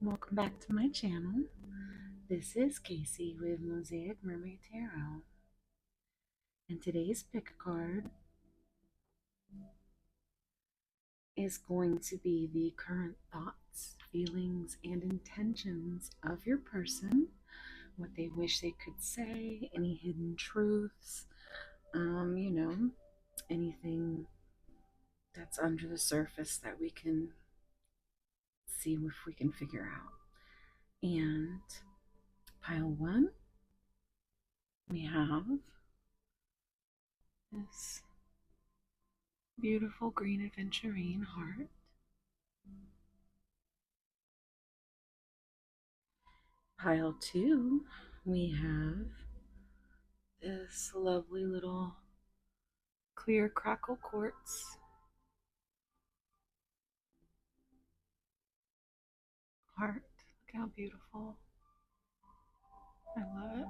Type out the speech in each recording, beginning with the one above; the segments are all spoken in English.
Welcome back to my channel. This is Casey with Mosaic Mermaid Tarot, and today's pick card is going to be the current thoughts, feelings, and intentions of your person, what they wish they could say, any hidden truths, anything that's under the surface that we can see if we can figure out. And pile one, we have this beautiful green aventurine heart. Pile two, we have this lovely little clear crackle quartz heart. Look how beautiful. I love it.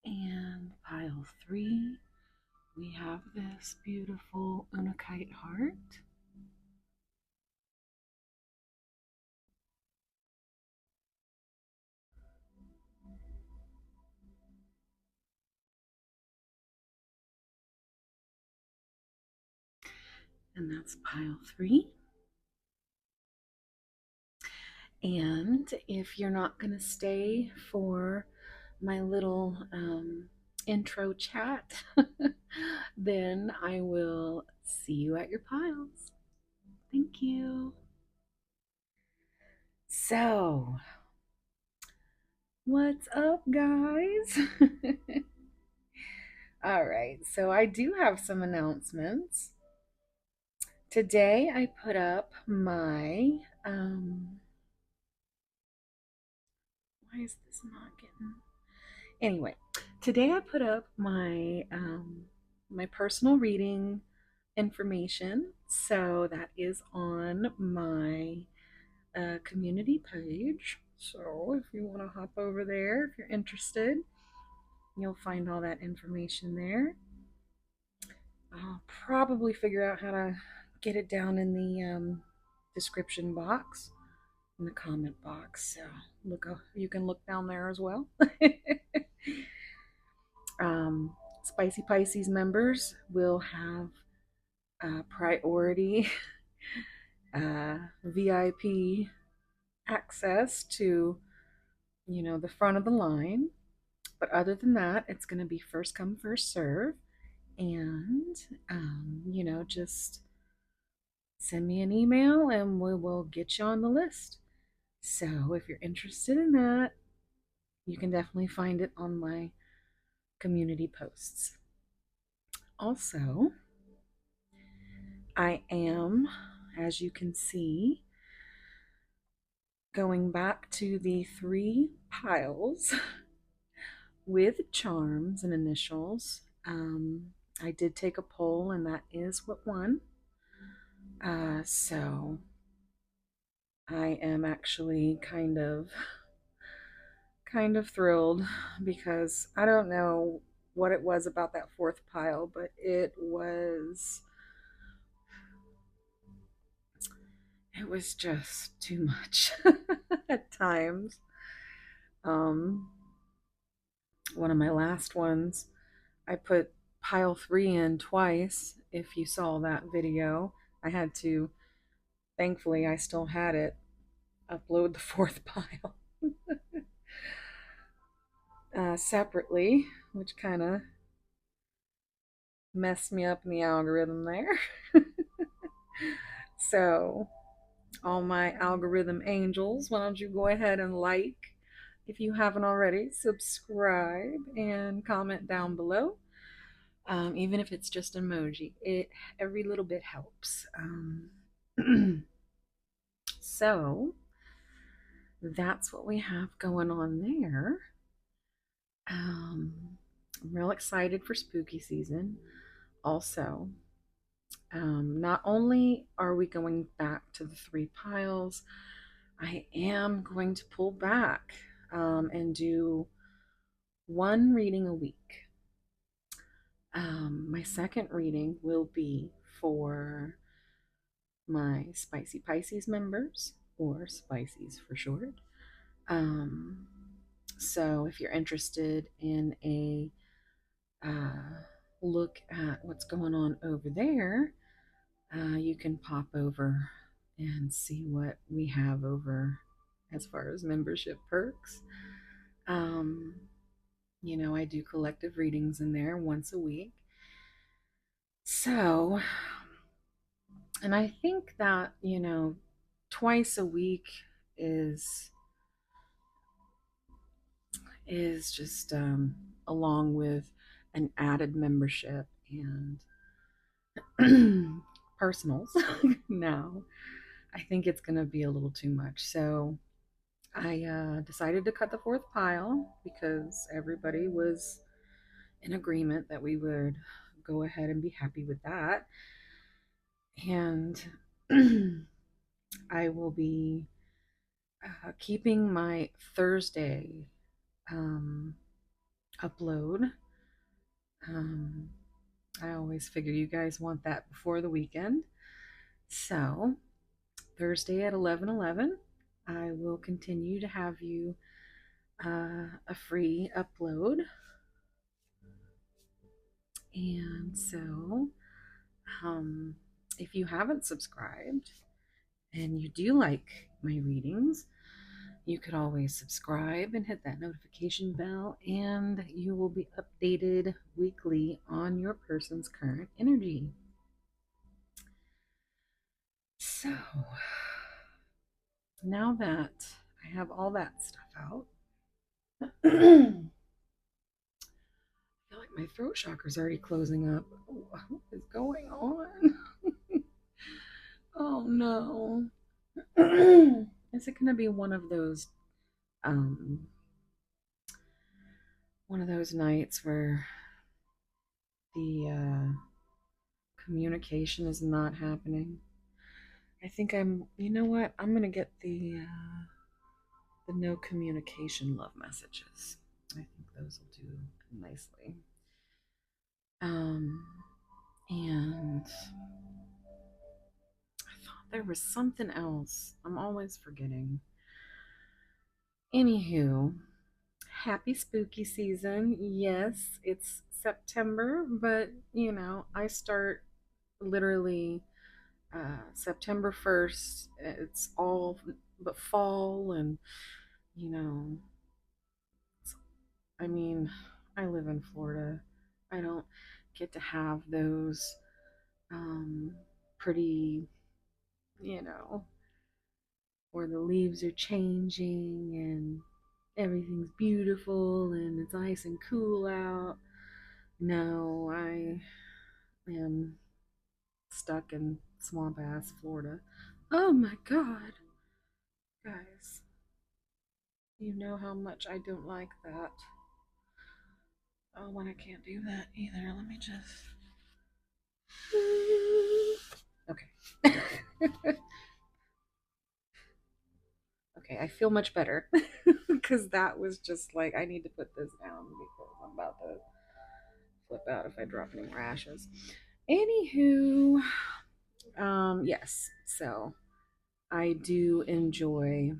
And pile three, we have this beautiful unakite heart. And that's pile three. And if you're not going to stay for my little intro chat, then I will see you at your piles. Thank you. So, what's up, guys? All right, so I do have some announcements. Today I put up my why is this not getting anyway, today I put up my personal reading information. So that is on my community page. So if you want to hop over there, if you're interested, you'll find all that information there. I'll probably figure out how to get it down in the description box, in the comment box. So you can look down there as well. Spicy Pisces members will have priority VIP access to, the front of the line. But other than that, it's going to be first come, first serve. And, just send me an email and we will get you on the list. So if you're interested in that, you can definitely find it on my community posts. Also, I am, as you can see, going back to the 3 piles with charms and initials. I did take a poll, and that is what won. So I am actually kind of thrilled, because I don't know what it was about that 4th pile, but it was just too much at times. One of my last ones, I put pile 3 in twice. If you saw that video, I had to, thankfully I still had it, upload the 4th pile separately, which kind of messed me up in the algorithm there. So all my algorithm angels, why don't you go ahead and like, if you haven't already, subscribe, and comment down below. Even if it's just emoji, every little bit helps. So that's what we have going on there. I'm real excited for spooky season. Also, not only are we going back to the 3 piles, I am going to pull back and do 1 reading a week. My second reading will be for my Spicy Pisces members, or Spices for short. Um, so if you're interested in a look at what's going on over there, you can pop over and see what we have over as far as membership perks. Um, I do collective readings in there once a week. So, and I think that, twice a week is just along with an added membership and personals. Now, I think it's going to be a little too much. So I decided to cut the fourth pile because everybody was in agreement that we would go ahead and be happy with that. And I will be keeping my Thursday um, upload. Um, I always figure you guys want that before the weekend. So, Thursday at 11:11, I will continue to have you a free upload. And so, um, if you haven't subscribed and you do like my readings, you could always subscribe and hit that notification bell, and you will be updated weekly on your person's current energy. So, now that I have all that stuff out, I feel like my throat chakra is already closing up. What is going on? Oh no. Is it going to be um one of those nights where the communication is not happening? I think you know what? I'm going to get the no communication love messages. I think those will do nicely. Um and I thought there was something else. I'm always forgetting. Anywho, happy spooky season. Yes, it's September, but I start literally September 1st. It's all but fall, and you know, I mean, I live in Florida. I don't get to have those pretty, you know, where the leaves are changing and everything's beautiful and it's nice and cool out. No, I am stuck in swamp ass Florida. Oh my god, guys, you know how much I don't like that. Oh, when I can't do that either, let me just. Okay. Okay, I feel much better because that was just like I need to put this down because I'm about to flip out if I drop any rashes. Anywho, yes, so I do enjoy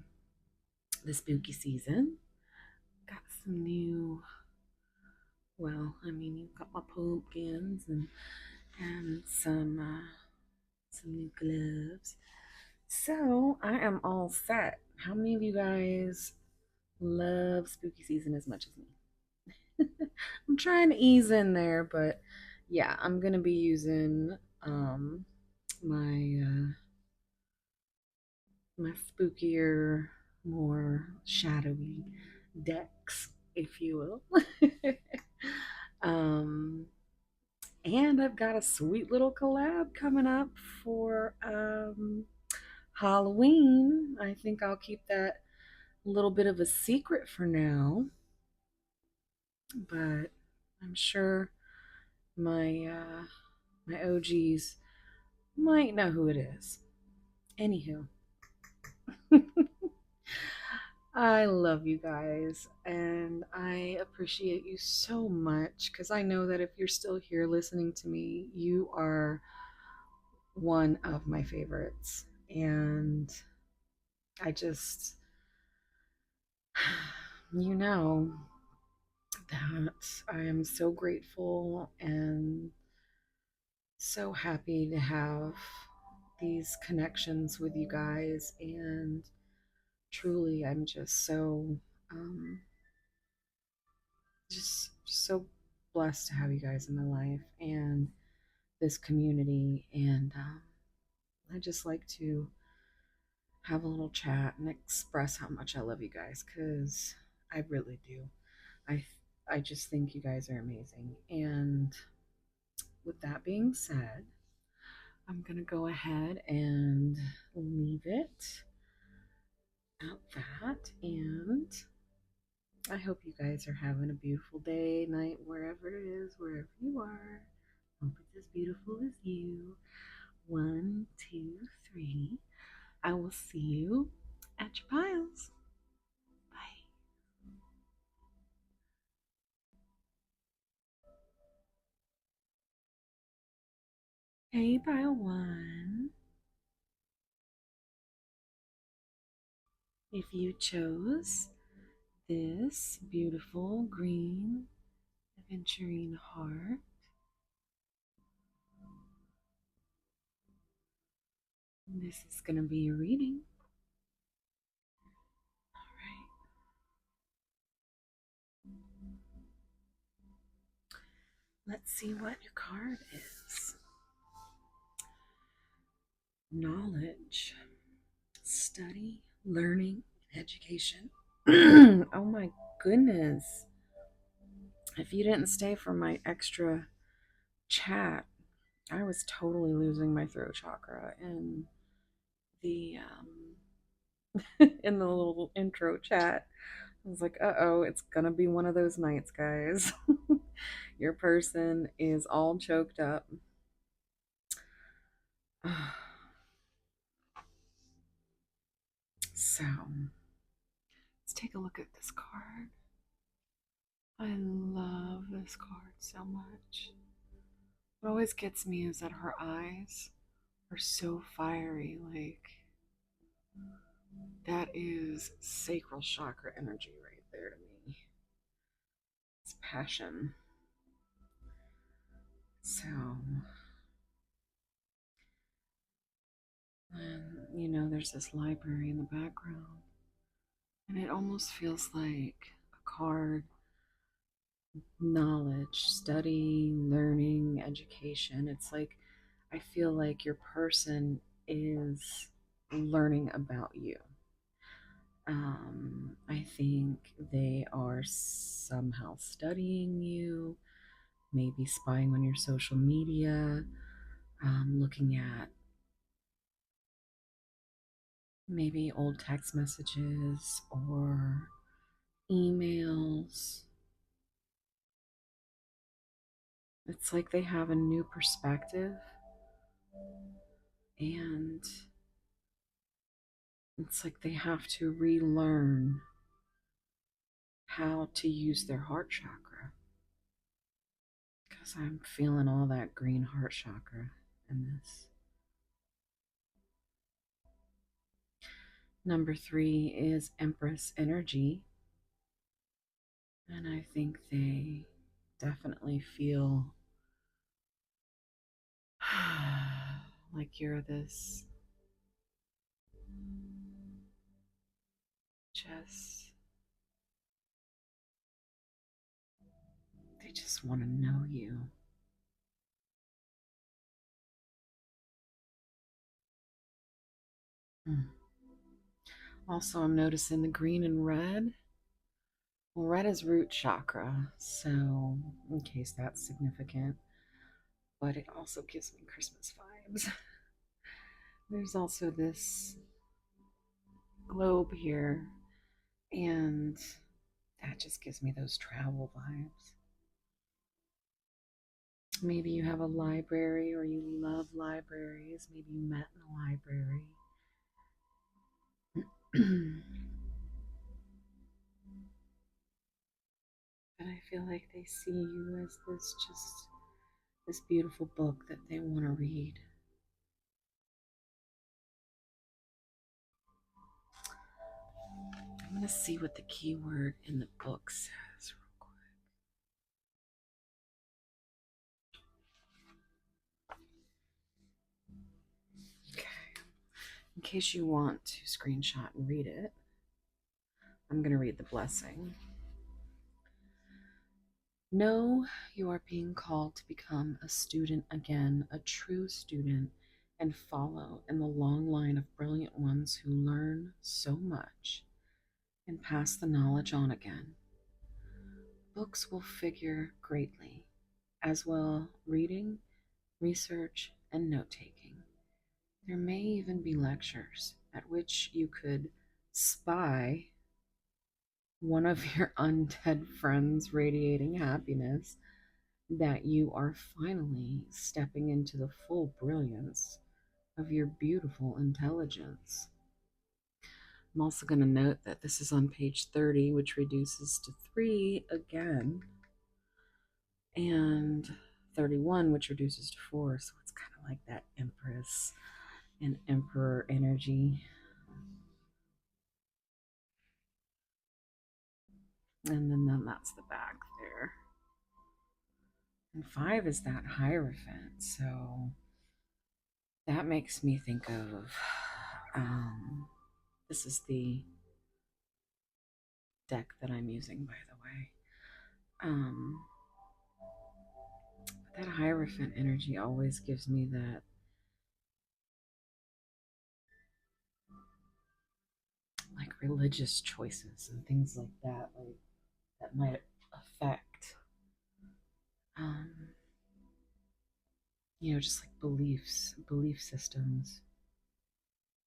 the spooky season. Got some new, well, I mean, you've got my pumpkins and some new gloves. So I am all set. How many of you guys love spooky season as much as me? I'm trying to ease in there, but yeah, I'm gonna be using my my spookier, more shadowy decks, if you will. um, and I've got a sweet little collab coming up for Halloween. I think I'll keep that a little bit of a secret for now, but I'm sure my OGs might know who it is. Anywho, I love you guys and I appreciate you so much because I know that if you're still here listening to me, you are one of my favorites. And I just, you know, that I am so grateful and so happy to have these connections with you guys. And truly, I'm just so, um, just so blessed to have you guys in my life and this community. And I just like to have a little chat and express how much I love you guys because I really do. I I just think you guys are amazing. And with that being said, I'm gonna go ahead and leave it at that. And I hope you guys are having a beautiful day, night, wherever it is, wherever you are. Hope it's as beautiful as you. One, two, three. I will see you at your piles. Bye. Hey, pile one. If you chose this beautiful green aventurine heart, this is going to be your reading. All right. Let's see what your card is. Knowledge, study, learning, education. Oh my goodness. If you didn't stay for my extra chat, I was totally losing my throat chakra in the in the little intro chat. I was like, "Uh-oh, it's gonna be one of those nights, guys." Your person is all choked up. So, let's take a look at this card. I love this card so much. What always gets me is that her eyes are so fiery. Like, that is sacral chakra energy right there to me. It's passion. So, and there's this library in the background, and it almost feels like a card: knowledge, study, learning, education. It's like I feel like your person is learning about you. I think they are somehow studying you, maybe spying on your social media, looking at maybe old text messages or emails. It's like they have a new perspective, and it's like they have to relearn how to use their heart chakra, because I'm feeling all that green heart chakra in this. Number three is Empress energy, and I think they definitely feel like you're this just, they just want to know you. Mm. Also, I'm noticing the green and red. Well, red is root chakra, so in case that's significant, but it also gives me Christmas vibes. There's also this globe here, and that just gives me those travel vibes. Maybe you have a library or you love libraries. Maybe you met in a library. But I feel like they see you as this beautiful book that they want to read. to see what the keyword in the book says real quick. Okay. In case you want to screenshot and read it, I'm going to read the blessing. Know you are being called to become a student again, a true student, and follow in the long line of brilliant ones who learn so much and pass the knowledge on again. Books will figure greatly, as well reading, research, and note taking. There may even be lectures at which you could spy one of your undead friends radiating happiness that you are finally stepping into the full brilliance of your beautiful intelligence. I'm also going to note that this is on page 30, which reduces to 3 again, and 31, which reduces to 4. So it's kind of like that Empress and Emperor energy. And then that's the back there. And 5 is that Hierophant. So that makes me think of this is the deck that I'm using, by the way. That Hierophant energy always gives me that like religious choices and things like that, like that might affect just like belief systems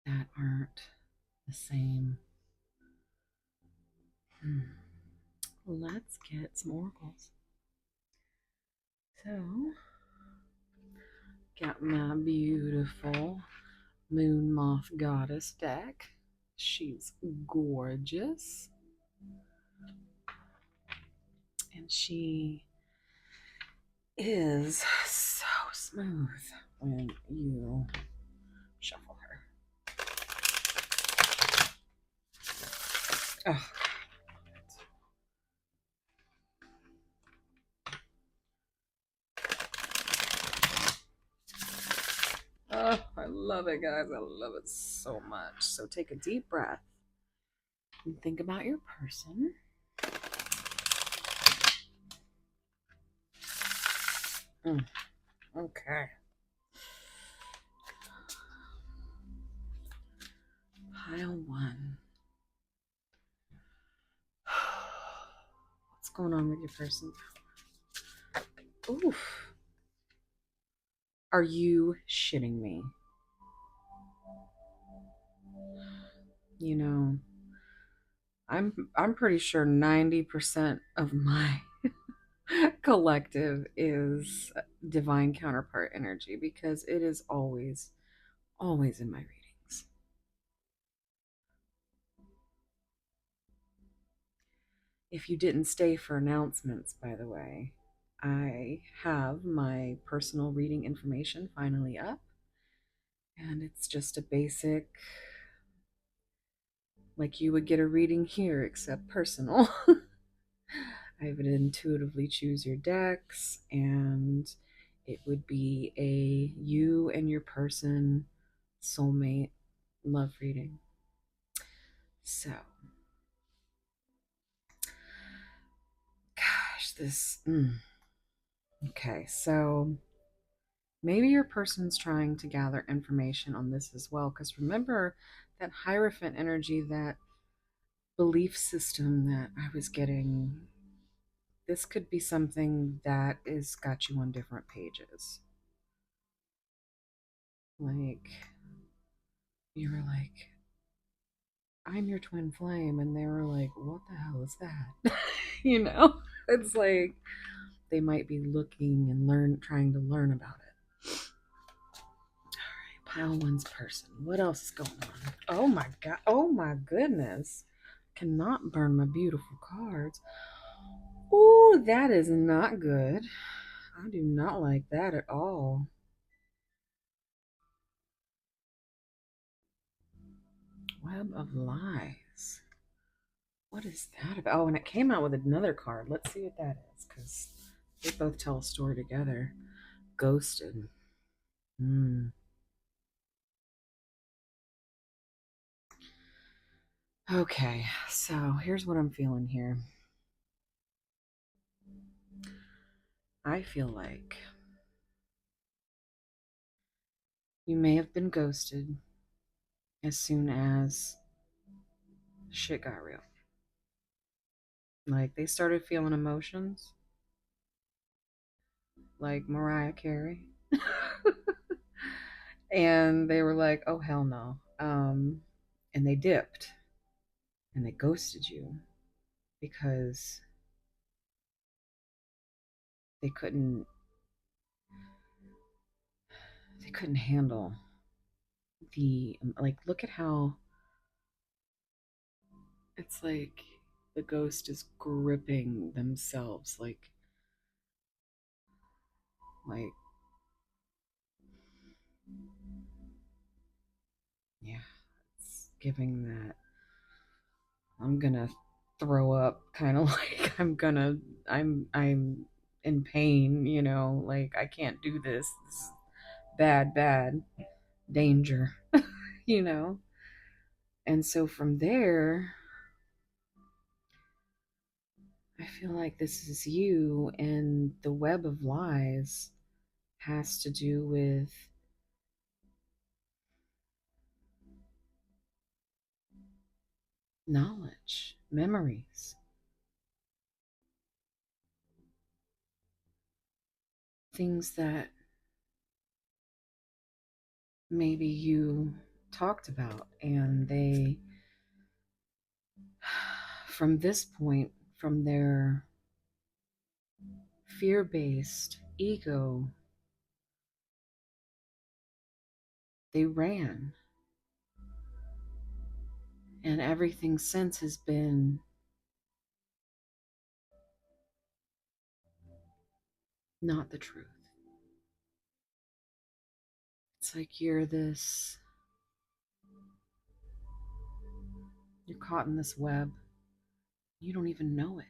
that aren't the same. Let's get some oracles. So, got my beautiful Moon Moth Goddess deck. She's gorgeous. And she is so smooth when you shuffle her. Oh, oh, I love it, guys. I love it so much. So take a deep breath and think about your person. Okay. Pile 1. What's going on with your person? Oof. Are you shitting me? You know, I'm pretty sure 90% of my collective is divine counterpart energy, because it is always in my readings. If you didn't stay for announcements, by the way, I have my personal reading information finally up, and it's just a basic, like you would get a reading here, except personal. I would intuitively choose your decks, and it would be a you and your person soulmate love reading. So, gosh, okay, so maybe your person's trying to gather information on this as well, because remember that Hierophant energy, that belief system that I was getting, this could be something that is got you on different pages. Like, you were like, I'm your twin flame, and they were like, what the hell is that? It's like they might be looking and trying to learn about it. All right, pile 1's person. What else is going on? Oh my god! Oh my goodness! Cannot burn my beautiful cards. Oh, that is not good. I do not like that at all. Web of Lies. What is that about? Oh, and it came out with another card. Let's see what that is, because they both tell a story together. Ghosted. Hmm. Okay, so here's what I'm feeling here. I feel like you may have been ghosted as soon as shit got real. Like they started feeling emotions, like Mariah Carey. And they were like, oh, hell no. And they dipped and they ghosted you because they couldn't they couldn't handle the like look at how it's like the ghost is gripping themselves like yeah, it's giving that I'm gonna throw up kind of like I'm in pain, like I can't do this is bad danger, you know and so from there I feel like this is you, and the web of lies has to do with knowledge, memories, things that maybe you talked about, and they, from this point, from their fear based ego, they ran, and everything since has been not the truth. It's like you're caught in this web, you don't even know it,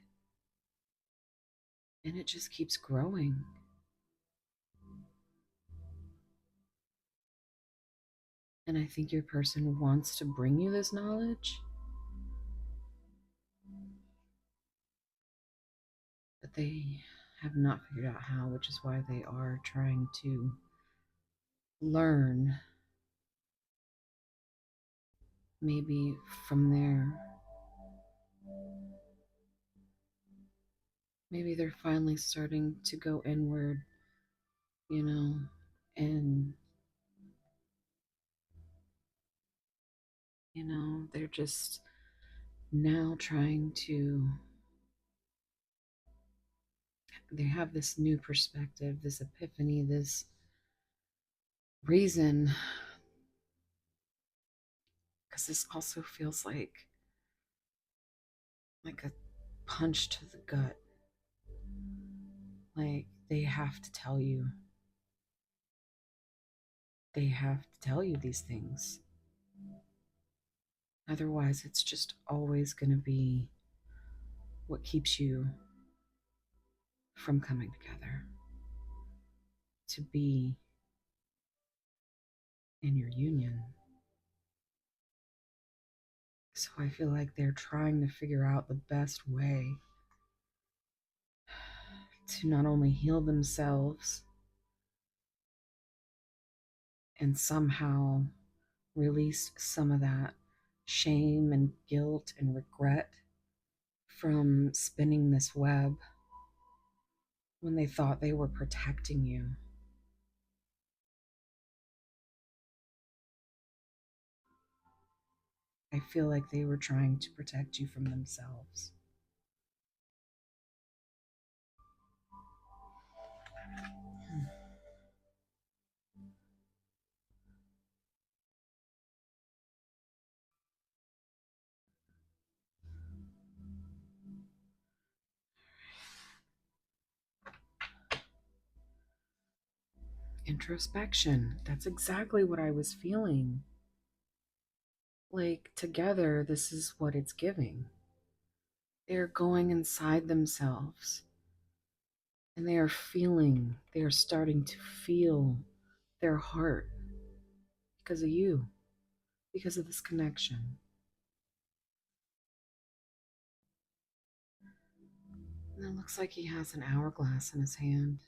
and it just keeps growing. And I think your person wants to bring you this knowledge, but they have not figured out how, which is why they are trying to learn, maybe from there. Maybe they're finally starting to go inward, you know, and, they're just now trying to, they have this new perspective, this epiphany, this reason, because this also feels like a punch to the gut. Like they have to tell you these things. Otherwise, it's just always going to be what keeps you from coming together to be in your union. So I feel like they're trying to figure out the best way to not only heal themselves and somehow release some of that shame and guilt and regret from spinning this web when they thought they were protecting you. I feel like they were trying to protect you from themselves. Introspection. That's exactly what I was feeling. Like, together, this is what it's giving. they're going inside themselves and they are starting to feel their heart because of you, because of this connection. And it looks like he has an hourglass in his hand.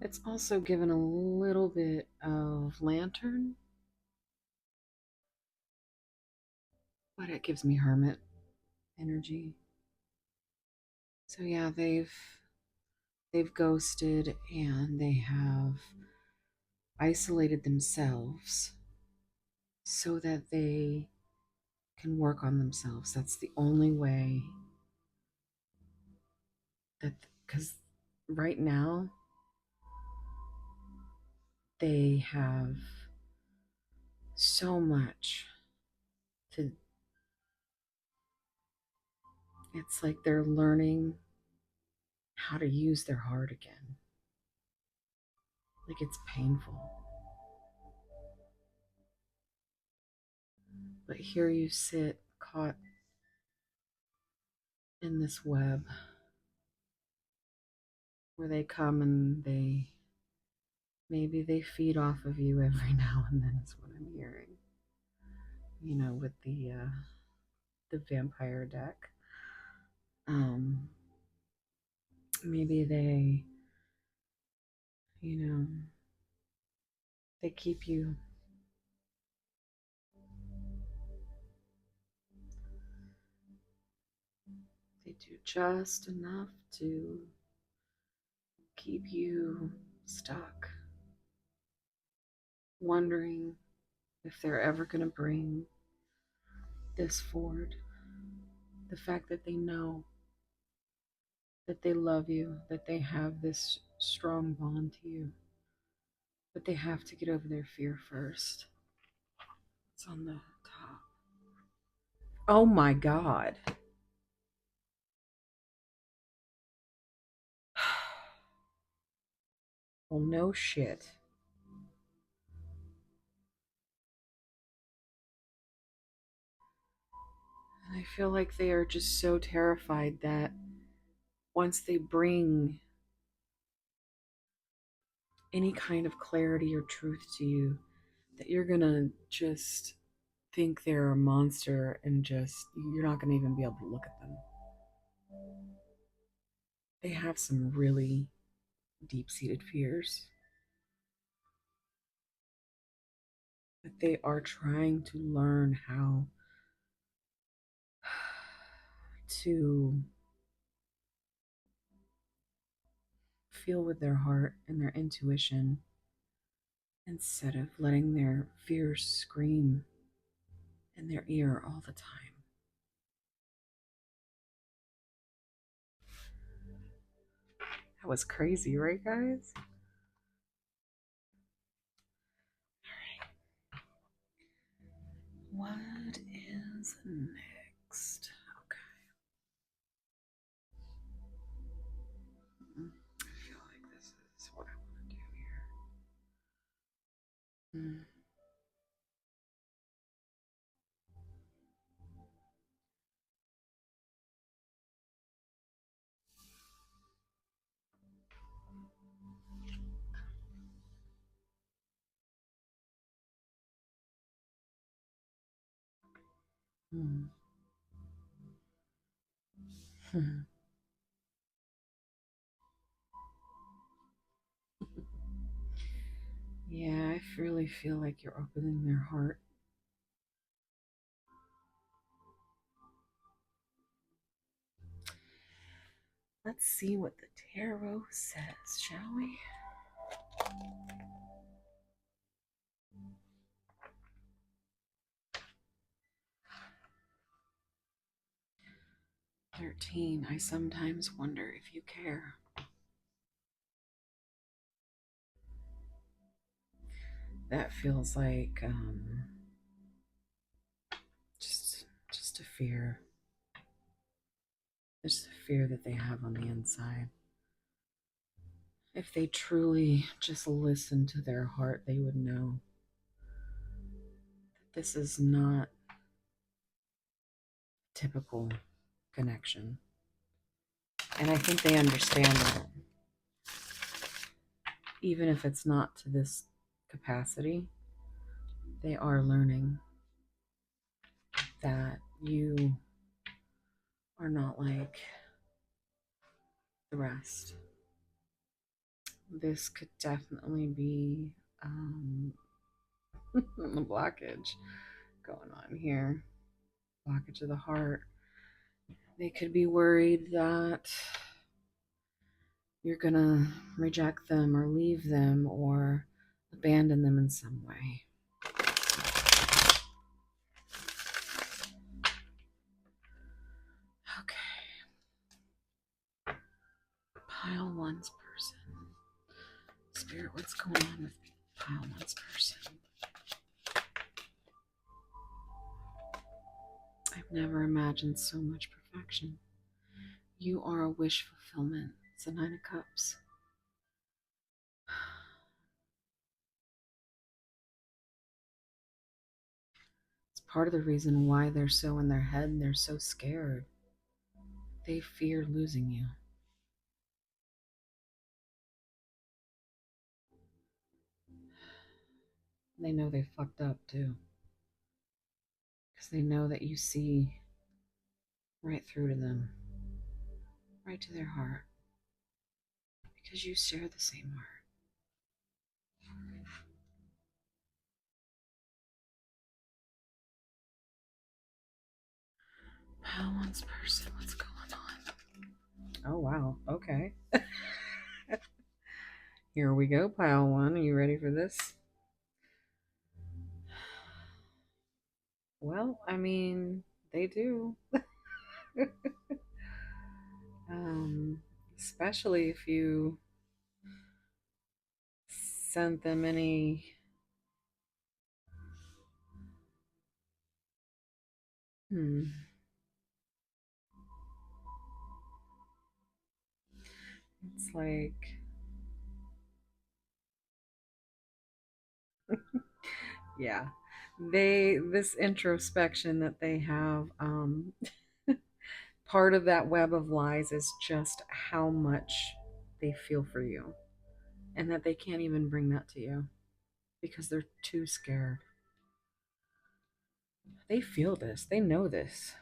It's also given a little bit of lantern, but it gives me hermit energy. So yeah, they've ghosted and they have isolated themselves so that they can work on themselves. That's the only way that, because right now they have so much to, it's like they're learning how to use their heart again. Like it's painful. But here you sit caught in this web where they come and maybe they feed off of you every now and then is what I'm hearing. You know, with the vampire deck. Um maybe you know, they keep you, they do just enough to keep you stuck, wondering if they're ever going to bring this forward. The fact that they know that they love you, that they have this strong bond to you, but they have to get over their fear first. It's on the top. Oh my God. Well, no shit. And I feel like they are just so terrified that once they bring any kind of clarity or truth to you, that you're gonna just think they're a monster and just, you're not gonna even be able to look at them. They have some really deep seated fears that they are trying to learn how to feel with their heart and their intuition instead of letting their fears scream in their ear all the time. That was crazy, right, guys? What is next? Okay. I feel like this is what I want to do here. Mm. Yeah, I really feel like you're opening their heart. Let's see what the tarot says, shall we? 13. I sometimes wonder if you care. That feels like just a fear. Just a fear that they have on the inside. If they truly just listened to their heart, they would know that this is not typical connection. And I think they understand that, even if it's not to this capacity, they are learning that you are not like the rest. This could definitely be a blockage going on here. Blockage of the heart. They could be worried that you're gonna reject them or leave them or abandon them in some way. Okay. Pile one's person. Spirit, what's going on with pile one's person? I've never imagined so much perfection. You are a wish fulfillment. It's the Nine of Cups. It's part of the reason why they're so in their head and they're so scared. They fear losing you. They know they fucked up too. Because they know that you see right through to them, right to their heart. Because you share the same heart. Pile one's person, what's going on? Oh, wow. Okay. Here we go, pile one. Are you ready for this? Well, I mean, they do. Especially if you sent them any it's like, yeah, this introspection that they have, part of that web of lies is just how much they feel for you, and that they can't even bring that to you because they're too scared. They feel this, they know this.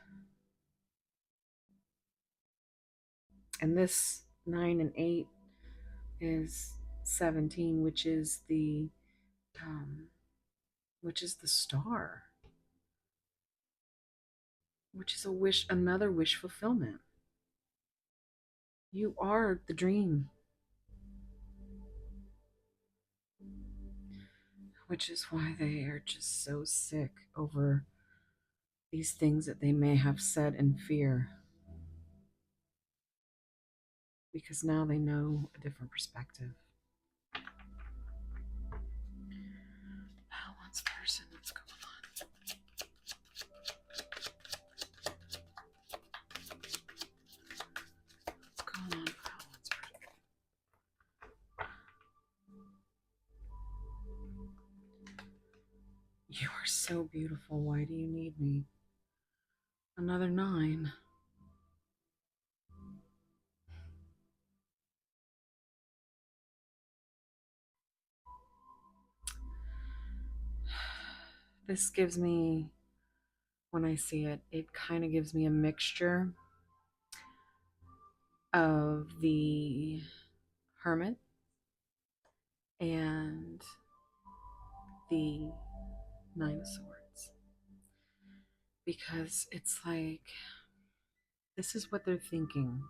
And this 9 and 8 is 17, um, which is the star, which is a wish, another wish fulfillment. You are the dream, which is why they are just so sick over these things that they may have said in fear, because now they know a different perspective. Balance person, what's going on? What's going on, balance person? You are so beautiful. Why do you need me? Another 9. This gives me, when I see it, it kind of gives me a mixture of the Hermit and the Nine of Swords. Because it's like, this is what they're thinking.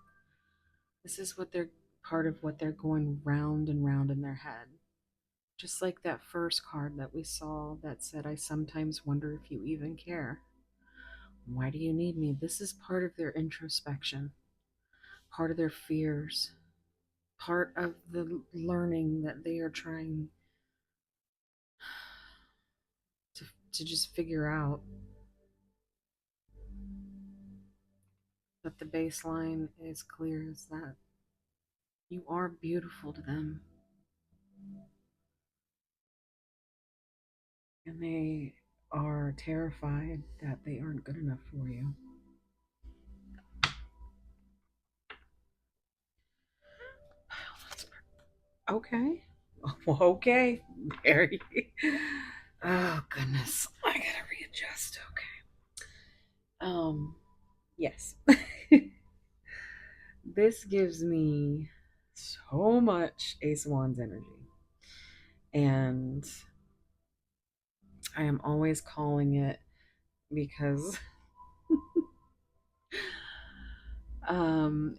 This is what they're, part of what they're going round and round in their head. Just like that first card that we saw that said, I sometimes wonder if you even care. Why do you need me? This is part of their introspection, part of their fears, part of the learning that they are trying to just figure out. But the baseline is clear, is that you are beautiful to them. And they are terrified that they aren't good enough for you. Okay. Well, okay. Very. Oh goodness. I gotta readjust. Okay. Yes. This gives me so much Ace of Wands energy. And I am always calling it because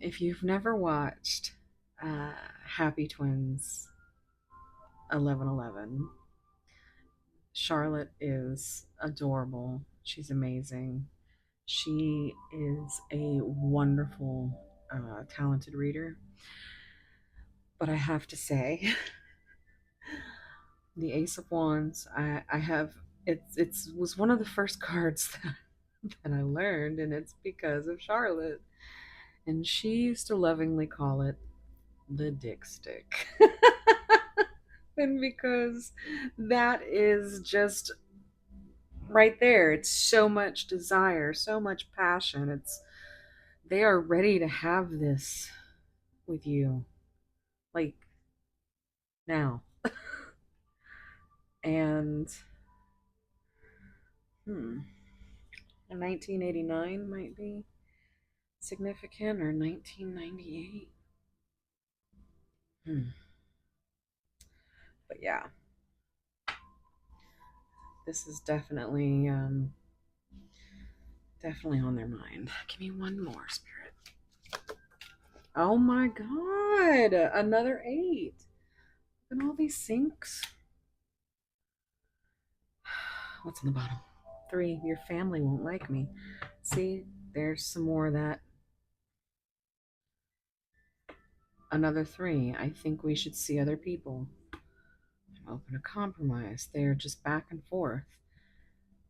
if you've never watched uh, Happy Twins 1111, Charlotte is adorable. She's amazing. She is a wonderful, talented reader. But I have to say, the Ace of Wands, I have it's was one of the first cards that I learned, and it's because of Charlotte. And she used to lovingly call it the dick stick. And because that is just right there, it's so much desire, so much passion. It's they are ready to have this with you, like now. And hmm, 1989 might be significant, or 1998. Hmm. But yeah, this is definitely on their mind. Give me one more, spirit. Oh my god, another eight. Look at all these sinks. What's on the bottom? Three, your family won't like me. See, there's some more of that. Another three, I think we should see other people. Open a compromise. They're just back and forth,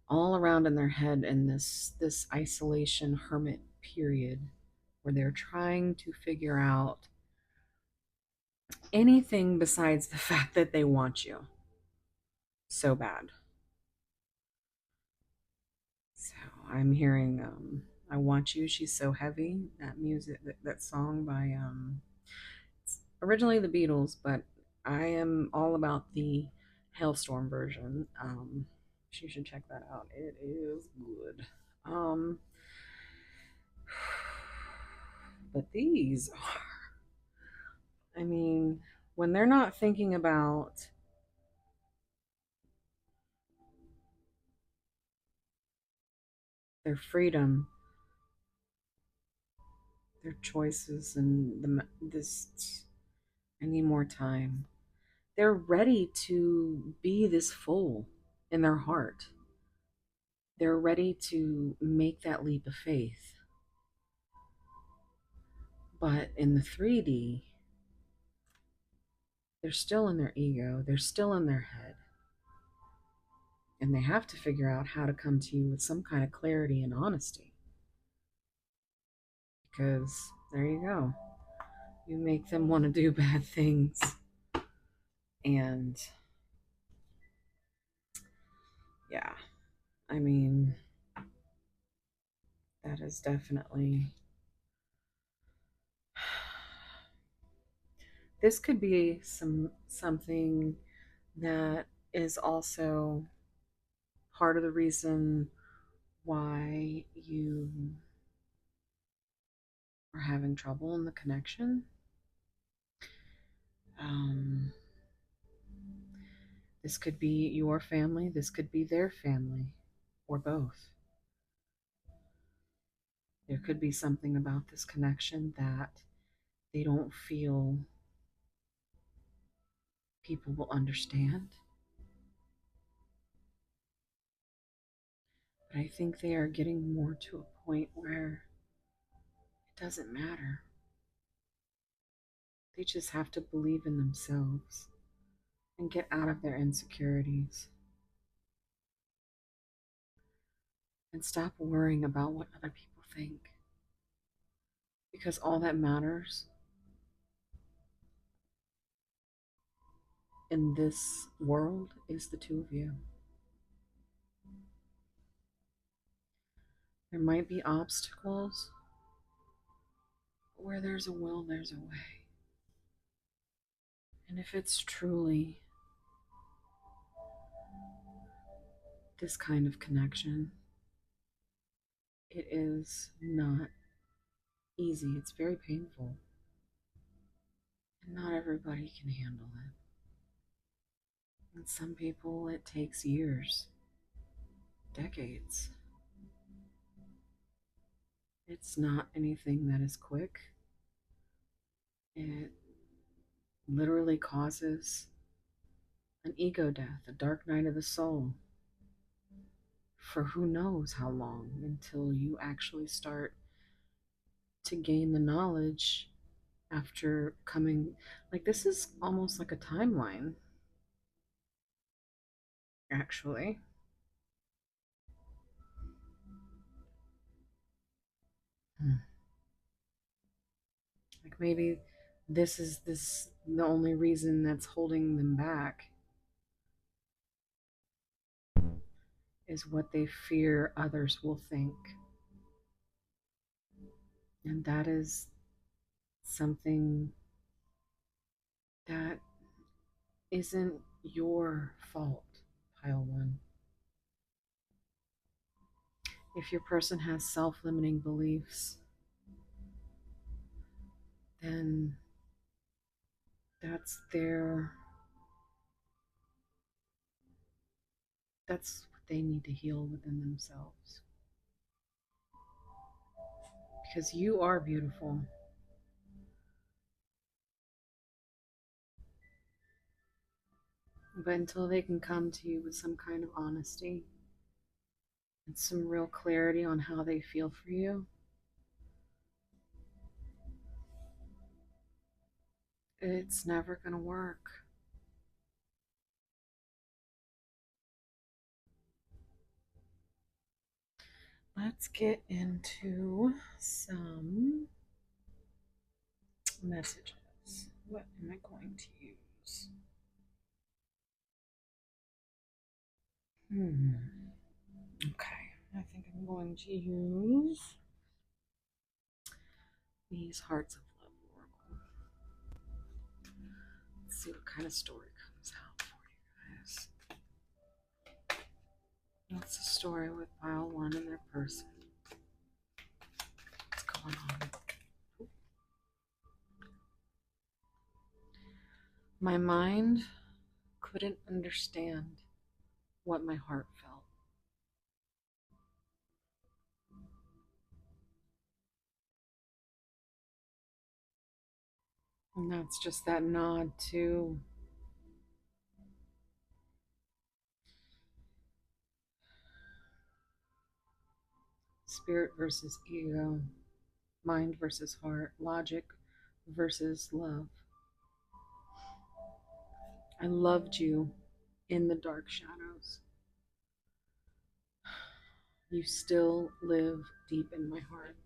all around in their head in this isolation hermit period where they're trying to figure out anything besides the fact that they want you so bad. So I'm hearing I Want You, She's So Heavy, that music, that song by it's originally the Beatles, but I am all about the Hailstorm version. You should check that out. It is good. Um but these are, I mean, when they're not thinking about their freedom, their choices, and this, I need more time. They're ready to be this full in their heart. They're ready to make that leap of faith. But in the 3D, they're still in their ego, they're still in their head. And they have to figure out how to come to you with some kind of clarity and honesty. Because there you go. You make them want to do bad things. And yeah, I mean, that is definitely. This could be something that is also part of the reason why you are having trouble in the connection. Um, this could be your family, this could be their family, or both. There could be something about this connection that they don't feel people will understand. But I think they are getting more to a point where it doesn't matter. They just have to believe in themselves and get out of their insecurities and stop worrying about what other people think. Because all that matters in this world is the two of you. There might be obstacles, but where there's a will, there's a way. And if it's truly this kind of connection, it is not easy. It's very painful. And not everybody can handle it. And some people, it takes years, decades. It's not anything that is quick. It literally causes an ego death, a dark night of the soul, for who knows how long until you actually start to gain the knowledge after coming. Like, this is almost like a timeline, actually. Hmm. Like, maybe this the only reason that's holding them back is what they fear others will think. And that is something that isn't your fault, pile one. If your person has self limiting beliefs, then that's their, that's what they need to heal within themselves. Because you are beautiful. But until they can come to you with some kind of honesty and some real clarity on how they feel for you, it's never going to work. Let's get into some messages. What am I going to use? Okay, I think I'm going to use these Hearts of Love Oracle. Let's see what kind of story comes out for you guys. What's the story with pile one and their person? What's going on? My mind couldn't understand what my heart felt. And that's just that nod to spirit versus ego, mind versus heart, logic versus love. I loved you in the dark shadows. You still live deep in my heart.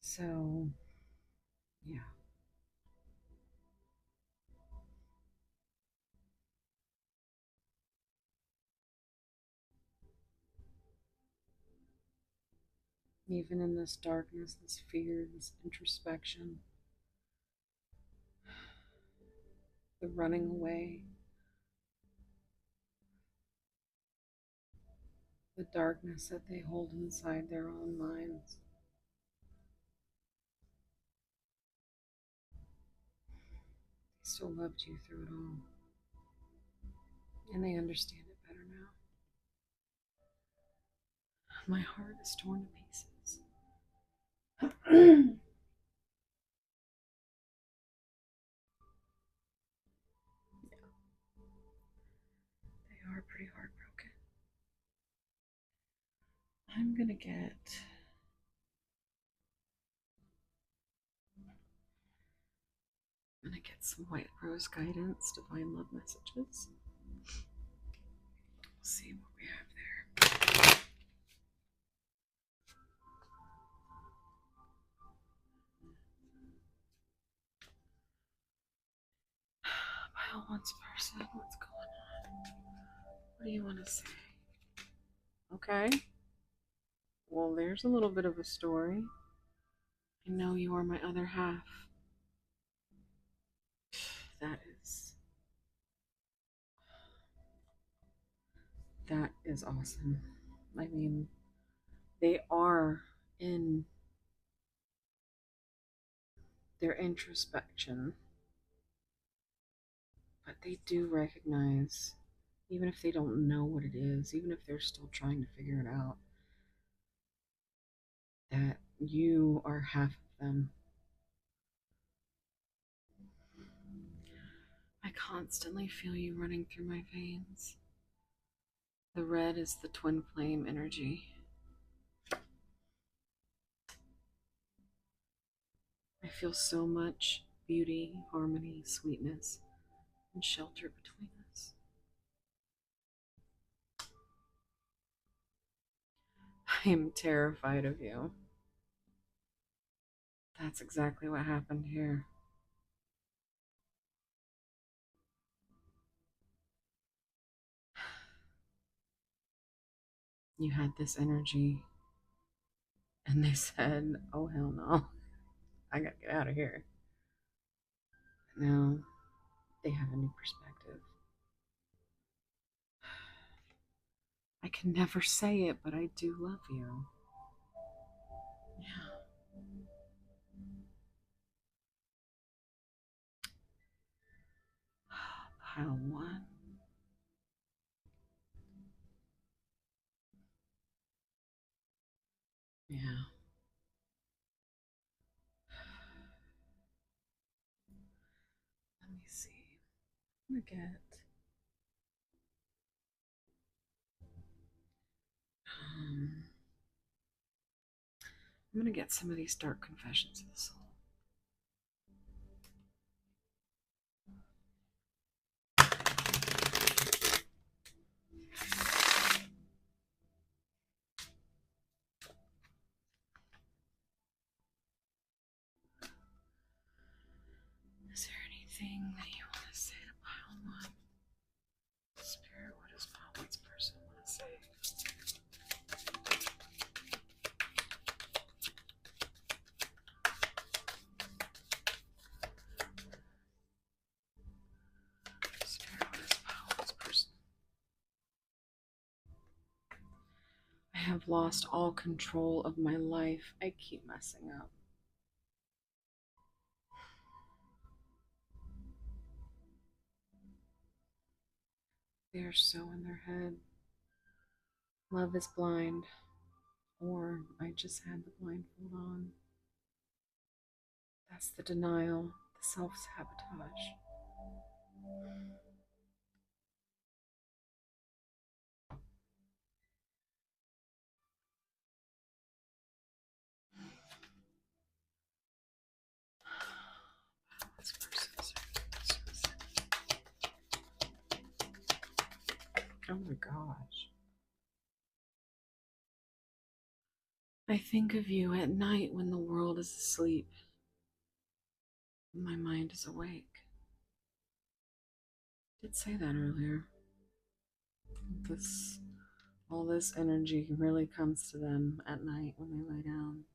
So, yeah. Even in this darkness, this fear, this introspection, the running away, the darkness that they hold inside their own minds. They still loved you through it all. And they understand it better now. My heart is torn to pieces. Yeah, they are pretty heartbroken. I'm gonna get some white rose guidance, divine love messages. We'll see what we have there. Pile one's person, what's going on? What do you want to say? Okay. Well, there's a little bit of a story. I know you are my other half. That is that is awesome. I mean, they are in their introspection, but they do recognize, even if they don't know what it is, even if they're still trying to figure it out, that you are half of them. I constantly feel you running through my veins. The red is the twin flame energy. I feel so much beauty, harmony, sweetness, and shelter between us. I am terrified of you. That's exactly what happened here. You had this energy, and they said, oh, hell no, I gotta get out of here. Now they have a new perspective. I can never say it, but I do love you. Yeah. Pile one. Yeah. Let me see. I'm gonna get. Um, I'm gonna get some of these dark confessions of the soul. Is there anything that you want to say to pile one? Spirit, what does pile one's person want to say? Spirit, what does pile one's person? I have lost all control of my life. I keep messing up. They are so in their head. Love is blind. Or I just had the blindfold on. That's the denial, the self sabotage. Oh my gosh. I think of you at night when the world is asleep. My mind is awake. I did say that earlier. This all this energy really comes to them at night when they lie down.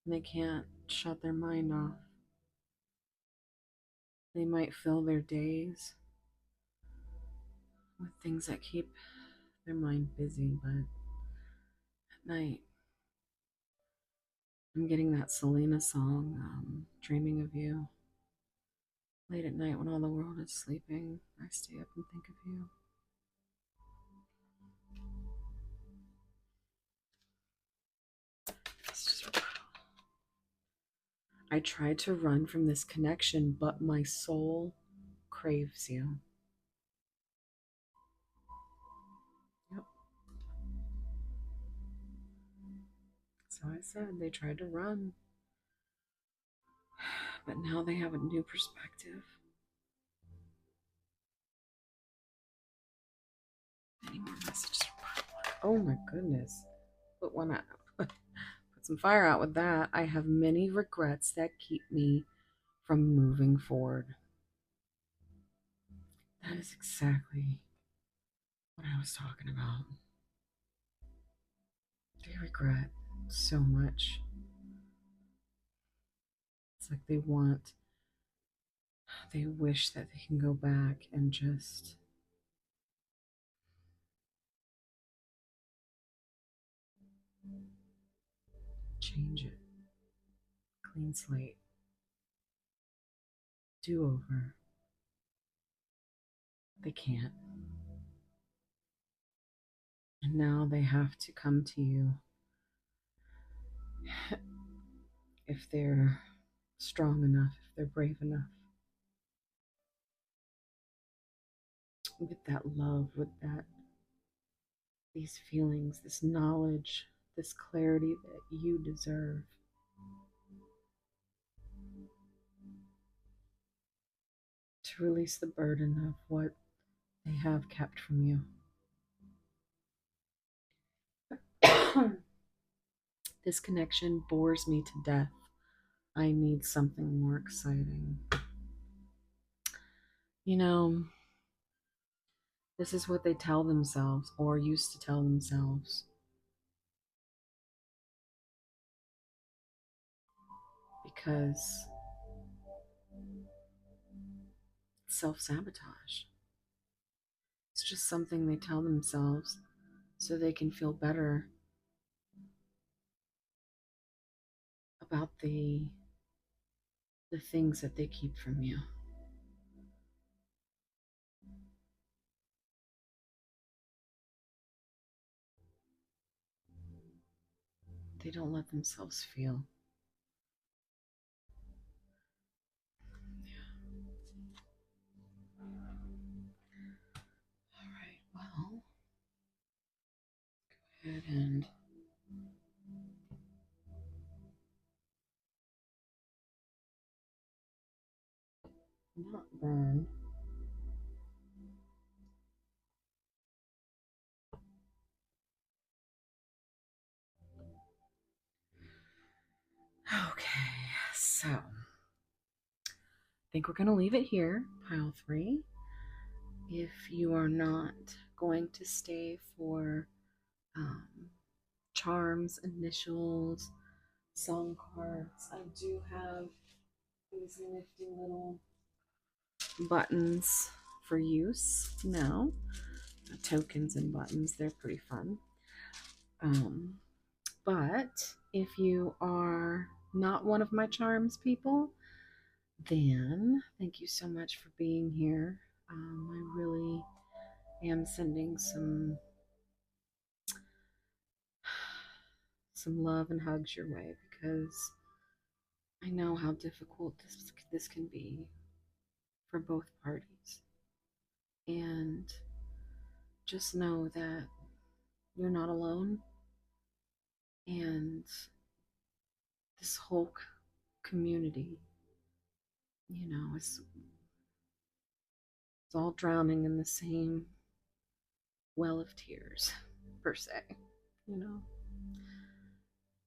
And they can't shut their mind off. They might fill their days with things that keep their mind busy, but at night, I'm getting that Selena song, Dreaming of You. Late at night when all the world is sleeping, I stay up and think of you. I tried to run from this connection, but my soul craves you. Yep. So I said they tried to run, but now they have a new perspective. Any more messages from oh my goodness. Put one out. Put some fire out with that. I have many regrets that keep me from moving forward. That is exactly what I was talking about. They regret so much. It's like they wish that they can go back and just change it. Clean slate, do over. They can't. And now they have to come to you if they're strong enough, if they're brave enough, with that love, with that these feelings, this knowledge, this clarity that you deserve. To release the burden of what they have kept from you. This connection bores me to death. I need something more exciting. You know, this is what they tell themselves or used to tell themselves. Because self sabotage. It's just something they tell themselves so they can feel better about the things that they keep from you. They don't let themselves feel. All right, well, go ahead and not burn. Okay, so I think we're going to leave it here, pile 3. If you are not going to stay for um, charms, initials, song cards, I do have these nifty little buttons for use now. Tokens and buttons, they're pretty fun. Um, but if you are not one of my charms people, then thank you so much for being here. I really am sending some love and hugs your way because I know how difficult this can be for both parties. And just know that you're not alone, and this whole community, it's all drowning in the same well of tears, per se, you know.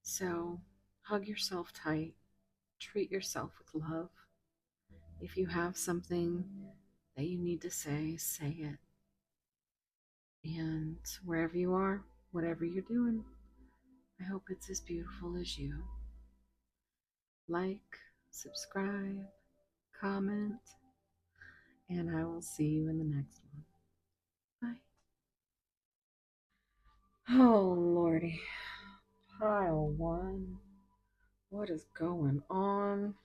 So hug yourself tight, treat yourself with love. If you have something that you need to say it. And wherever you are, whatever you're doing, I hope it's as beautiful as you. Like, subscribe, comment, and I will see you in the next one. Bye. Oh, Lordy. Pile 1. What is going on?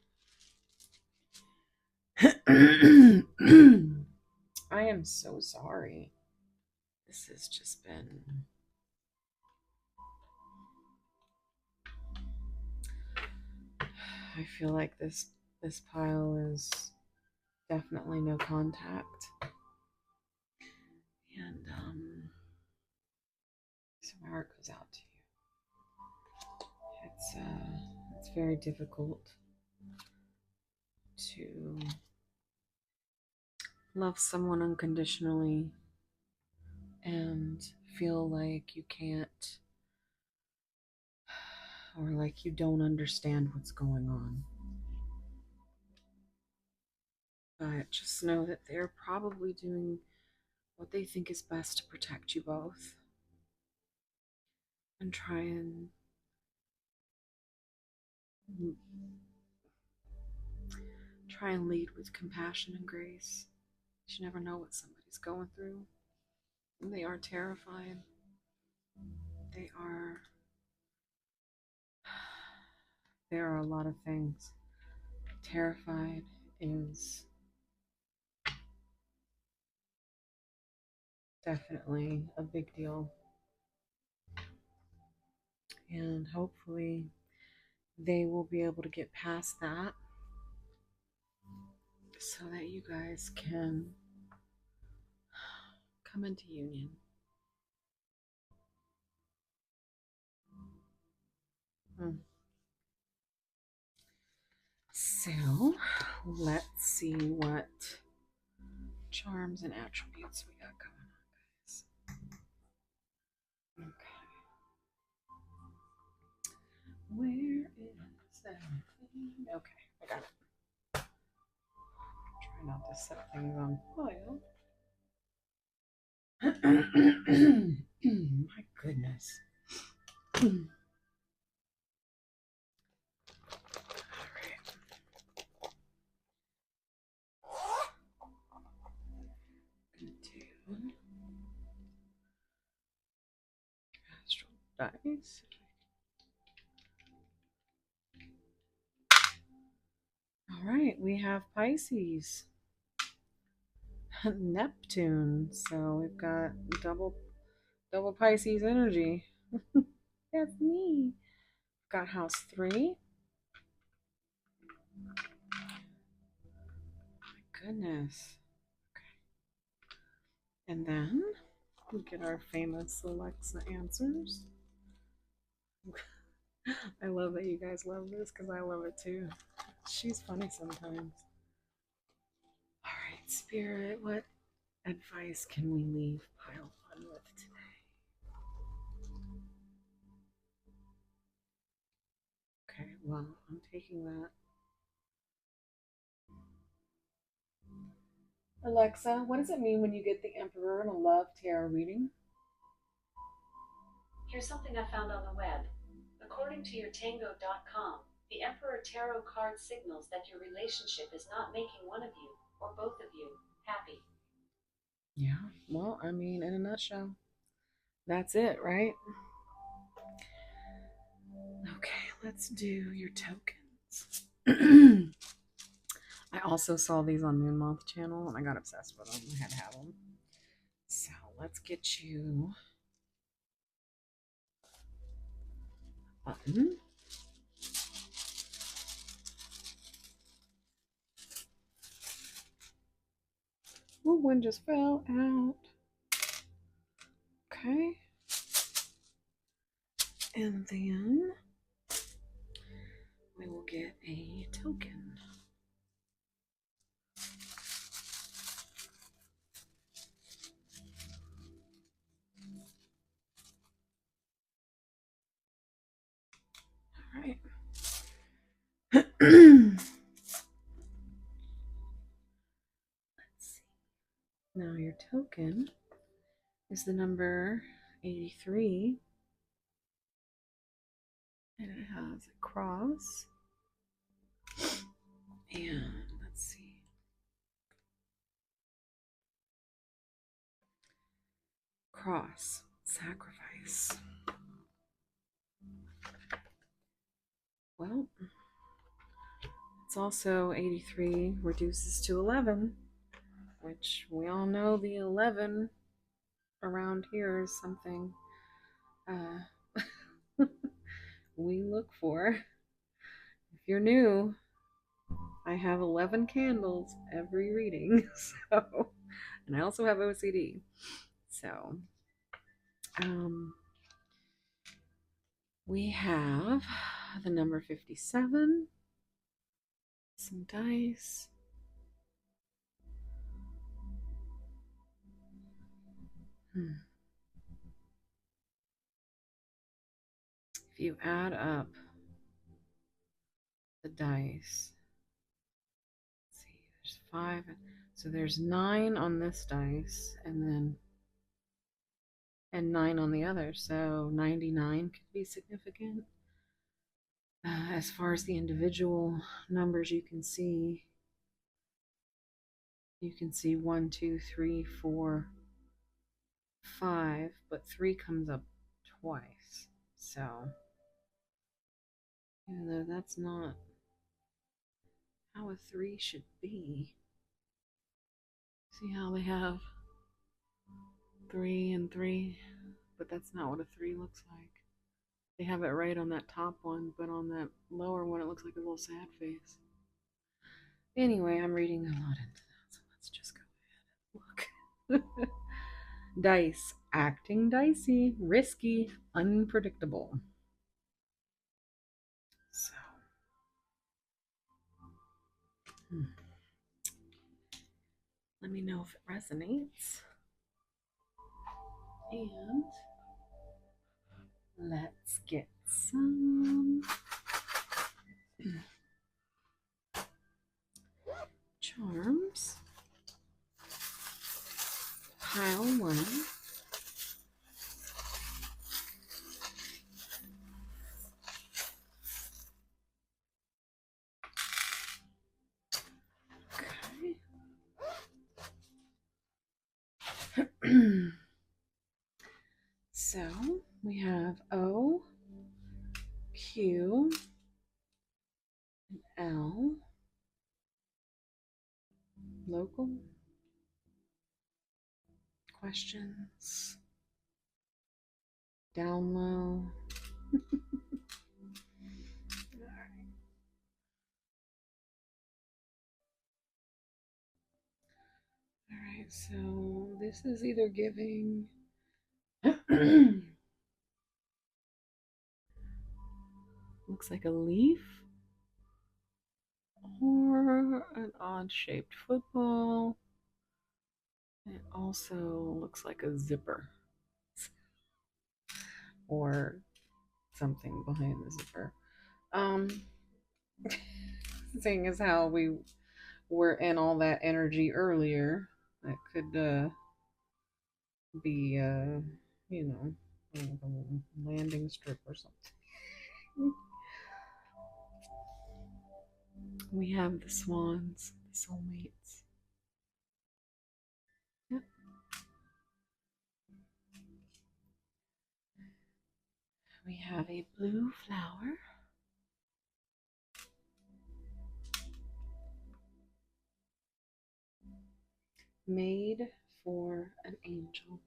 I am so sorry. This has just been. I feel like this pile is definitely no contact. And so my heart goes out to you. It's very difficult to love someone unconditionally and feel like you can't, or like you don't understand what's going on. But just know that they're probably doing what they think is best to protect you both and try and Try and lead with compassion and grace. You never know what somebody's going through. They are terrified. They are. There are a lot of things. Terrified is definitely a big deal. And hopefully they will be able to get past that so that you guys can come into union. So let's see what charms and attributes we got going on, guys. Okay. Where is that thing? Okay, I got it. Try not to set things on fire. My goodness. All right. Gonna do astral dice. All right, we have Pisces, Neptune. So we've got double Pisces energy. That's me. Got house 3. My goodness. Okay. And then we get our famous Alexa answers. I love that you guys love this because I love it too. She's funny sometimes. All right, Spirit, what advice can we leave Pile Fun with today? Okay, well, I'm taking that. Alexa, what does it mean when you get the Emperor in a love tarot reading? Here's something I found on the web. According to yourtango.com, the Emperor Tarot card signals that your relationship is not making one of you, or both of you, happy. Yeah, well, I mean, in a nutshell, that's it, right? Okay, let's do your tokens. I also saw these on Moon Moth channel and I got obsessed with them. I had to have them. So let's get you a button. Oh, one just fell out. Okay. And then we will get a token. All right. Let's see. Now your token is the number 83. And it has a cross. And let's see. Cross. Sacrifice. Well, it's also 83 reduces to 11, which we all know the 11 around here is something we look for. If you're new, I have 11 candles every reading, so, and I also have OCD. So, we have the number 57, some dice. If you add up the dice, let's see, there's 5, so there's 9 on this dice, and 9 on the other, so 99 could be significant. As far as the individual numbers you can see, You can see one, two, three, four, five, but three comes up twice. So, even though that's not how a three should be, see how they have three and three, but that's not what a three looks like. They have it right on that top one, but on that lower one, it looks like a little sad face. Anyway, I'm reading a lot into that, so let's just go ahead and look. Dice. Acting dicey, risky, unpredictable. So, let me know if it resonates. And let's get some charms. Pile one. Okay. So we have O, Q, L, local questions, down low. All right, so this is either giving looks like a leaf or an odd shaped football. It also looks like a zipper or something behind the zipper. Um, seeing as how we were in all that energy earlier, that could be, you know, like a landing strip or something. We have the swans, the soulmates. Yep. We have a blue flower. Made for an angel.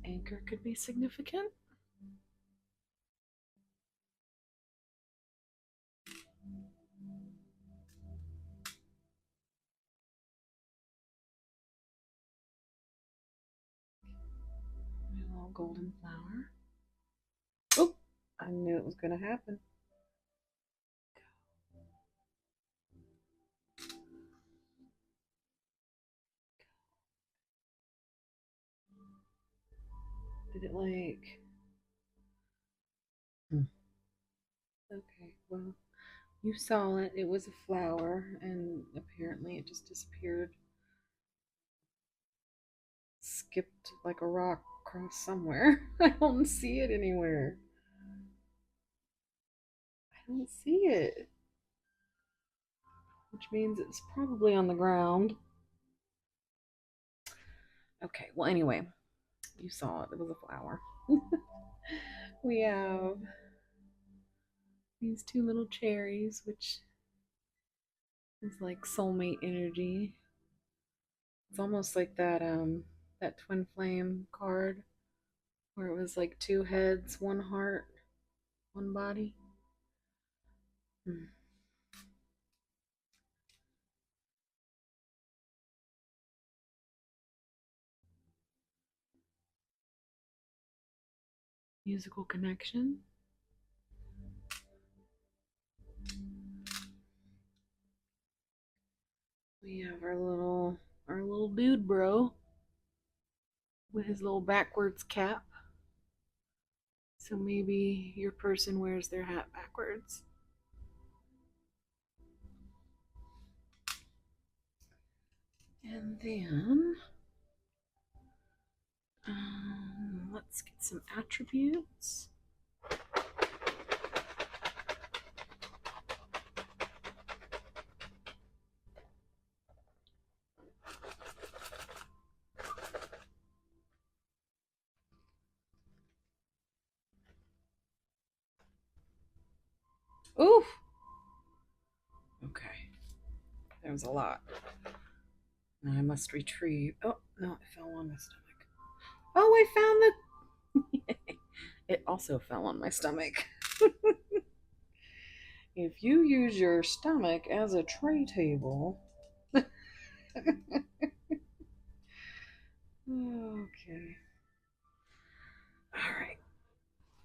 Anchor could be significant. A little golden flower. Oh, I knew it was going to happen. Did it like. Okay, well, you saw it. It was a flower, and apparently it just disappeared. Skipped like a rock across somewhere. I don't see it anywhere. I don't see it. Which means it's probably on the ground. Okay, well, anyway, you saw it. It was a flower. We have these two little cherries, which is like soulmate energy. It's almost like that twin flame card where it was like two heads, one heart, one body. Hmm. Musical connection. We have our little dude bro with his little backwards cap. So maybe your person wears their hat backwards. And then let's Let's get some attributes. Ooh, okay. That was a lot. Now I must retrieve. Oh, no, it fell on my stomach. Oh, I found the. It also fell on my stomach. If you use your stomach as a tray table. Okay. All right.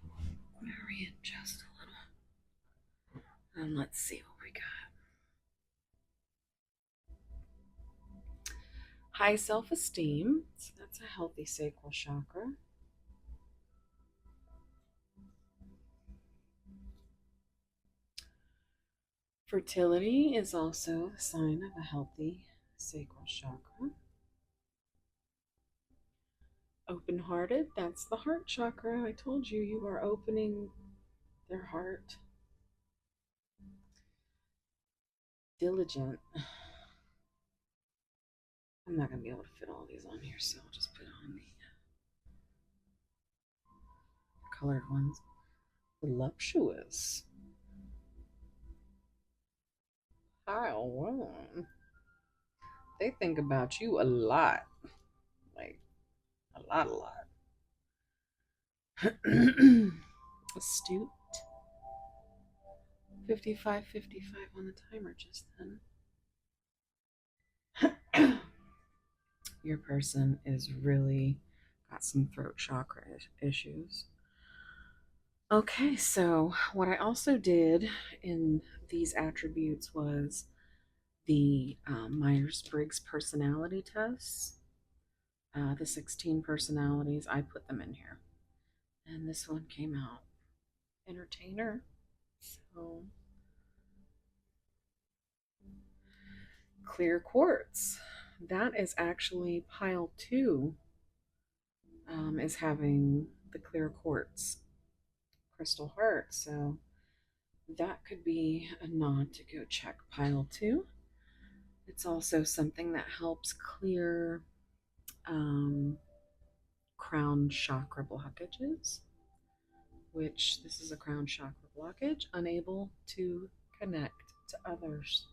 I'm gonna readjust a little. And let's see what we got. High self esteem. So that's a healthy sacral chakra. Fertility is also a sign of a healthy sacral chakra. Open hearted, that's the heart chakra. I told you, you are opening their heart. Diligent. I'm not going to be able to fit all these on here, so I'll just put on the colored ones. Voluptuous. Pile one. They think about you a lot. Like, a lot. Astute. 55 on the timer just then. Your person is really got some throat chakra issues. Okay, so what I also did in these attributes was the Myers Briggs personality tests. The 16 personalities, I put them in here. And this one came out entertainer. So, clear quartz. That is actually pile two, is having the clear quartz crystal heart. So, that could be a nod to go check pile two. It's also something that helps clear um, crown chakra blockages, which this is a crown chakra blockage, unable to connect to others.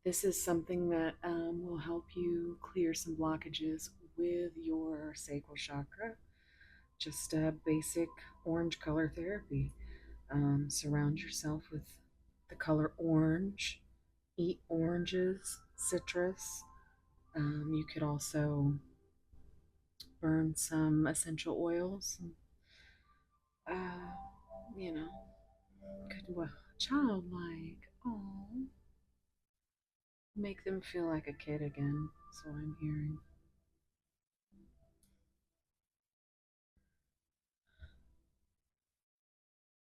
This is something that will help you clear some blockages with your sacral chakra. Just a basic orange color therapy. Surround yourself with the color orange. Eat oranges, citrus. You could also burn some essential oils. Uh, you know, could well, childlike. Oh, make them feel like a kid again. That's what I'm hearing.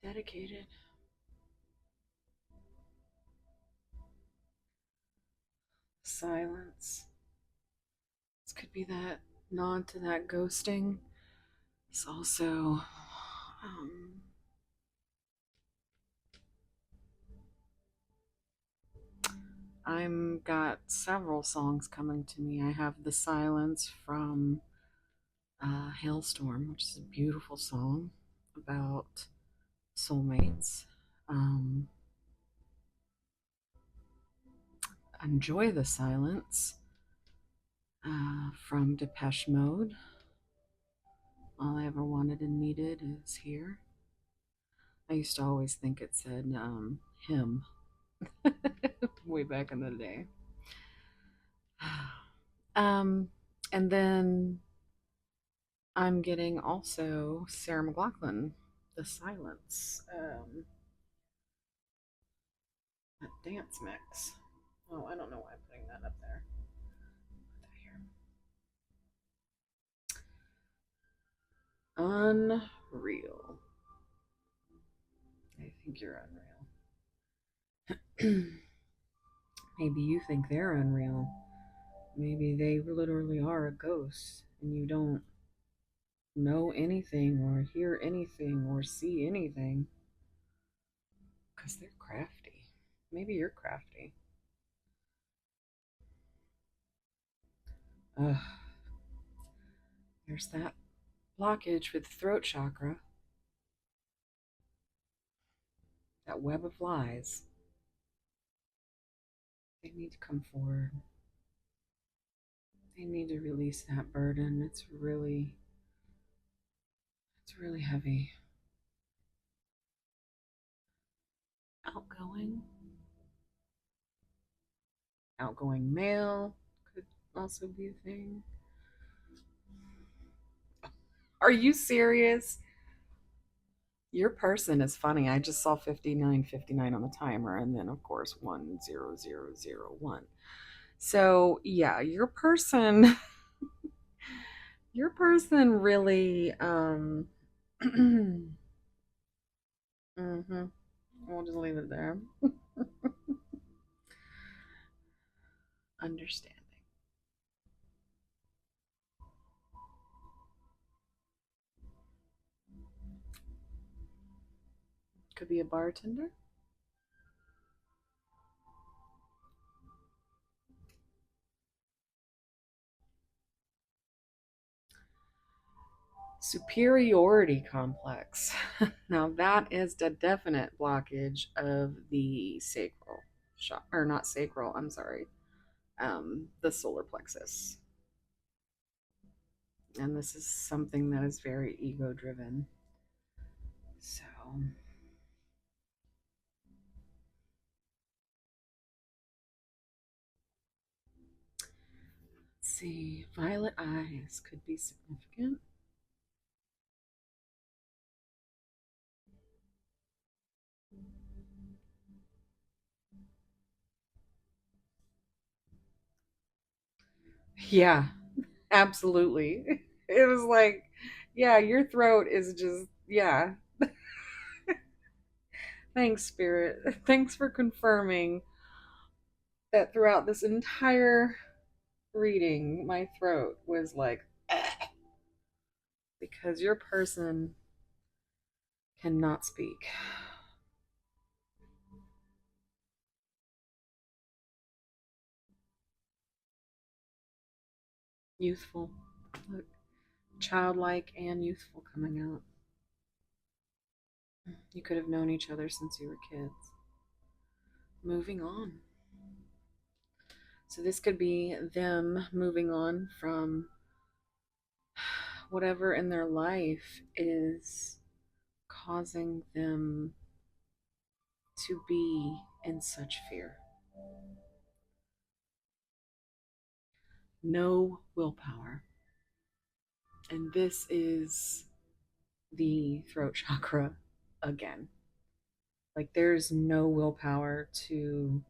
Dedicated. Silence. This could be that nod to that ghosting. It's also um, I'm got several songs coming to me. I have the silence from Hailstorm, which is a beautiful song about soulmates. Um, Enjoy the silence from Depeche Mode. All I ever wanted and needed is here. I used to always think it said him way back in the day. Um, and then I'm getting also Sarah McLachlan, The Silence, that dance mix. Oh, I don't know why I'm putting that up there. Put that here. Unreal. I think you're unreal. Maybe you think they're unreal. Maybe they literally are a ghost and you don't know anything or hear anything or see anything because they're crafty. Maybe you're crafty. Ugh, there's that blockage with the throat chakra, that web of lies. They need to come forward. They need to release that burden. It's really heavy. Outgoing, outgoing male could also be a thing. Are you serious? Your person is funny. I just saw 5959 on the timer and then of course 10001. So, yeah, your person really mhm. We'll just leave it there. Understanding. Could be a bartender. Superiority complex. Now that is the definite blockage of the sacral or not sacral, I'm sorry, the solar plexus. And this is something that is very ego driven. So, let's see. Violet eyes could be significant. Yeah, absolutely. It was like, yeah, your throat is just, yeah. Thanks, Spirit. Thanks for confirming that throughout this entire reading, my throat was like, because your person cannot speak. Youthful. Look, childlike and youthful coming out. You could have known each other since you were kids. Moving on. So this could be them moving on from whatever in their life is causing them to be in such fear. No willpower. And this is the throat chakra again. Like there's no willpower to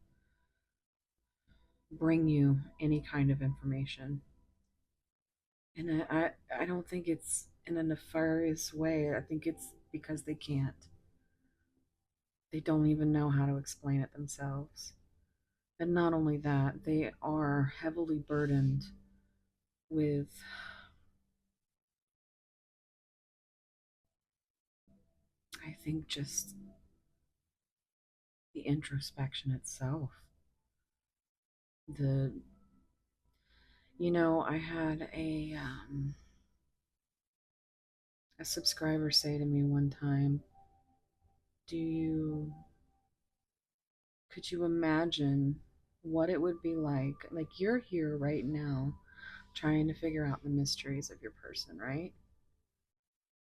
bring you any kind of information. And I don't think it's in a nefarious way. I think it's because they can't. They don't even know how to explain it themselves. And not only that, they are heavily burdened with, I think, just the introspection itself. The, I had a subscriber say to me one time, "Do you could you imagine what it would be like? Like you're here right now trying to figure out the mysteries of your person, right?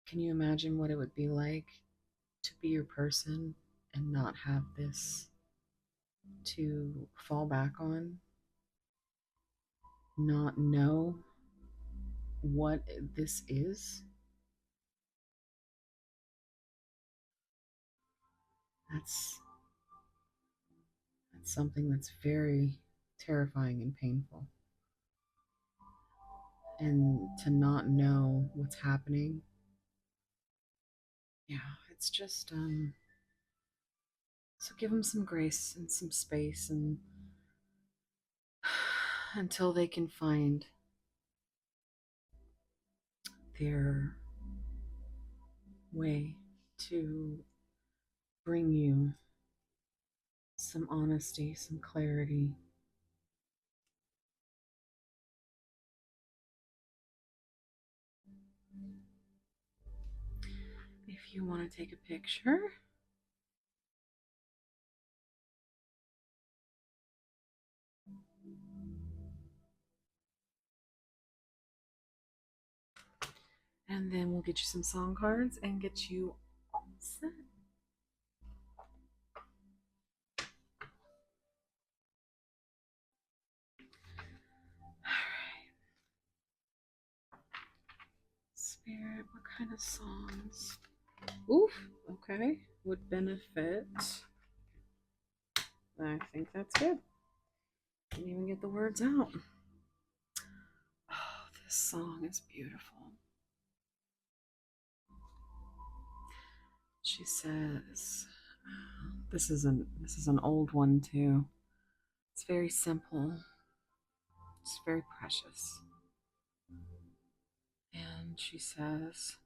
Can you imagine what it would be like to be your person and not have this to fall back on, not know what this is?" That's that's something that's very terrifying and painful. And to not know what's happening, yeah, it's just so give them some grace and some space and until they can find their way to bring you some honesty, some clarity. If you want to take a picture, and then we'll get you some song cards and get you all set. All right. Spirit, what kind of songs? Oof, okay. Would benefit. I think that's good. Didn't even get the words out. Oh, this song is beautiful. She says, this is an old one too. It's very simple. It's very precious. And she says,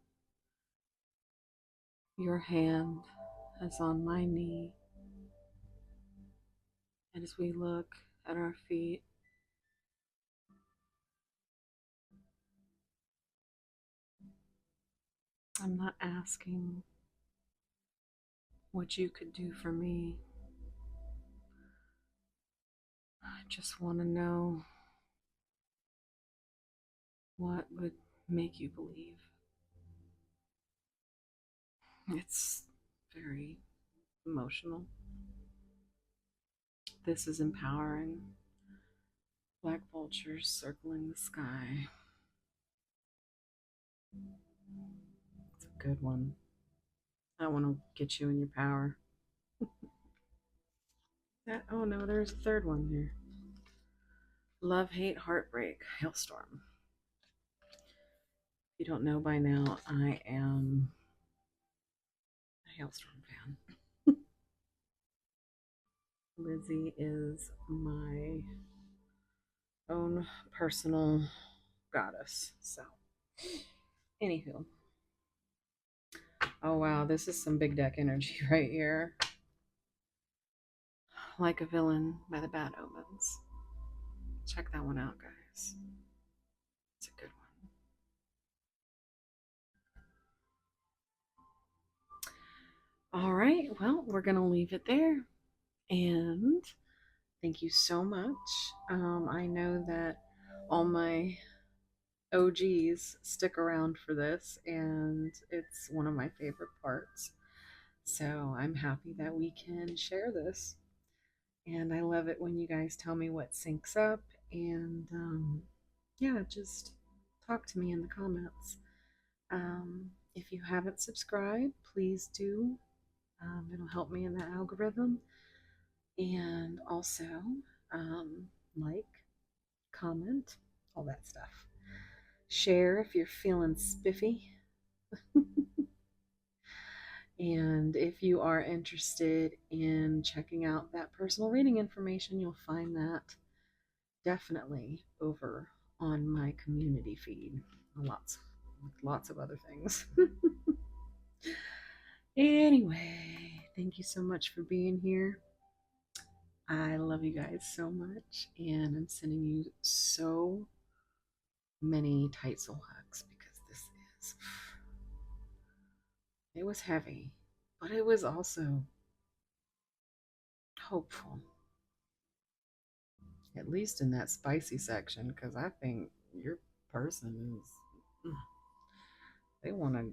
your hand is on my knee. And as we look at our feet, I'm not asking what you could do for me. I just want to know what would make you believe. It's very emotional. This is empowering. Black vultures circling the sky. It's a good one. I want to get you in your power. That, oh no, there's a third one here. Love, hate, heartbreak, hailstorm. If you don't know by now, I am a hailstorm fan. Lizzie is my own personal goddess. So, anywho, oh wow, this is some big deck energy right here. Like a Villain by the Bad Omens. Check that one out, guys. It's a good one. All right, well, we're going to leave it there. And thank you so much. I know that all my OGs stick around for this, and it's one of my favorite parts. So I'm happy that we can share this. And I love it when you guys tell me what syncs up. And yeah, just talk to me in the comments. If you haven't subscribed, please do. It'll help me in the algorithm. And also, like, comment, all that stuff. Share if you're feeling spiffy. And if you are interested in checking out that personal reading information, you'll find that definitely over on my community feed. Lots of other things. Anyway, thank you so much for being here. I love you guys so much, and I'm sending you so many tight soul hugs because this is, it was heavy, but it was also hopeful, at least in that spicy section, because I think your person is, they want to,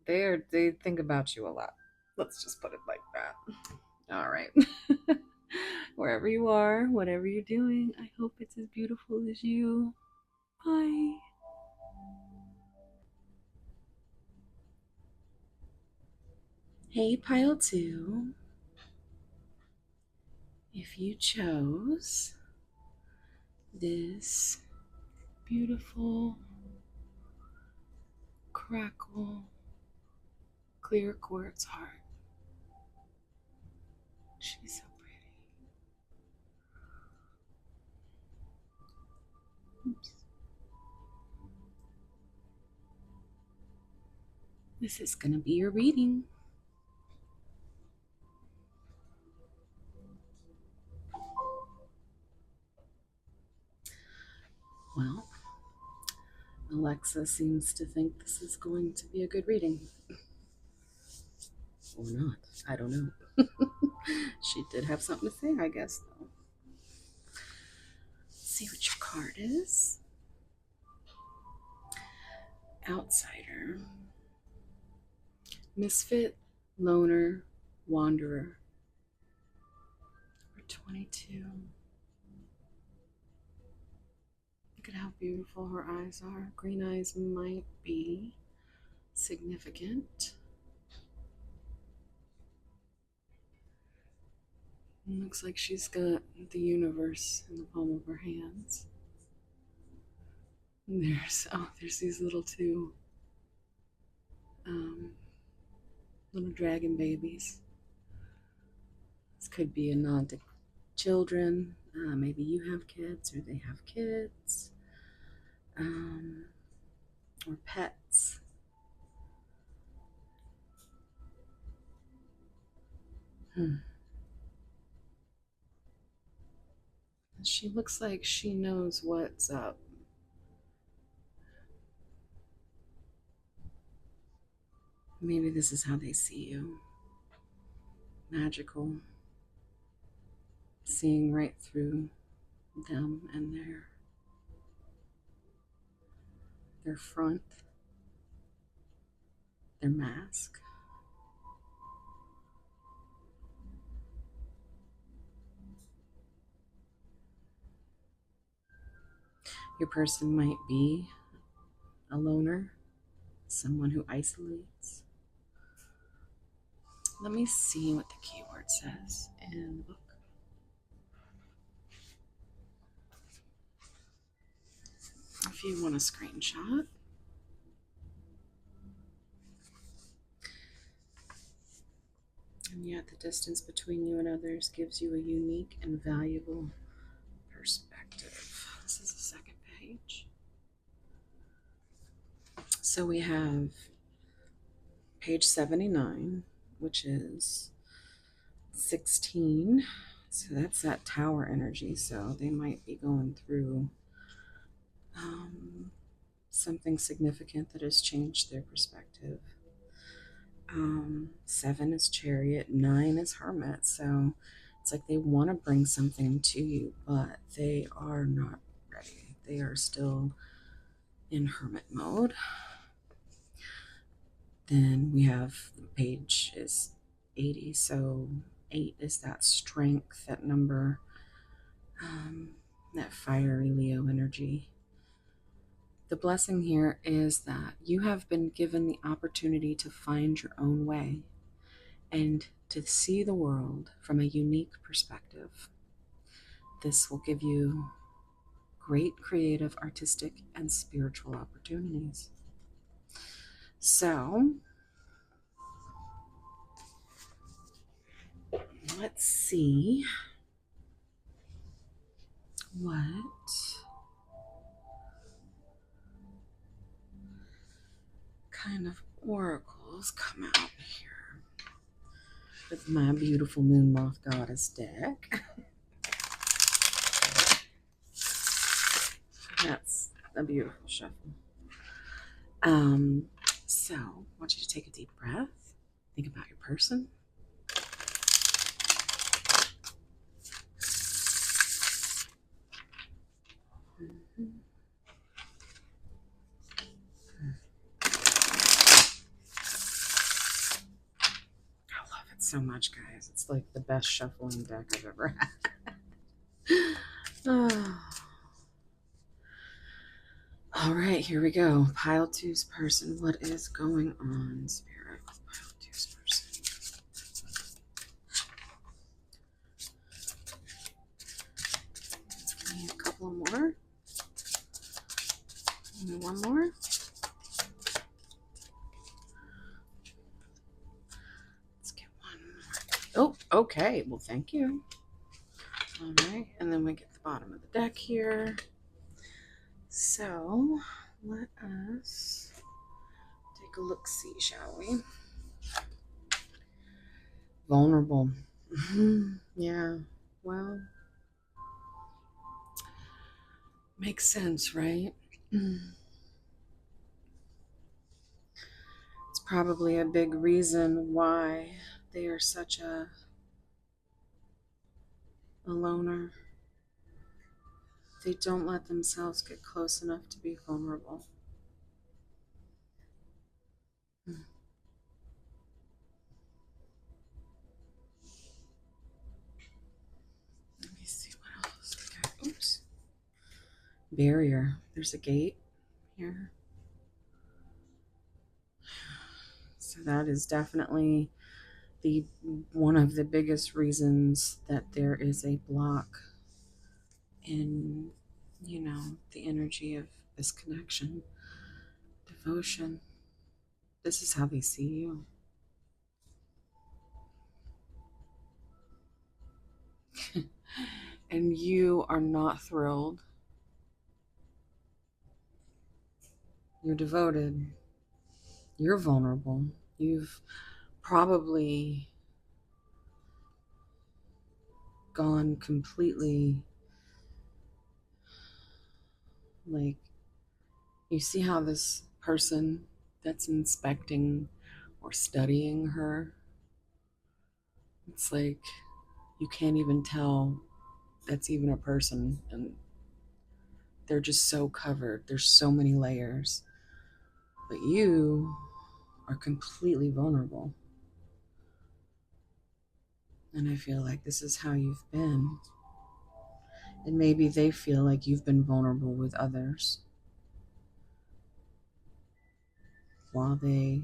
they think about you a lot. Let's just put it like that. All right. Wherever you are, whatever you're doing, I hope it's as beautiful as you. Bye. Hey, Pile 2. If you chose this beautiful crackle clear quartz heart, she's so pretty. Oops. This is going to be your reading. Well, Alexa seems to think this is going to be a good reading. Or not. I don't know. She did have something to say, I guess, though. Let's see what your card is. Outsider. Misfit, loner, wanderer. Number 22. Look at how beautiful her eyes are. Green eyes might be significant. It looks like she's got the universe in the palm of her hands. And there's these little two um, little dragon babies. This could be a nod to children. Maybe you have kids or they have kids, um, or pets. Hmm. She looks like she knows what's up. Maybe this is how they see you. Magical. Seeing right through them and their front, their mask. Your person might be a loner, someone who isolates. Let me see what the keyword says in the book. If you want a screenshot, and yet the distance between you and others gives you a unique and valuable perspective. This is the second page. So we have page 79, which is 16. So that's that tower energy. So they might be going through something significant that has changed their perspective. 7 is chariot, 9 is hermit. So it's like they want to bring something to you, but they are not ready. They are still in hermit mode. Then we have the page is 80. So 8 is that strength, that number, that fiery Leo energy. The blessing here is that you have been given the opportunity to find your own way and to see the world from a unique perspective. This will give you great creative, artistic, and spiritual opportunities. So, let's see what kind of oracles come out here with my beautiful Moon Moth Goddess deck. That's a beautiful shuffle. So, I want you to take a deep breath. Think about your person. I love it so much, guys. It's like the best shuffling deck I've ever had. Oh. All right, here we go. Pile two's person. What is going on, Spirit, with pile two's person? Give me a couple more. Give me one more. Let's get one more. Oh, okay. Well, thank you. All right, and then we get the bottom of the deck here. So let us take a look see, shall we? Vulnerable. Yeah, well, makes sense, right? It's probably a big reason why they are such a loner. They don't let themselves get close enough to be vulnerable. Let me see what else we got. Oops. Barrier. There's a gate here. So that is definitely the one of the biggest reasons that there is a block in, the energy of this connection, devotion. This is how they see you. And you are not thrilled. You're devoted. You're vulnerable. You've probably gone completely, like, you see how this person that's inspecting or studying her, it's like you can't even tell that's even a person, and they're just so covered. There's so many layers. But you are completely vulnerable. And I feel like this is how you've been. And maybe they feel like you've been vulnerable with others while they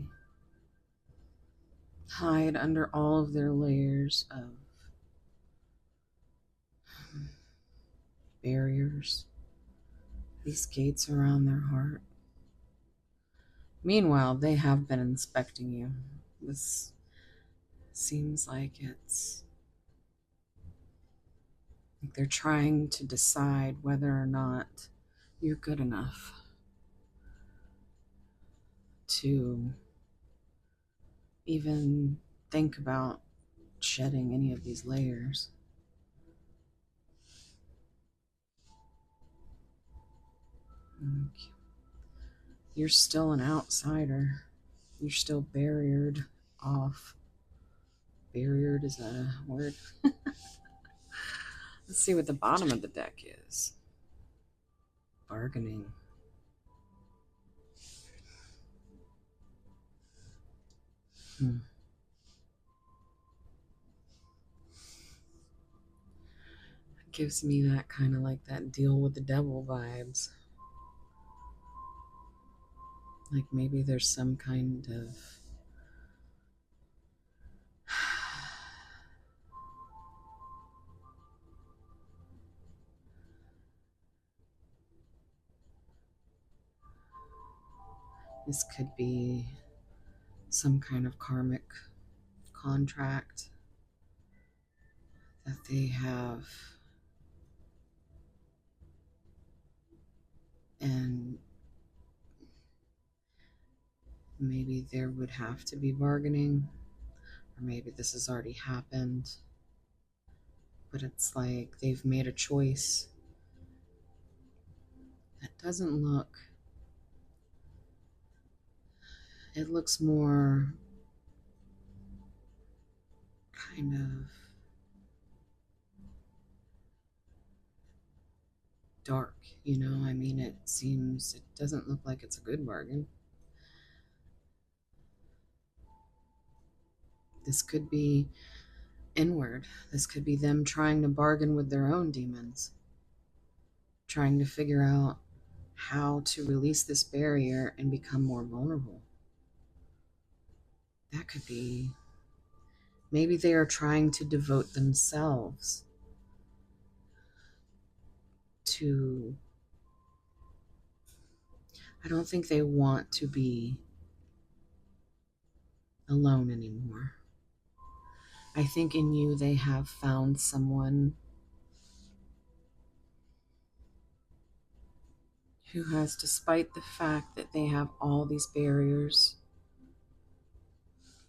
hide under all of their layers of barriers, these gates around their heart. Meanwhile, they have been inspecting you. This seems like it's like they're trying to decide whether or not you're good enough to even think about shedding any of these layers. You're still an outsider. You're still barriered off. Barriered, is that a word? Let's see what the bottom of the deck is. Bargaining. Hmm. It gives me that kind of like that deal with the devil vibes. Like maybe there's some kind of this could be some kind of karmic contract that they have, and maybe there would have to be bargaining, or maybe this has already happened, but it's like they've made a choice that doesn't look, it looks more kind of dark, I mean, it doesn't look like it's a good bargain. This could be inward. This could be them trying to bargain with their own demons, trying to figure out how to release this barrier and become more vulnerable. That could be, maybe they are trying to devote themselves to, I don't think they want to be alone anymore. I think in you they have found someone who has, despite the fact that they have all these barriers,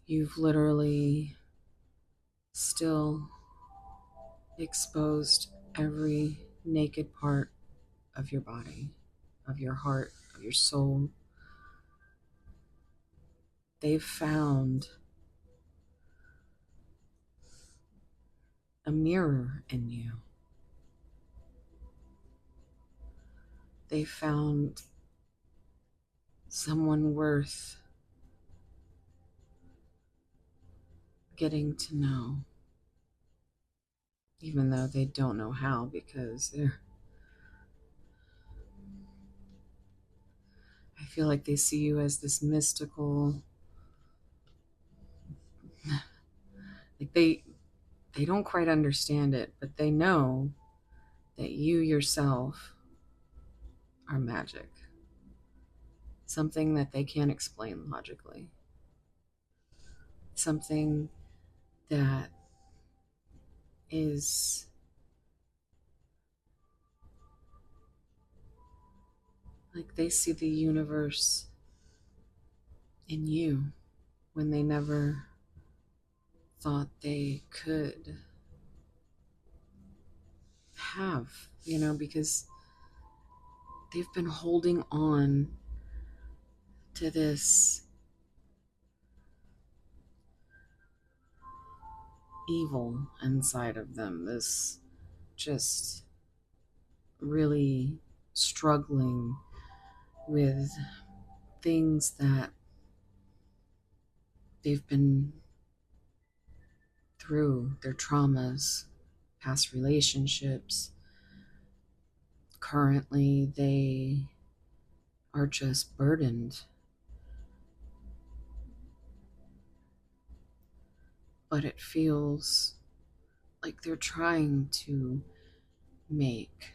you've literally still exposed every naked part of your body, of your heart, of your soul. They've found a mirror in you. They found someone worth getting to know, even though they don't know how, because I feel like they see you as this mystical, like they don't quite understand it, but they know that you yourself are magic, something that they can't explain logically, something that is like they see the universe in you when they never thought they could have, because they've been holding on to this evil inside of them, this just really struggling with things that they've been through, their traumas, past relationships. Currently, they are just burdened, but it feels like they're trying to make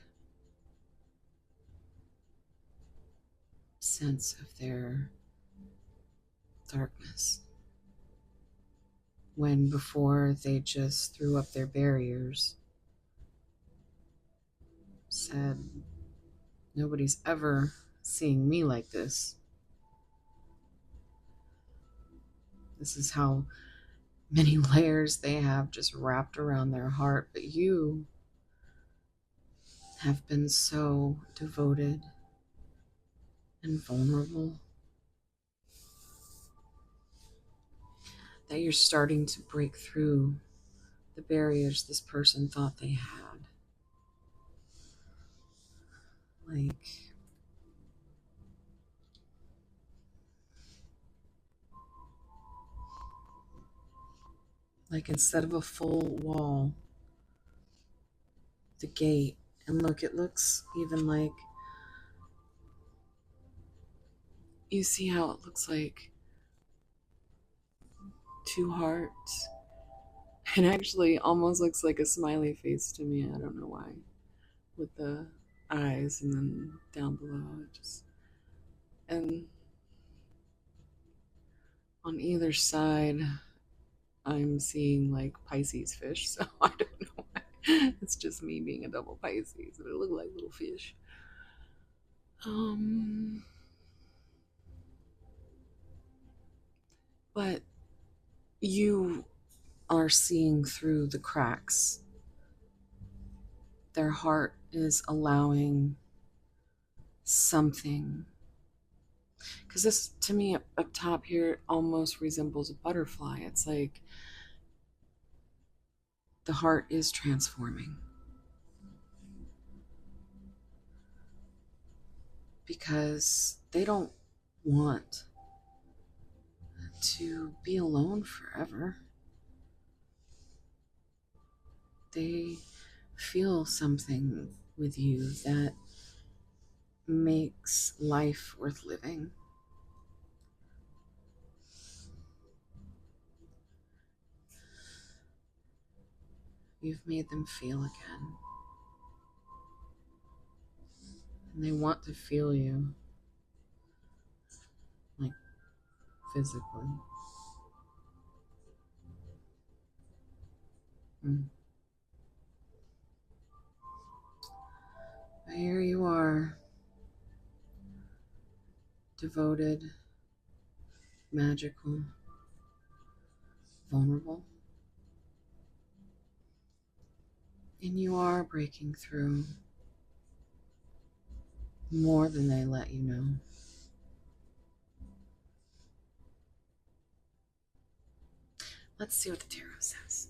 sense of their darkness. When before they just threw up their barriers, said, nobody's ever seeing me like this. This is how many layers they have just wrapped around their heart. But you have been so devoted and vulnerable that you're starting to break through the barriers this person thought they had. Like, instead of a full wall, the gate, and look, it looks even like, you see how it looks like two hearts? It actually almost looks like a smiley face to me. I don't know why. With the eyes, and then down below, it just, and on either side, I'm seeing like Pisces fish. So I don't know why. It's just me being a double Pisces. They look like little fish. Um, but you are seeing through the cracks. Their heart is allowing something. Because this, to me, up top here, almost resembles a butterfly. It's like the heart is transforming because they don't want to be alone forever. They feel something with you that makes life worth living. You've made them feel again, and they want to feel you, like physically. Mm. But here you are, devoted, magical, vulnerable. And you are breaking through more than they let you know. Let's see what the tarot says.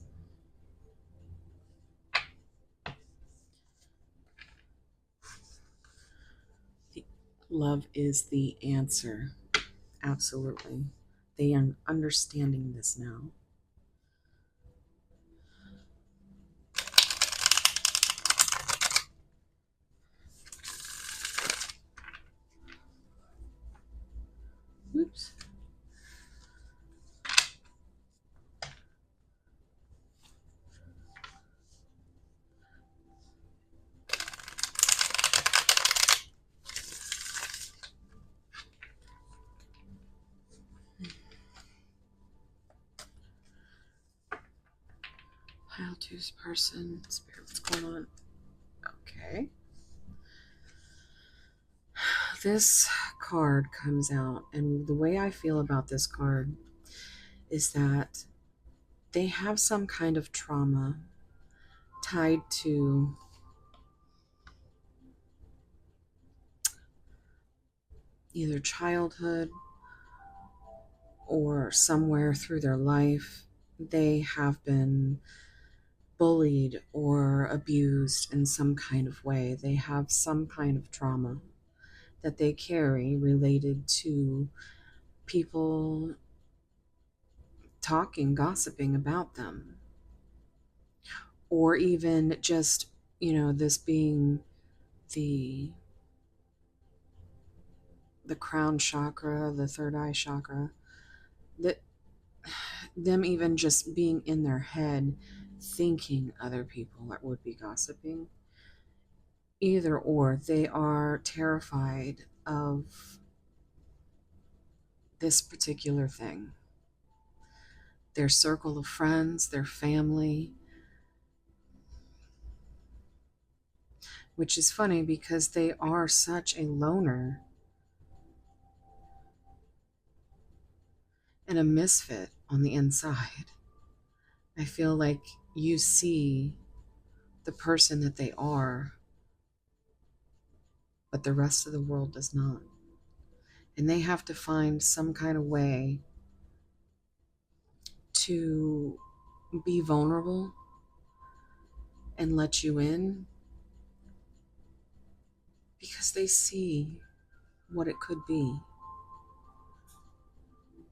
The love is the answer. Absolutely. They are understanding this now. Oops. Pile two's person. Spirit, what's going on? Okay. This card comes out, and the way I feel about this card is that they have some kind of trauma tied to either childhood or somewhere through their life. They have been bullied or abused in some kind of way. They have some kind of trauma that they carry related to people talking, gossiping about them, or even just, this being the the crown chakra, the third eye chakra, that them even just being in their head thinking other people that would be gossiping. Either or, they are terrified of this particular thing. Their circle of friends, their family, which is funny because they are such a loner and a misfit on the inside. I feel like you see the person that they are, but the rest of the world does not. And they have to find some kind of way to be vulnerable and let you in because they see what it could be,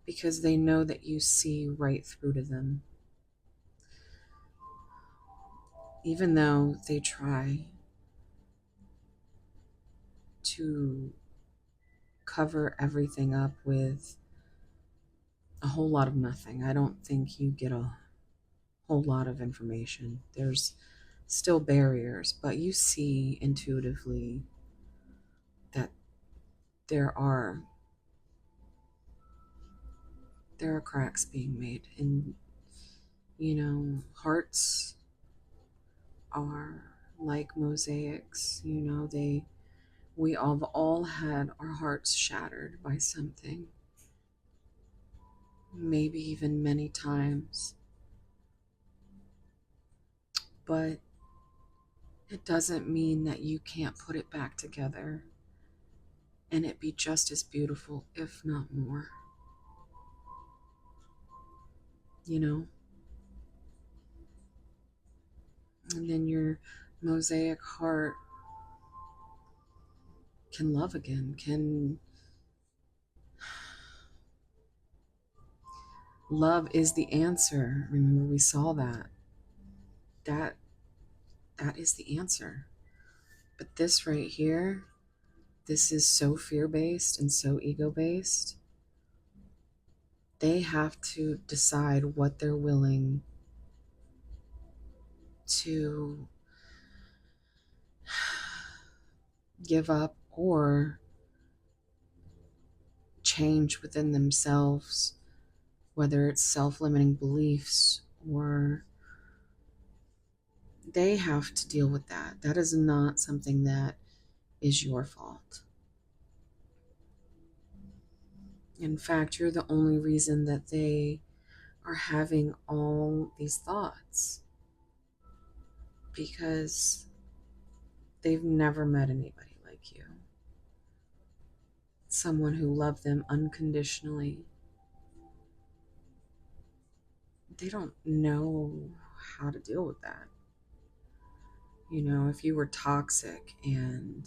because they know that you see right through to them. Even though they try to cover everything up with a whole lot of nothing, I don't think you get a whole lot of information. There's still barriers, but you see intuitively that there are cracks being made, and hearts are like mosaics. We all had our hearts shattered by something, maybe even many times, but it doesn't mean that you can't put it back together and it be just as beautiful, if not more. you know and then your mosaic heart can love again, can love is the answer. Remember, we saw that that is the answer. But this right here, this is so fear-based and so ego-based. They have to decide what they're willing to give up or change within themselves, whether it's self-limiting beliefs, or they have to deal with that. That is not something that is your fault. In fact, you're the only reason that they are having all these thoughts because they've never met anybody like you. Someone who loved them unconditionally. They don't know how to deal with that. You know, if you were toxic and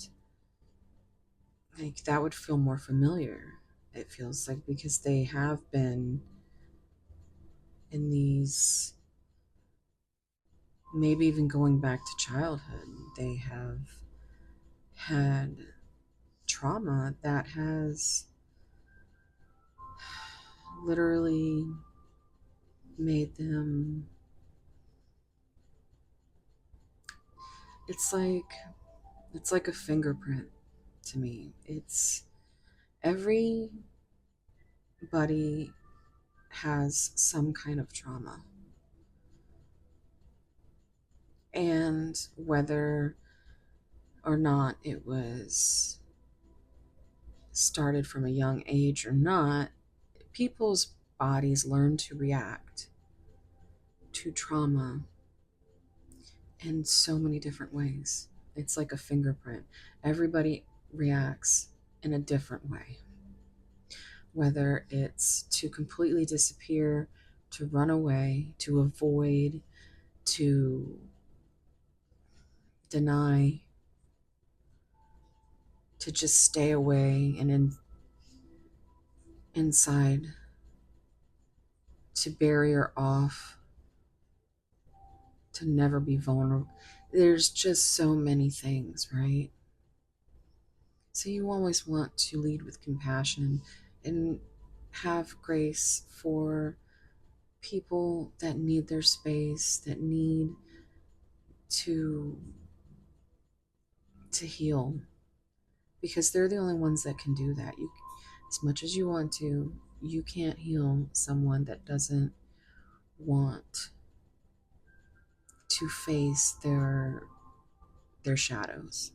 like that would feel more familiar. It feels like because they have been in these, maybe even going back to childhood, they have had trauma that has literally made them, it's like it's like a fingerprint to me. It's everybody has some kind of trauma, and whether or not it was started from a young age or not, people's bodies learn to react to trauma in so many different ways. It's like a fingerprint. Everybody reacts in a different way, whether it's to completely disappear, to run away, to avoid, to deny, to just stay away and inside, to barrier off, to never be vulnerable. There's just so many things, right? So you always want to lead with compassion and have grace for people that need their space, that need to heal, because they're the only ones that can do that. You, as much as you want to, you can't heal someone that doesn't want to face their shadows.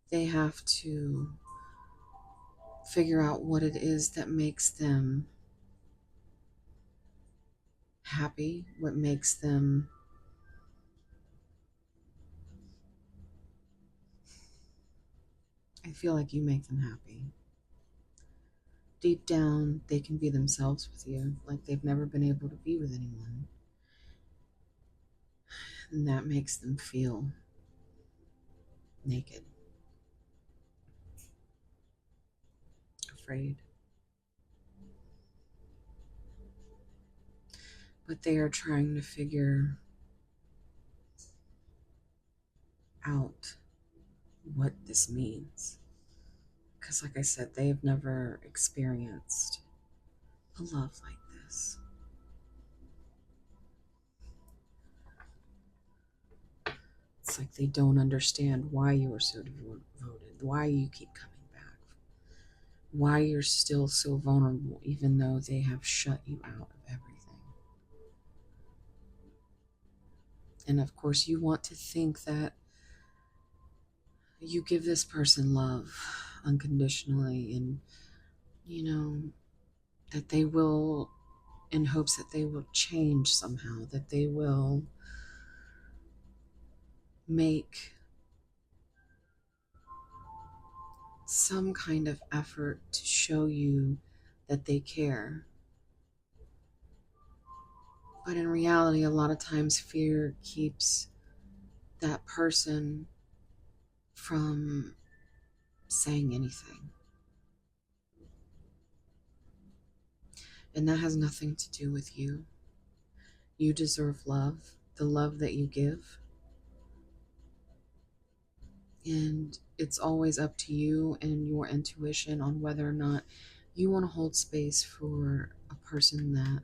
They have to figure out what it is that makes them happy, what makes them, I feel like you make them happy. Deep down, they can be themselves with you, like they've never been able to be with anyone. And that makes them feel naked, afraid. But they are trying to figure out what this means. Because, like I said, they've never experienced a love like this. It's like they don't understand why you are so devoted, why you keep coming back, why you're still so vulnerable, even though they have shut you out of everything. And of course, you want to think that you give this person love unconditionally, and you know, that they will, in hopes that they will change somehow, that they will make some kind of effort to show you that they care. But in reality, a lot of times fear keeps that person from saying anything. And that has nothing to do with you. You deserve love, the love that you give. And it's always up to you and your intuition on whether or not you want to hold space for a person that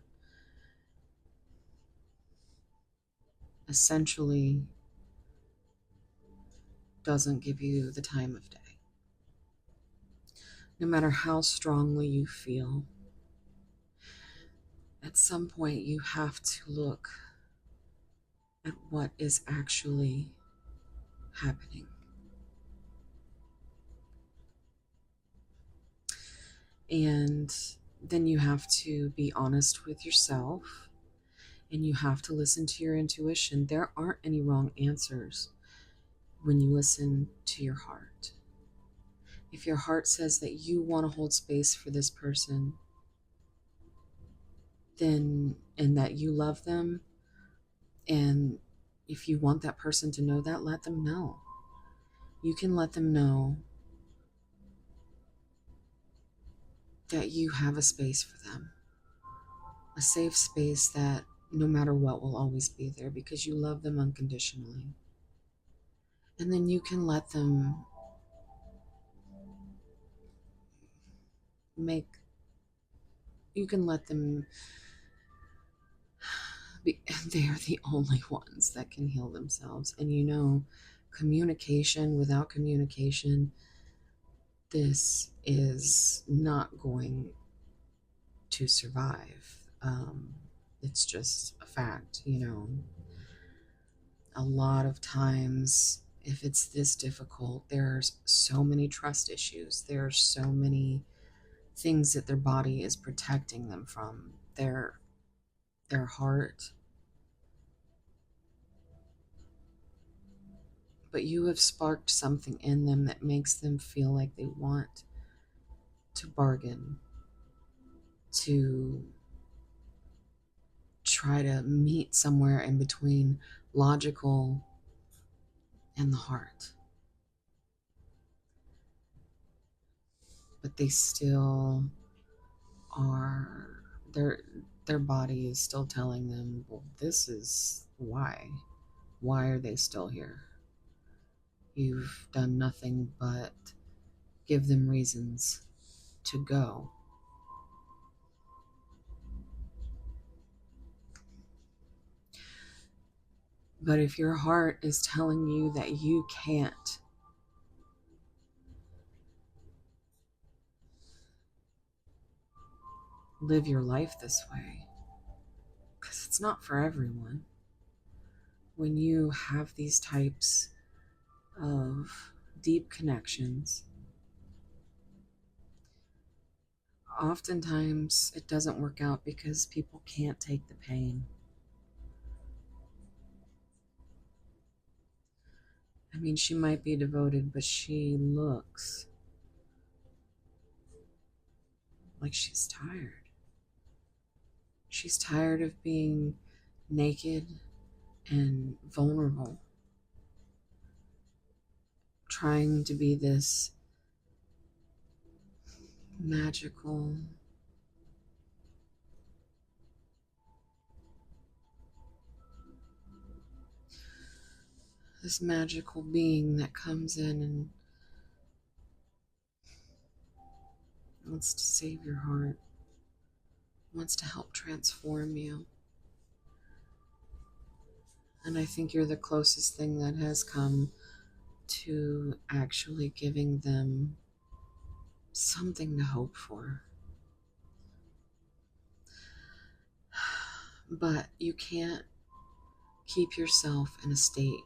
essentially doesn't give you the time of day. No matter how strongly you feel, at some point you have to look at what is actually happening. And then you have to be honest with yourself and you have to listen to your intuition. There aren't any wrong answers when you listen to your heart. If your heart says that you want to hold space for this person, then, and that you love them, and if you want that person to know that, let them know. You can let them know that you have a space for them, a safe space that no matter what will always be there because you love them unconditionally. And then you can let them make, you can let them be, they are the only ones that can heal themselves. And you know, communication, without communication, this is not going to survive. It's just a fact, you know. A lot of times, if it's this difficult, there's so many trust issues. There's so many things that their body is protecting them from. Their heart. But you have sparked something in them that makes them feel like they want to bargain, to try to meet somewhere in between logical and the heart. But they still are, their body is still telling them, well, this is why. Why are they still here? You've done nothing but give them reasons to go. But if your heart is telling you that you can't live your life this way, because it's not for everyone, when you have these types of deep connections, oftentimes it doesn't work out because people can't take the pain. I mean, she might be devoted, but she looks like she's tired. She's tired of being naked and vulnerable, trying to be this magical, this magical being that comes in and wants to save your heart, wants to help transform you. And I think you're the closest thing that has come to actually giving them something to hope for. But you can't keep yourself in a state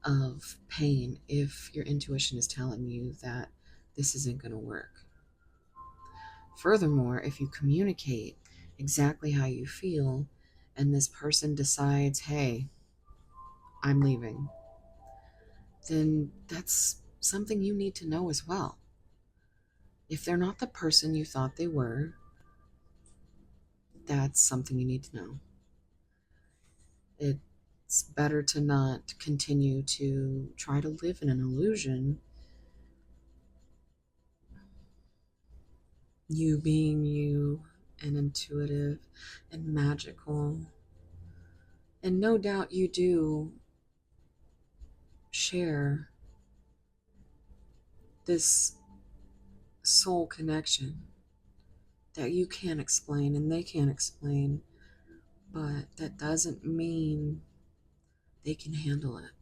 of pain if your intuition is telling you that this isn't going to work. Furthermore, if you communicate exactly how you feel and this person decides, hey, I'm leaving, then that's something you need to know as well. If they're not the person you thought they were, that's something you need to know. It's better to not continue to try to live in an illusion, you being you and intuitive and magical. And no doubt you do share this soul connection that you can't explain and they can't explain, but that doesn't mean they can handle it.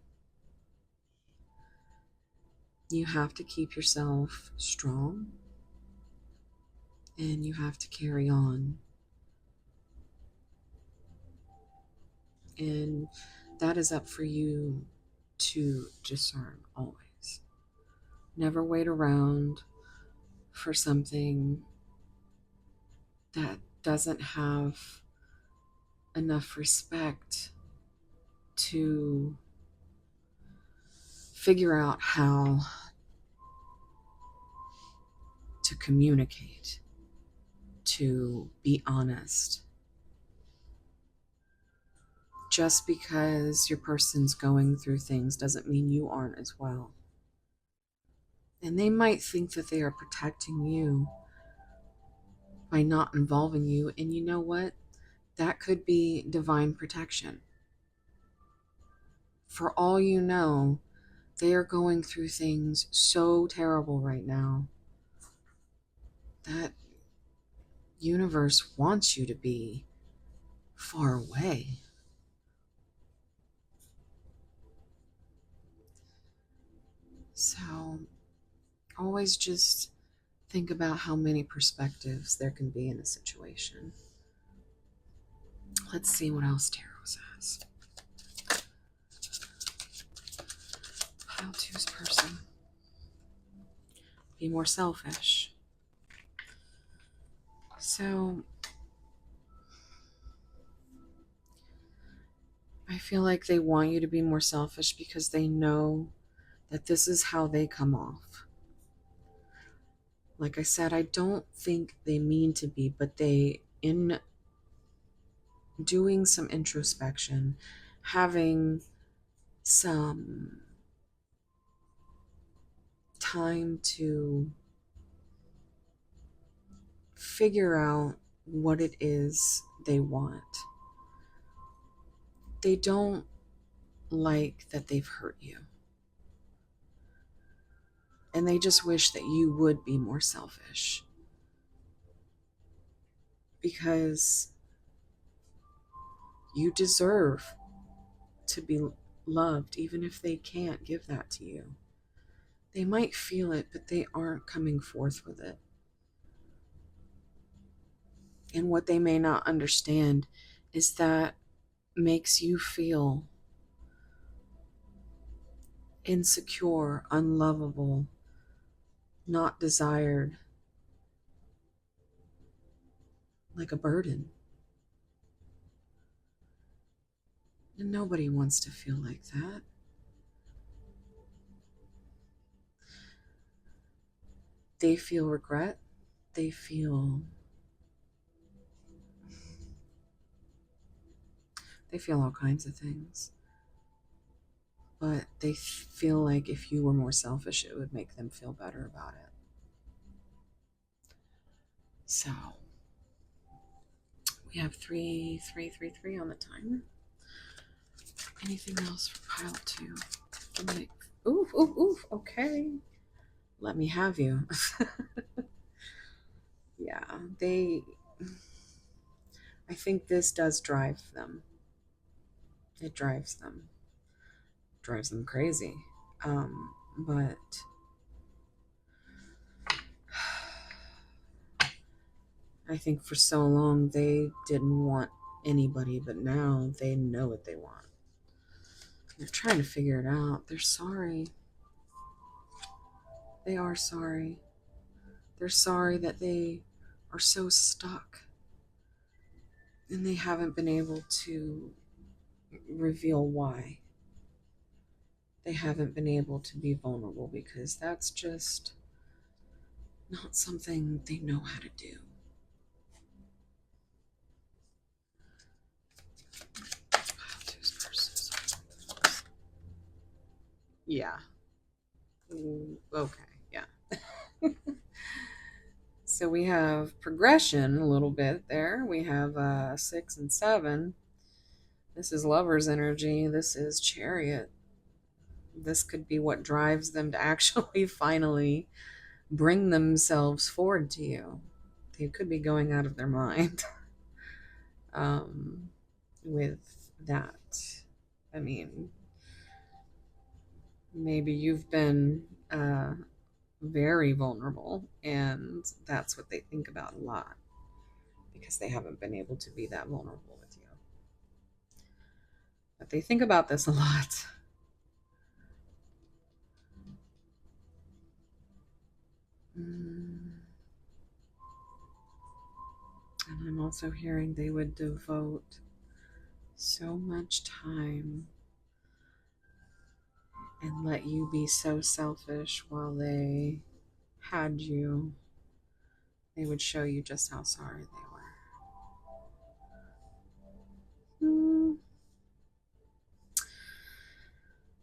You have to keep yourself strong and you have to carry on. And that is up for you to discern always. Never wait around for something that doesn't have enough respect to figure out how to communicate, to be honest. Just because your person's going through things doesn't mean you aren't as well. And they might think that they are protecting you by not involving you. And you know what? That could be divine protection. For all you know, they are going through things so terrible right now that universe wants you to be far away. So always just think about how many perspectives there can be in a situation. Let's see what else tarot says. Pile two's person. Be more selfish. So I feel like they want you to be more selfish because they know that this is how they come off. Like I said, I don't think they mean to be, but they, in doing some introspection, having some time to figure out what it is they want. They don't like that they've hurt you. And they just wish that you would be more selfish. Because you deserve to be loved, even if they can't give that to you. They might feel it, but they aren't coming forth with it. And what they may not understand is that makes you feel insecure, unlovable, not desired, like a burden. And nobody wants to feel like that. They feel regret. They feel all kinds of things. But they feel like if you were more selfish, it would make them feel better about it. So we have 3 on the timer. Anything else for pile two? Oof, oof, oof. Okay. Let me have you. Yeah, I think this does drive them. It drives them. Drives them crazy. But I think for so long they didn't want anybody, but now they know what they want. They're trying to figure it out. They're sorry. They are sorry. They're sorry that they are so stuck and they haven't been able to reveal why. They haven't been able to be vulnerable because that's just not something they know how to do. Yeah. Okay. Yeah. So we have progression a little bit there. We have 6 and 7. This is lover's energy. This is chariot. This could be what drives them to actually finally bring themselves forward to you. They could be going out of their mind with that. I mean, maybe you've been very vulnerable, and that's what they think about a lot because they haven't been able to be that vulnerable with you. But they think about this a lot. And I'm also hearing they would devote so much time and let you be so selfish while they had you. They would show you just how sorry they were.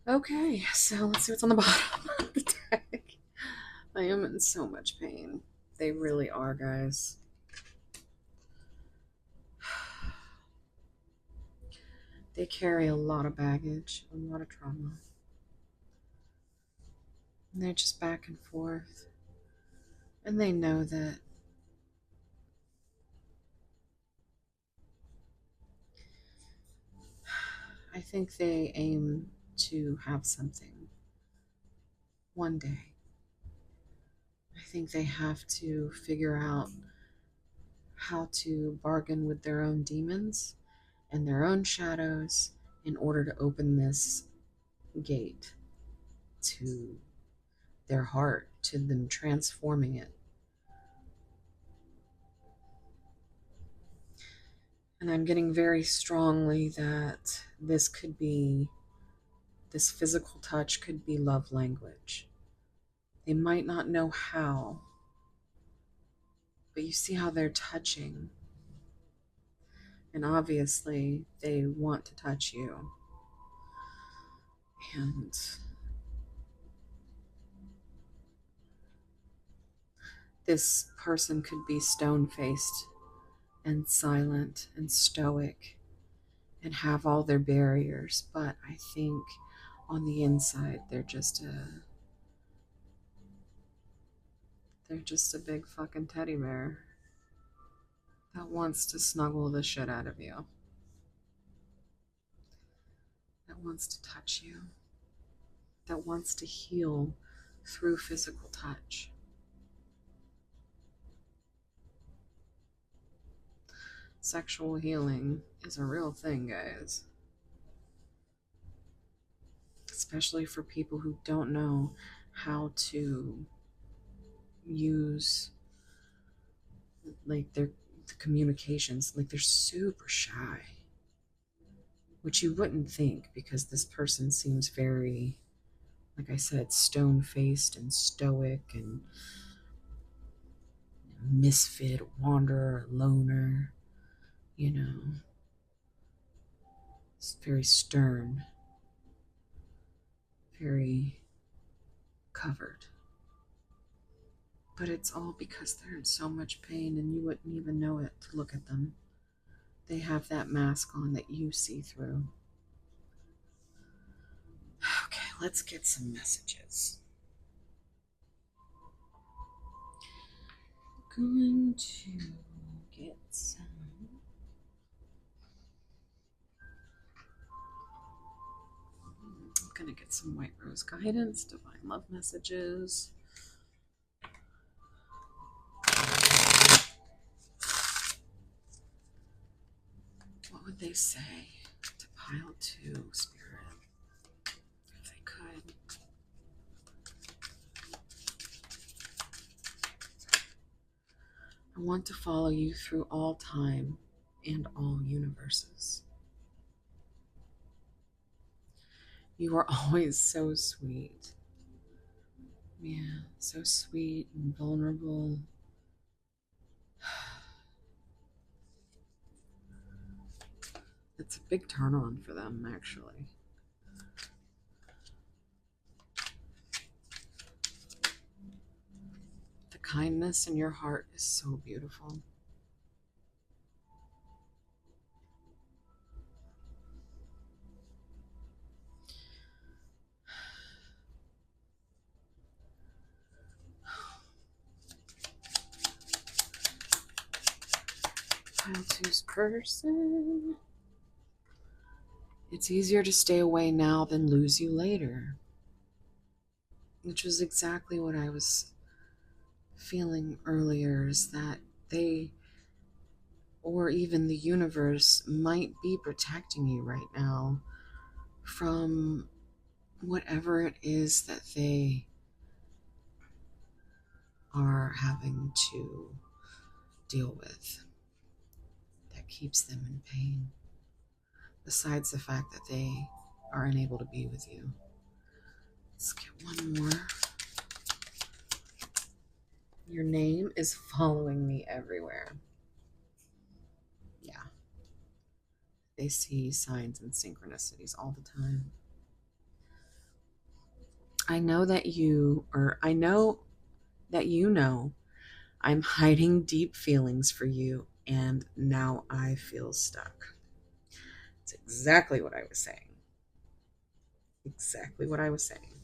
Okay, so let's see what's on the bottom of the deck. I am in so much pain. They really are, guys. They carry a lot of baggage, a lot of trauma. And they're just back and forth. And they know that I think they aim to have something one day. I think they have to figure out how to bargain with their own demons and their own shadows in order to open this gate to their heart, to them transforming it. And I'm getting very strongly that this physical touch could be love language. They might not know how, but you see how they're touching. And obviously, they want to touch you. And this person could be stone faced and silent and stoic and have all their barriers, but I think on the inside they're just a big fucking teddy bear that wants to snuggle the shit out of you, that wants to touch you, that wants to heal through physical touch. Sexual healing is a real thing, guys, especially for people who don't know how to use like their communications. Like they're super shy, which you wouldn't think because this person seems very, like I said, stone faced and stoic and misfit, wanderer, loner, you know, it's very stern, very covered. But it's all because they're in so much pain and you wouldn't even know it to look at them. They have that mask on that you see through. Okay, let's get some messages. Going to get some. I'm gonna get some white rose guidance, divine love messages. What would they say to pile two, Spirit, if they could? I want to follow you through all time and all universes. You are always so sweet. Yeah, so sweet and vulnerable. It's a big turn on for them, actually. The kindness in your heart is so beautiful. Pile two's person. It's easier to stay away now than lose you later. Which was exactly what I was feeling earlier, is that they, or even the universe, might be protecting you right now from whatever it is that they are having to deal with. keeps them in pain, besides the fact that they are unable to be with you. Let's get one more. Your name is following me everywhere. Yeah. They see signs and synchronicities all the time. I know that you know I'm hiding deep feelings for you, and now I feel stuck. It's exactly what I was saying. Exactly what I was saying.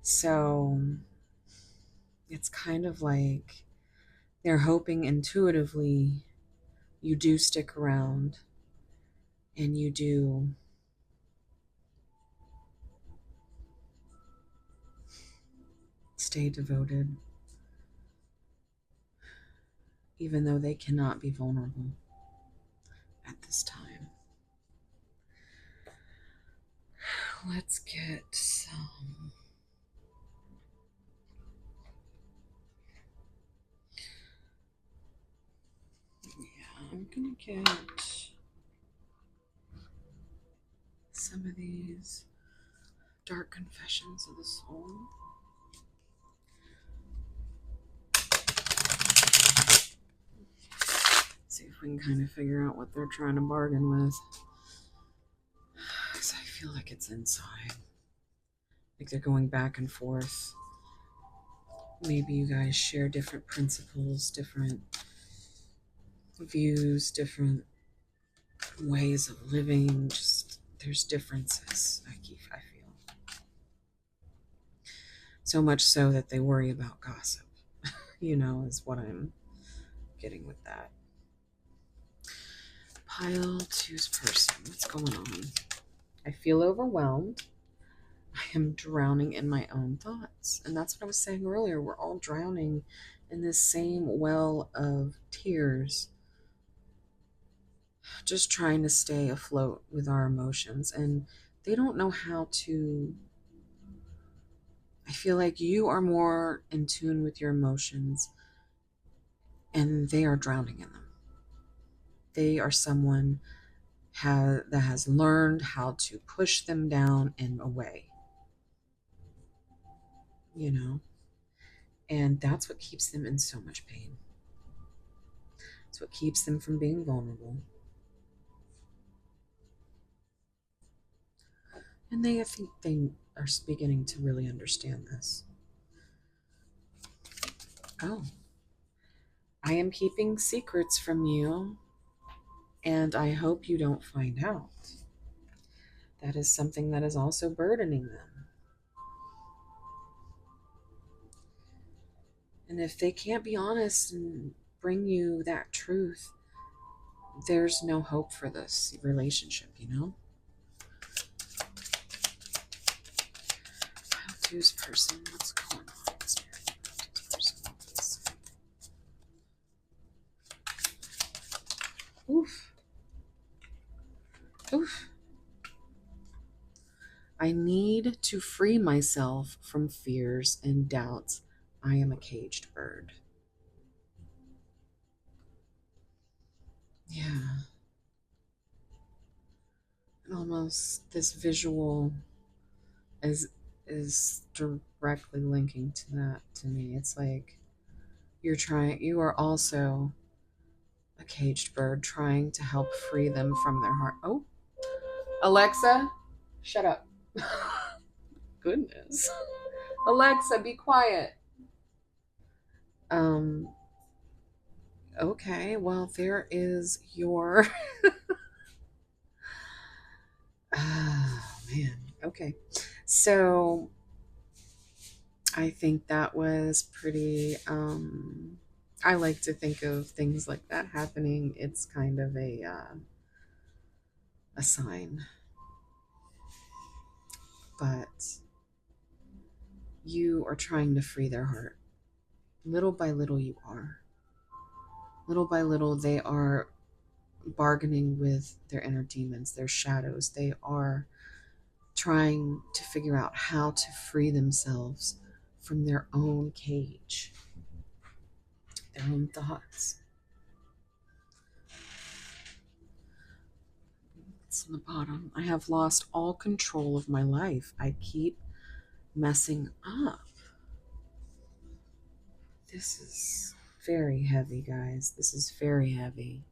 So it's kind of like they're hoping intuitively you do stick around and you do stay devoted, even though they cannot be vulnerable at this time. Let's get some. Yeah, I'm gonna get some of these dark confessions of the soul. See if we can kind of figure out what they're trying to bargain with. Because I feel like it's inside. Like they're going back and forth. Maybe you guys share different principles, different views, different ways of living. Just there's differences. I feel so much so that they worry about gossip. Is what I'm getting with that. Pile two's person. What's going on? I feel overwhelmed. I am drowning in my own thoughts. And that's what I was saying earlier. We're all drowning in this same well of tears, just trying to stay afloat with our emotions. And they don't know how to. I feel like you are more in tune with your emotions, and they are drowning in them. They are someone that has learned how to push them down and away, you know? And that's what keeps them in so much pain. It's what keeps them from being vulnerable. And I think they are beginning to really understand this. Oh, I am keeping secrets from you, and I hope you don't find out. That is something that is also burdening them. And if they can't be honest and bring you that truth, there's no hope for this relationship, How to's person, what's going on? Person, please. Oof. Oof. I need to free myself from fears and doubts. I am a caged bird. Yeah. And almost this visual is directly linking to that to me. It's like you are also a caged bird trying to help free them from their heart. Oh, Alexa, shut up. Goodness. Alexa, be quiet. Um, okay, well, there is your. Oh, man. Okay. So I think that was pretty. I like to think of things like that happening. It's kind of a sign. But you are trying to free their heart. Little by little, you are. Little by little, they are bargaining with their inner demons, their shadows. They are trying to figure out how to free themselves from their own cage, their own thoughts. on the bottom. I have lost all control of my life. I keep messing up. This is very heavy, guys. This is very heavy.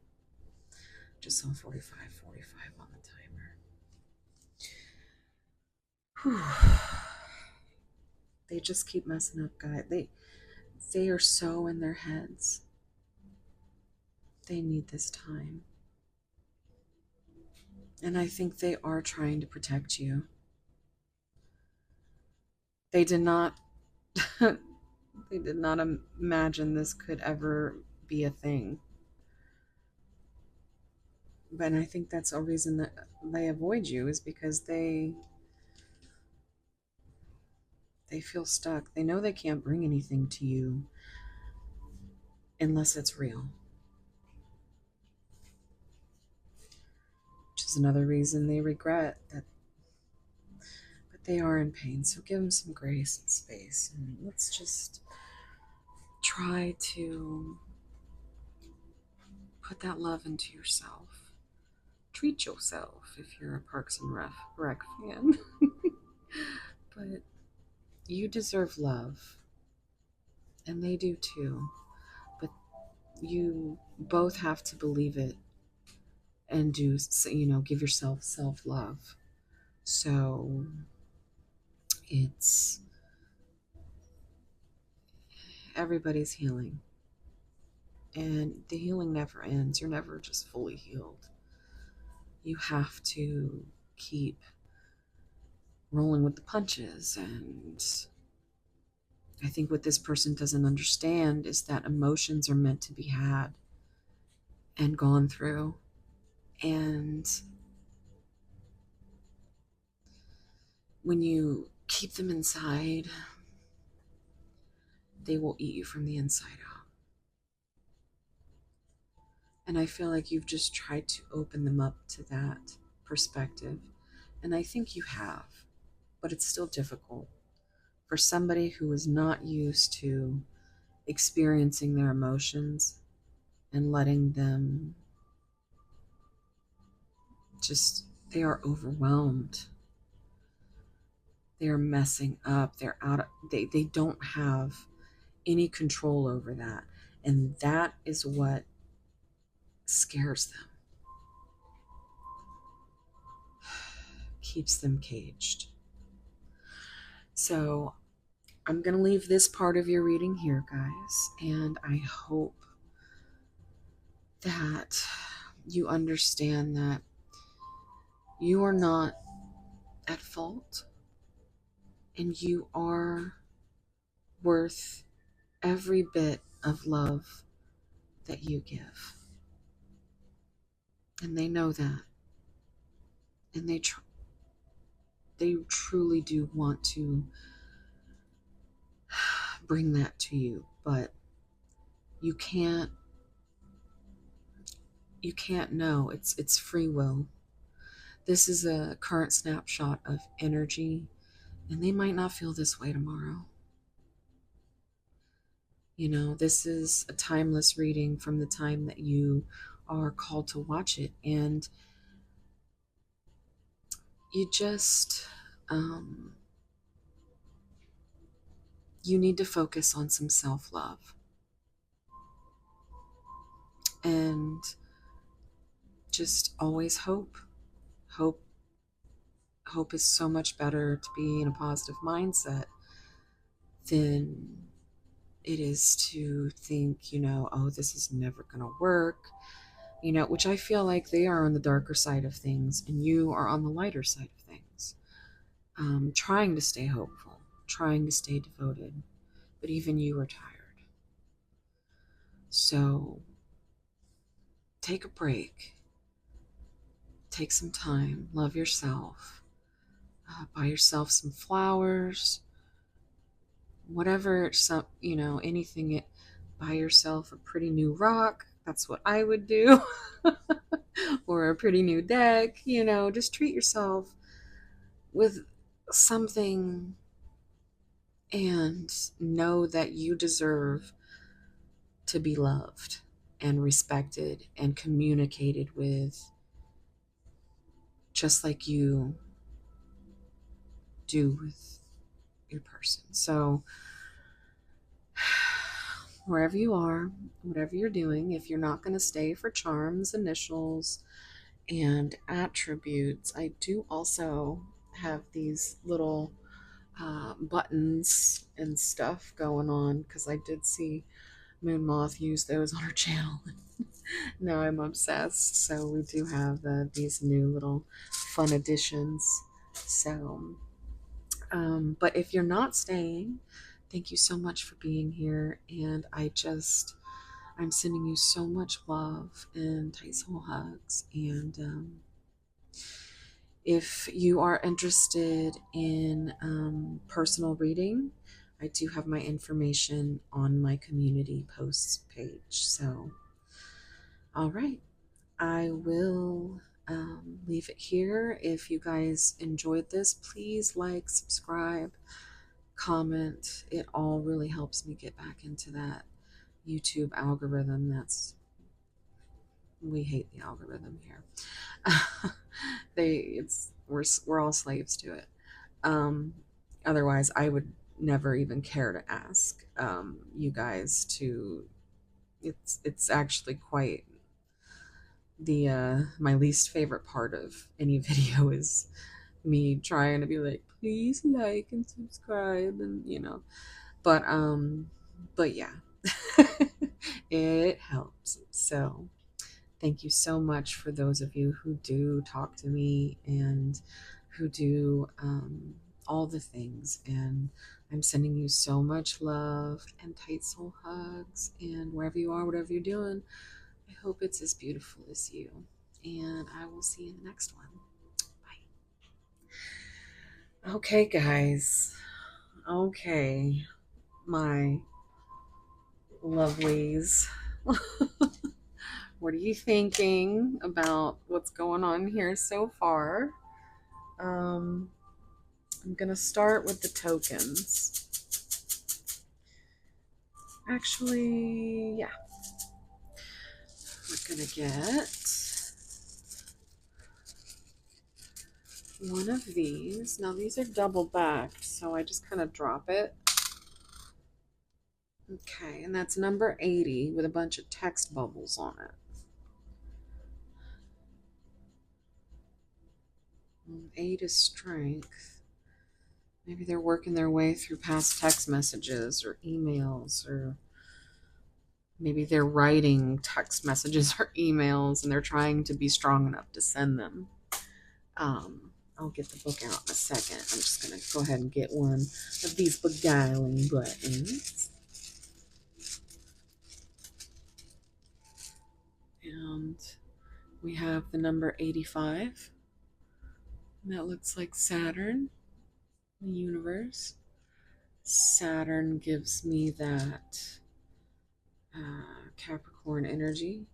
Just saw 45 on the timer. Whew. They just keep messing up, guys. They are so in their heads. They need this time. And I think they are trying to protect you. They did not they did not imagine this could ever be a thing. But I think that's a reason that they avoid you, is because they feel stuck. They know they can't bring anything to you unless it's real. Which is another reason they regret that, but they are in pain. So give them some grace and space, and let's just try to put that love into yourself. Treat yourself if you're a Parks and Rec fan. But you deserve love, and they do too. But you both have to believe it and do, give yourself self love. So it's everybody's healing, and the healing never ends. You're never just fully healed. You have to keep rolling with the punches. And I think what this person doesn't understand is that emotions are meant to be had and gone through. And when you keep them inside, they will eat you from the inside out. And I feel like you've just tried to open them up to that perspective. And I think you have, but it's still difficult for somebody who is not used to experiencing their emotions and letting them just, they are overwhelmed. They're messing up. They're out of, they don't have any control over that. And that is what scares them, keeps them caged. So I'm going to leave this part of your reading here, guys. And I hope that you understand that you are not at fault, and you are worth every bit of love that you give. And they know that. And they truly do want to bring that to you, but you can't know. It's free will. This is a current snapshot of energy, and they might not feel this way tomorrow. This is a timeless reading from the time that you are called to watch it. And you just, you need to focus on some self-love. And just always hope. Hope is so much better to be in a positive mindset than it is to think, oh, this is never going to work, which I feel like they are on the darker side of things and you are on the lighter side of things. Trying to stay hopeful, trying to stay devoted, but even you are tired. So take a break, take some time, love yourself, buy yourself some flowers, whatever, anything. Buy yourself a pretty new rock. That's what I would do. Or a pretty new deck. Just treat yourself with something, and know that you deserve to be loved and respected and communicated with just like you do with your person. So, wherever you are, whatever you're doing, if you're not going to stay for charms, initials, and attributes, I do also have these little buttons and stuff going on because I did see Moon Moth use those on her channel. Now I'm obsessed. So we do have these new little fun additions. So, but if you're not staying, thank you so much for being here. And I'm sending you so much love and tight soul hugs. And if you are interested in personal reading, I do have my information on my community posts page. So, all right, I will leave it here. If you guys enjoyed this, please like, subscribe, comment. It all really helps me get back into that YouTube algorithm. We hate the algorithm here. We're all slaves to it. Um, Otherwise, I would never even care to ask you guys to. It's actually quite the my least favorite part of any video is me trying to be like, please like and subscribe, and but yeah, it helps. So thank you so much for those of you who do talk to me and who do all the things. And I'm sending you so much love and tight soul hugs. And wherever you are, whatever you're doing, I hope it's as beautiful as you. And I will see you in the next one. Bye. Okay, guys. Okay, my lovelies. What are you thinking about what's going on here so far? Um, I'm gonna start with the tokens. Actually, yeah, we're gonna get one of these. Now these are double backed, so I just kind of drop it. Okay, and that's number 80 with a bunch of text bubbles on it. 8 is strength. Maybe they're working their way through past text messages or emails, or maybe they're writing text messages or emails and they're trying to be strong enough to send them. I'll get the book out in a second. I'm just going to go ahead and get one of these beguiling buttons. And we have the number 85. And that looks like Saturn, the universe. Saturn gives me that Capricorn energy.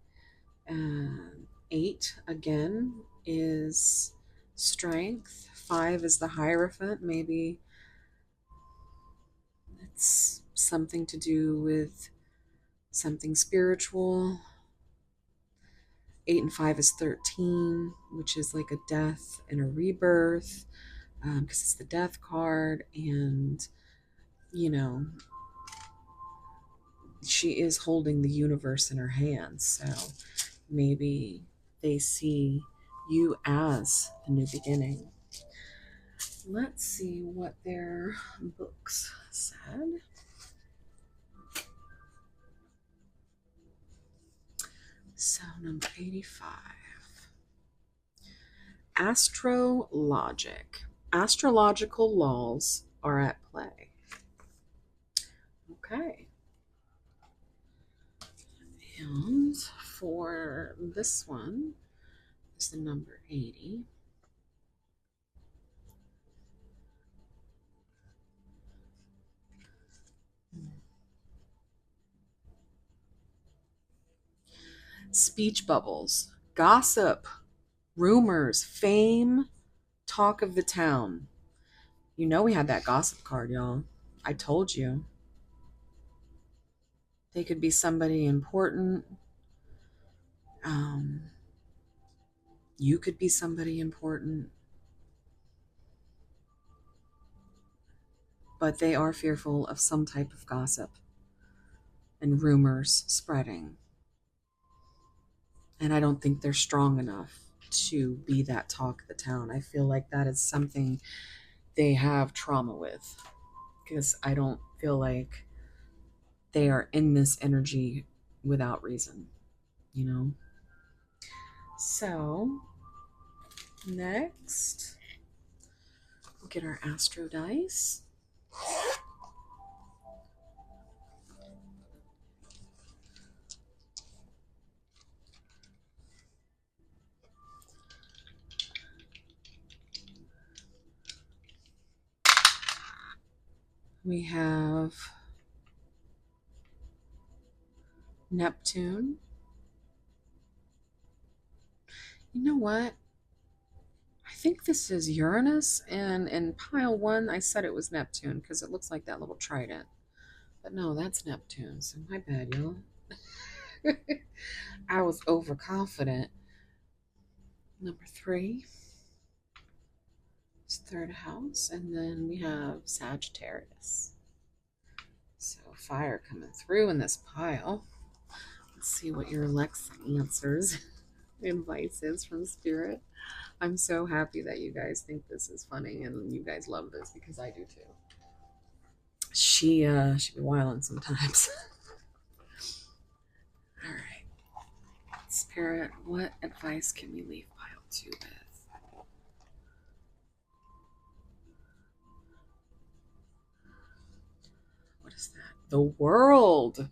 8 again is strength. 5 is the Hierophant. Maybe it's something to do with something spiritual. 8 and 5 is 13, which is like a death and a rebirth, because it's the death card. And, you know, she is holding the universe in her hands. So maybe they see you as the new beginning. Let's see what their books said. So, number 85. Astrologic. Astrological laws are at play. Okay. And for this one is the number 80. Speech bubbles, gossip, rumors, fame, talk of the town. You know we had that gossip card, y'all. I told you. They could be somebody important. Um, You could be somebody important, but they are fearful of some type of gossip and rumors spreading. And I don't think they're strong enough to be that talk of the town. I feel like that is something they have trauma with, because I don't feel like they are in this energy without reason, you know? So, next, we'll get our astro dice. We have Neptune. You know what? I think this is Uranus, and in pile one, I said it was Neptune because it looks like that little trident. But no, that's Neptune, so my bad, y'all. I was overconfident. Number three is third house, and then we have Sagittarius. So fire coming through in this pile. Let's see what your Alexa answers. Advice is from Spirit. I'm so happy that you guys think this is funny and you guys love this because I do too. She be wilding sometimes. All right, Spirit, what advice can we leave pile two with? What is that? The world.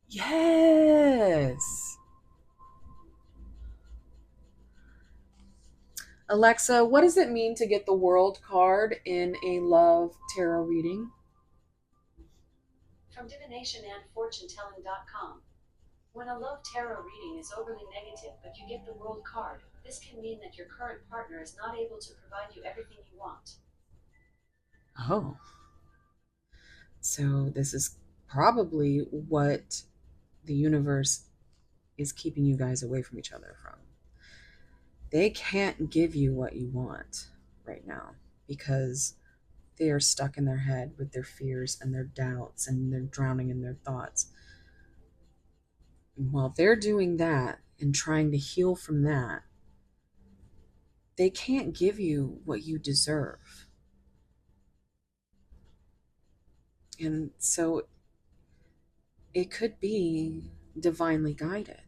Yes. Alexa, what does it mean to get the world card in a love tarot reading? From divinationandfortunetelling.com. When a love tarot reading is overly negative but you get the world card, this can mean that your current partner is not able to provide you everything you want. Oh, so this is probably what the universe is keeping you guys away from each other from. They can't give you what you want right now because they are stuck in their head with their fears and their doubts, and they're drowning in their thoughts. And while they're doing that and trying to heal from that, they can't give you what you deserve. And so it could be divinely guided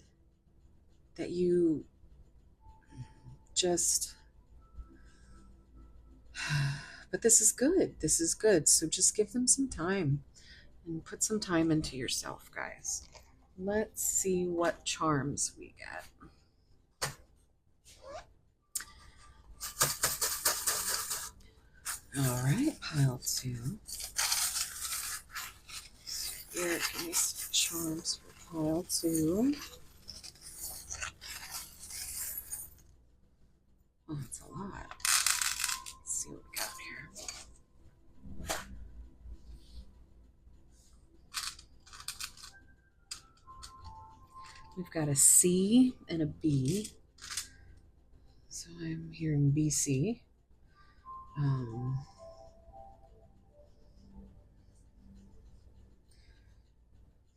that you just, but this is good. This is good. So just give them some time and put some time into yourself, guys. Let's see what charms we get. All right, pile two. Spirit, give me some charms for pile two. Oh, that's a lot. Let's see what we got here. We've got a C and a B. So I'm hearing BC. Um,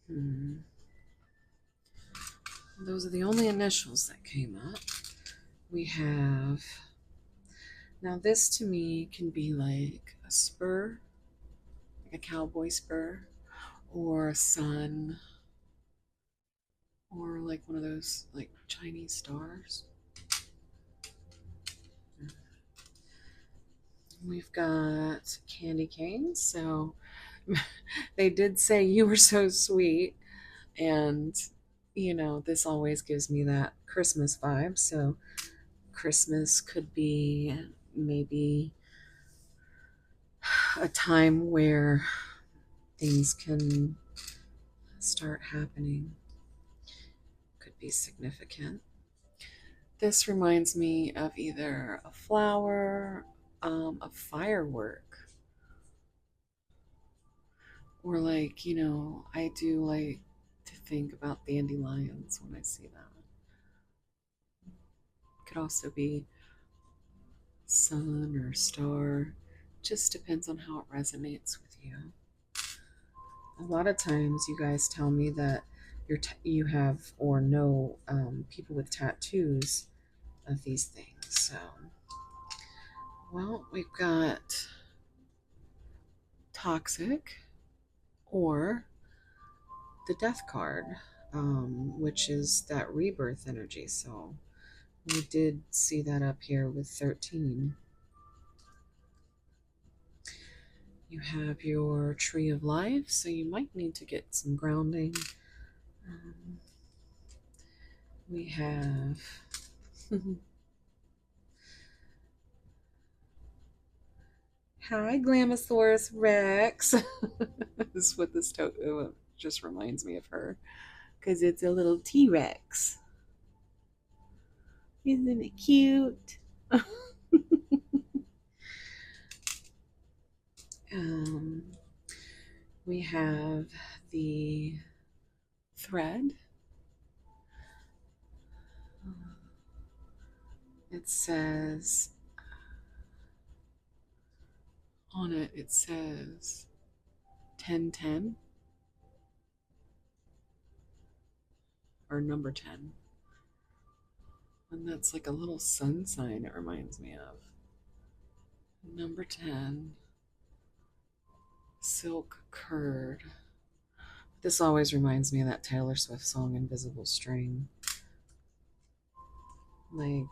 hmm. Those are the only initials that came up. We have, now this to me can be like a spur, like a cowboy spur, or a sun, or like one of those like Chinese stars. We've got candy canes. So they did say you were so sweet. And, this always gives me that Christmas vibe. So Christmas could be maybe a time where things can start happening. Could be significant. This reminds me of either a flower, a firework, or like, I do like to think about dandelions when I see that. Could also be sun or star. Just depends on how it resonates with you. A lot of times, you guys tell me that you have or know people with tattoos of these things. So, well, we've got toxic or the death card, which is that rebirth energy. So, we did see that up here with 13. You have your tree of life, so you might need to get some grounding. Um, we have Hi, Glamosaurus Rex. This is what just reminds me of her because it's a little T Rex. Isn't it cute? um, we have the thread. It says on it, it says 1010 or number 10. And that's like a little sun sign, it reminds me of. Number 10, silk curd. This always reminds me of that Taylor Swift song, Invisible String. Like,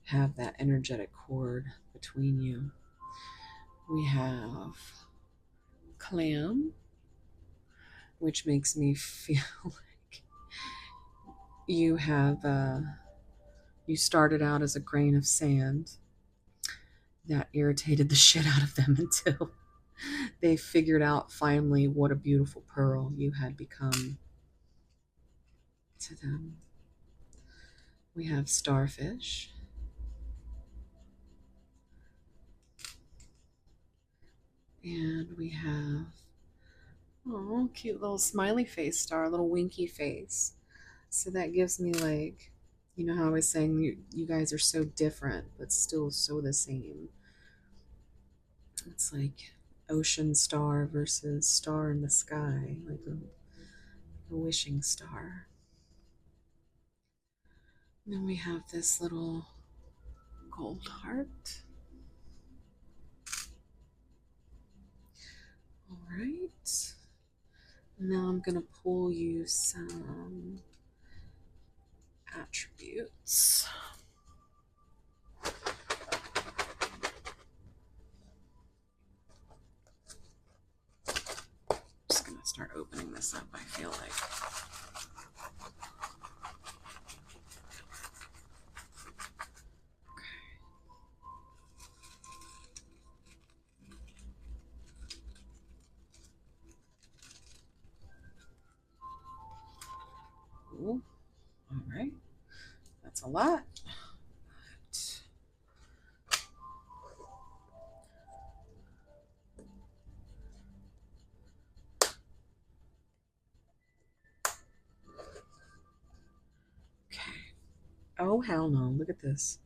have that energetic cord between you. We have clam, which makes me feel like you have, you started out as a grain of sand that irritated the shit out of them until they figured out finally what a beautiful pearl you had become to them. We have starfish. And we have, oh, cute little smiley face star, little winky face. So that gives me like, you know how I was saying you guys are so different, but still so the same. It's like ocean star versus star in the sky, like a wishing star. And then we have this little gold heart. All right. Now I'm going to pull you some attributes. Just going to start opening this up, I feel like. Ooh, all right. That's a lot. Okay. Oh, hell no. Look at this.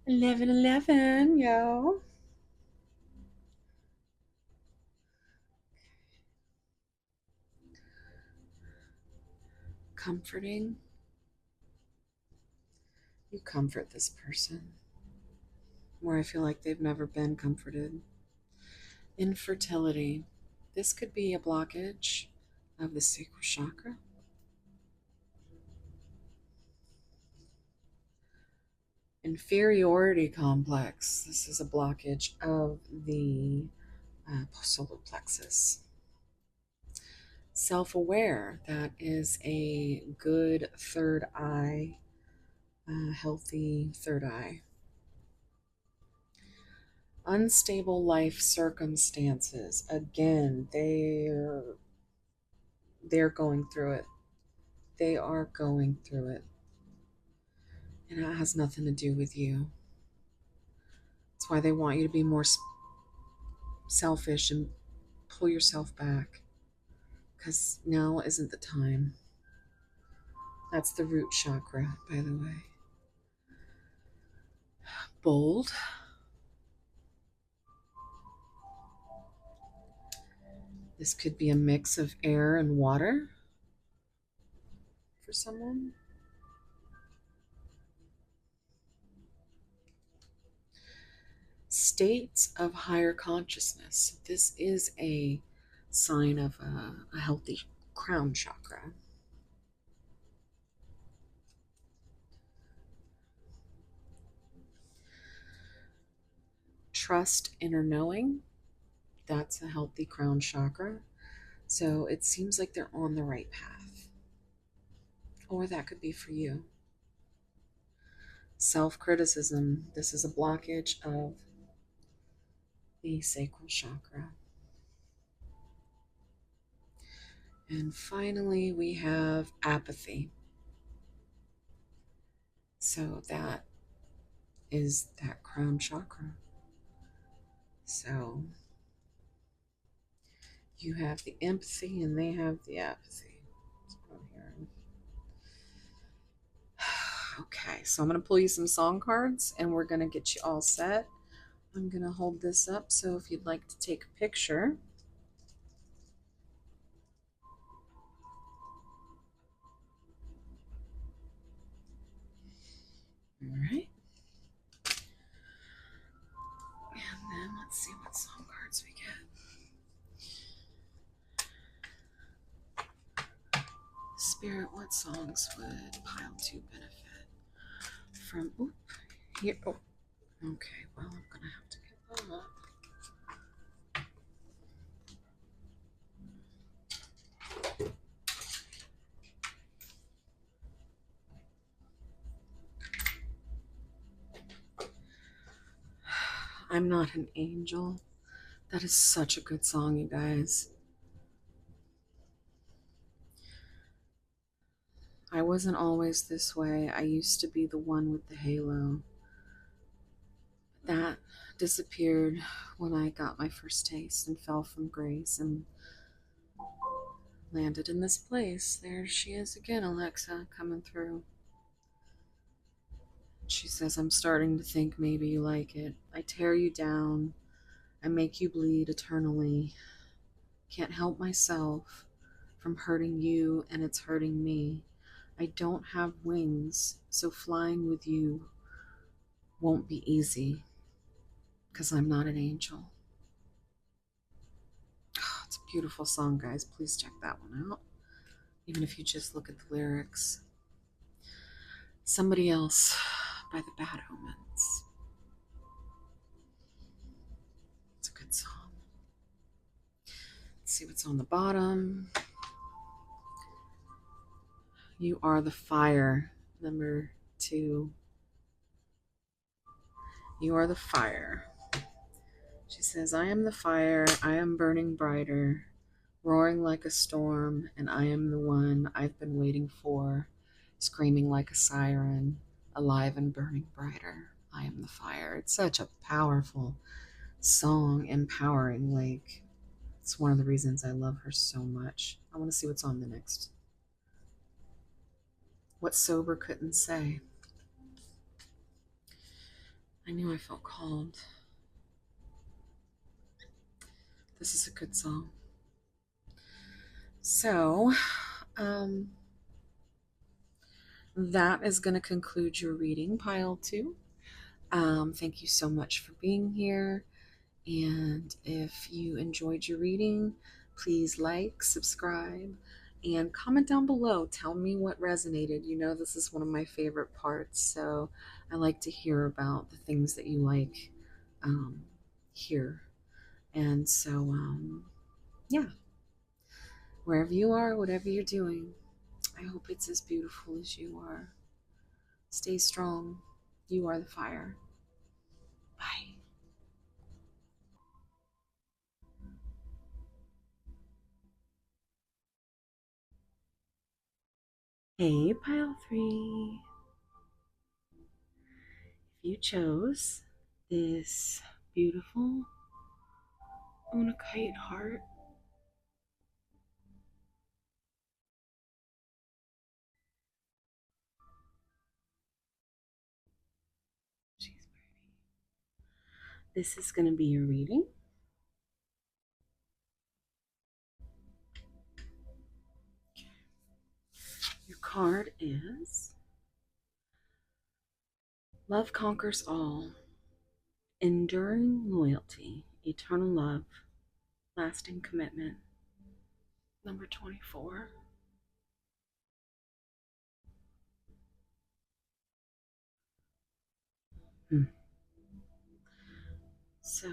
1111, yo. Comforting. You comfort this person where I feel like they've never been comforted. Infertility. This could be a blockage of the sacral chakra. Inferiority complex. This is a blockage of the solar plexus. Self aware. That is a good third eye, healthy third eye. Unstable life circumstances. Again, they're going through it. They are going through it. And it has nothing to do with you. That's why they want you to be more selfish and pull yourself back because now isn't the time. That's the root chakra, by the way. Bold. This could be a mix of air and water for someone. States of higher consciousness. This is a sign of a healthy crown chakra. Trust, inner knowing. That's a healthy crown chakra. So it seems like they're on the right path. Or that could be for you. Self criticism. This is a blockage of the sacral chakra. And finally, we have apathy. So that is that crown chakra. So you have the empathy and they have the apathy. That's what I'm hearing. Okay, so I'm going to pull you some song cards and we're going to get you all set. I'm going to hold this up, so if you'd like to take a picture. All right. And then let's see what song cards we get. Spirit, what songs would pile 2 benefit from? Oop, here. Oh, okay. Well, I'm going to have to get them up. I'm Not an Angel. That is such a good song, you guys. I wasn't always this way. I used to be the one with the halo. That disappeared when I got my first taste and fell from grace and landed in this place. There she is again, Alexa, coming through. She says, I'm starting to think maybe you like it. I tear you down. I make you bleed eternally. Can't help myself from hurting you, and it's hurting me. I don't have wings, so flying with you won't be easy because I'm not an angel. Oh, it's a beautiful song, guys. Please check that one out, even if you just look at the lyrics. Somebody Else by the Bad Omens. It's a good song. Let's see what's on the bottom. You Are the Fire, number 2. You are the fire. She says, I am the fire, I am burning brighter, roaring like a storm, and I am the one I've been waiting for, screaming like a siren, alive and burning brighter. I am the fire. It's such a powerful song, empowering. Like, it's one of the reasons I love her so much. I want to see what's on the next. What Sober Couldn't Say. I knew I felt called. This is a good song. So, that is going to conclude your reading, pile 2. Thank you so much for being here. And if you enjoyed your reading, please like, subscribe, and comment down below. Tell me what resonated. You know, this is one of my favorite parts. So I like to hear about the things that you like here. And so, yeah, wherever you are, whatever you're doing, I hope it's as beautiful as you are. Stay strong. You are the fire. Bye. Hey, pile 3. If you chose this beautiful Unakite heart, this is going to be your reading. Your card is Love Conquers All, Enduring Loyalty, Eternal Love, Lasting Commitment. Number 24. Hmm. So,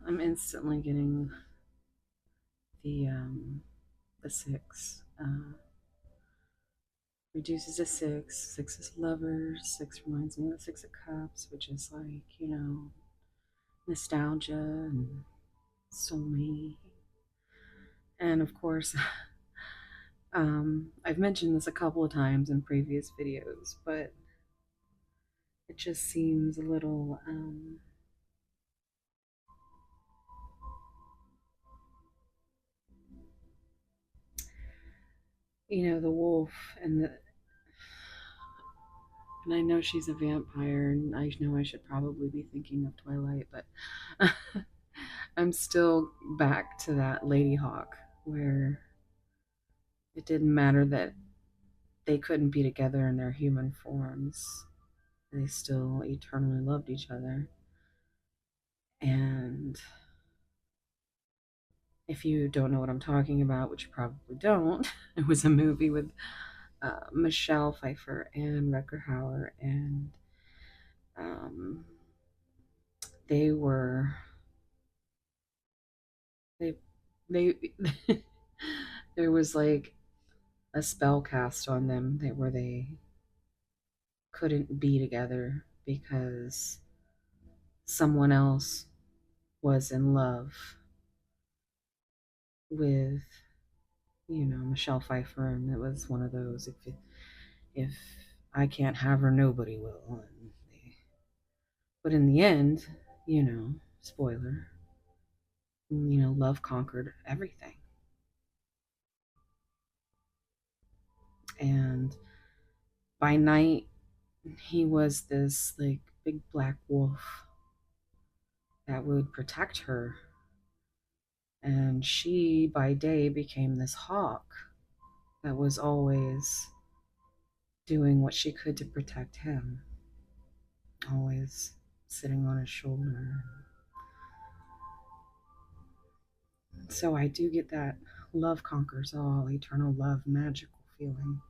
I'm instantly getting the six. Reduces to six. Six is lovers. Six reminds me of the Six of Cups, which is like, nostalgia and soulmate. And of course, I've mentioned this a couple of times in previous videos, but it just seems a little, the wolf and the. And I know she's a vampire, and I know I should probably be thinking of Twilight, but I'm still back to that Lady Hawk where it didn't matter that they couldn't be together in their human forms. They still eternally loved each other. And if you don't know what I'm talking about, which you probably don't, it was a movie with Michelle Pfeiffer and Rutger Hauer, and um, they were they they there was like a spell cast on them where they couldn't be together because someone else was in love with Michelle Pfeiffer, and it was one of those if I can't have her, nobody will. But in the end, spoiler, love conquered everything, and by night he was this like big black wolf that would protect her, and she by day became this hawk that was always doing what she could to protect him, always sitting on his shoulder. So I do get that love conquers all, eternal love, magical feeling.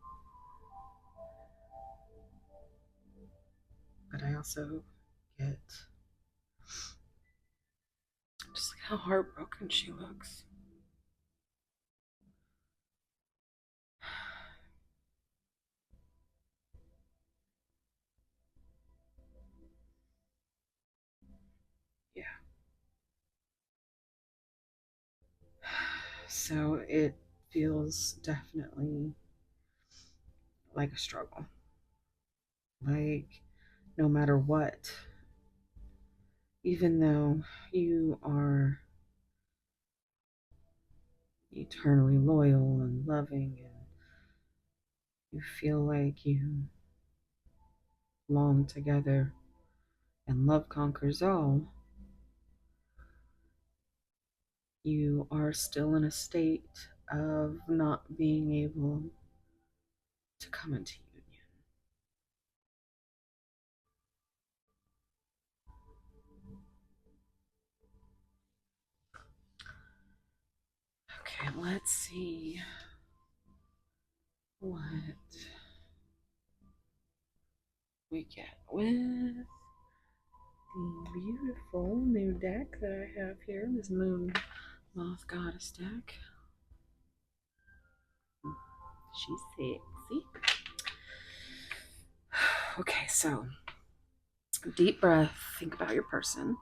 But I also get just how heartbroken she looks. Yeah. So it feels definitely like a struggle. Like, no matter what, even though you are eternally loyal and loving and you feel like you belong together and love conquers all, you are still in a state of not being able to come into union. Okay, let's see what we get with the beautiful new deck that I have here, this Moon Moth Goddess deck. She's sexy. Okay, so deep breath, think about your person.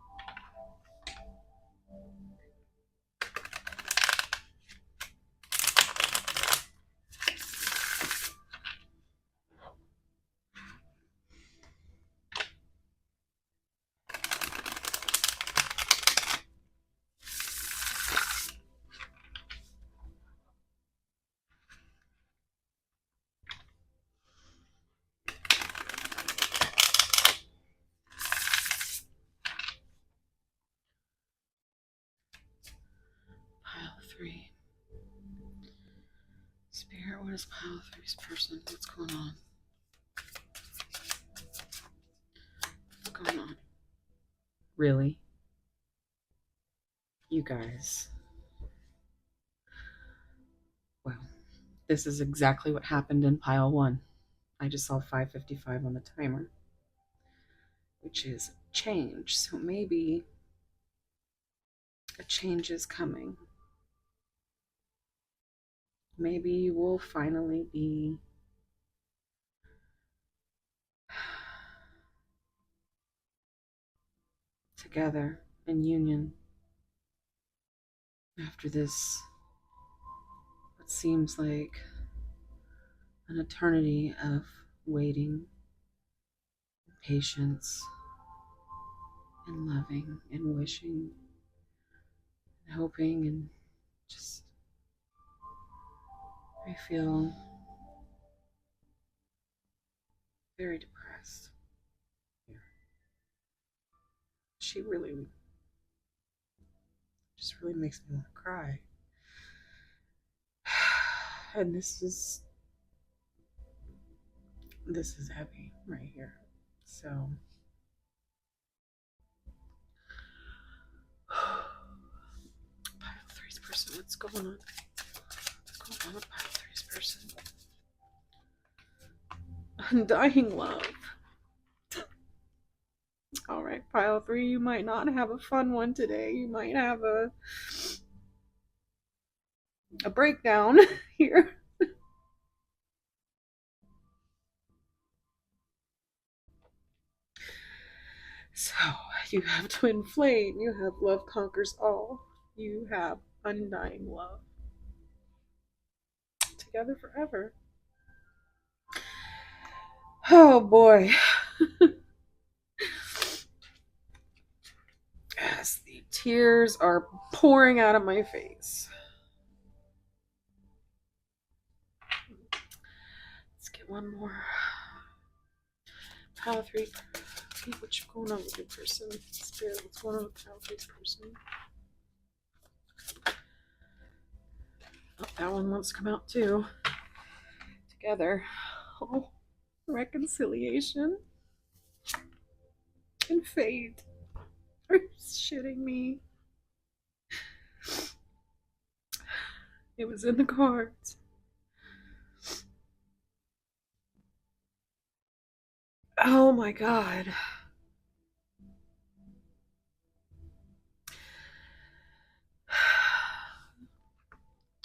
What is pile three's person? What's going on? What's going on? Really? You guys. Well, this is exactly what happened in pile one. I just saw 5:55 on the timer, which is change. So maybe a change is coming. Maybe you will finally be together in union after this, what seems like an eternity of waiting, patience, and loving, and wishing, and hoping, and just, I feel very depressed. She really just really makes me want to cry. And this is heavy right here. So pile three's person, what's going on? What's going on with pile three's person? Undying love. All right, pile three, you might not have a fun one today. You might have a breakdown here. So you have twin flame, you have love conquers all, you have undying love. Together forever. Oh boy. As the tears are pouring out of my face. Let's get one more. Pile three. What's going on with your person? Spirit, what's going on with pile three's person? Oh, that one wants to come out too. Together. Oh, reconciliation and fate. Are you shitting me? It was in the cards. Oh my god.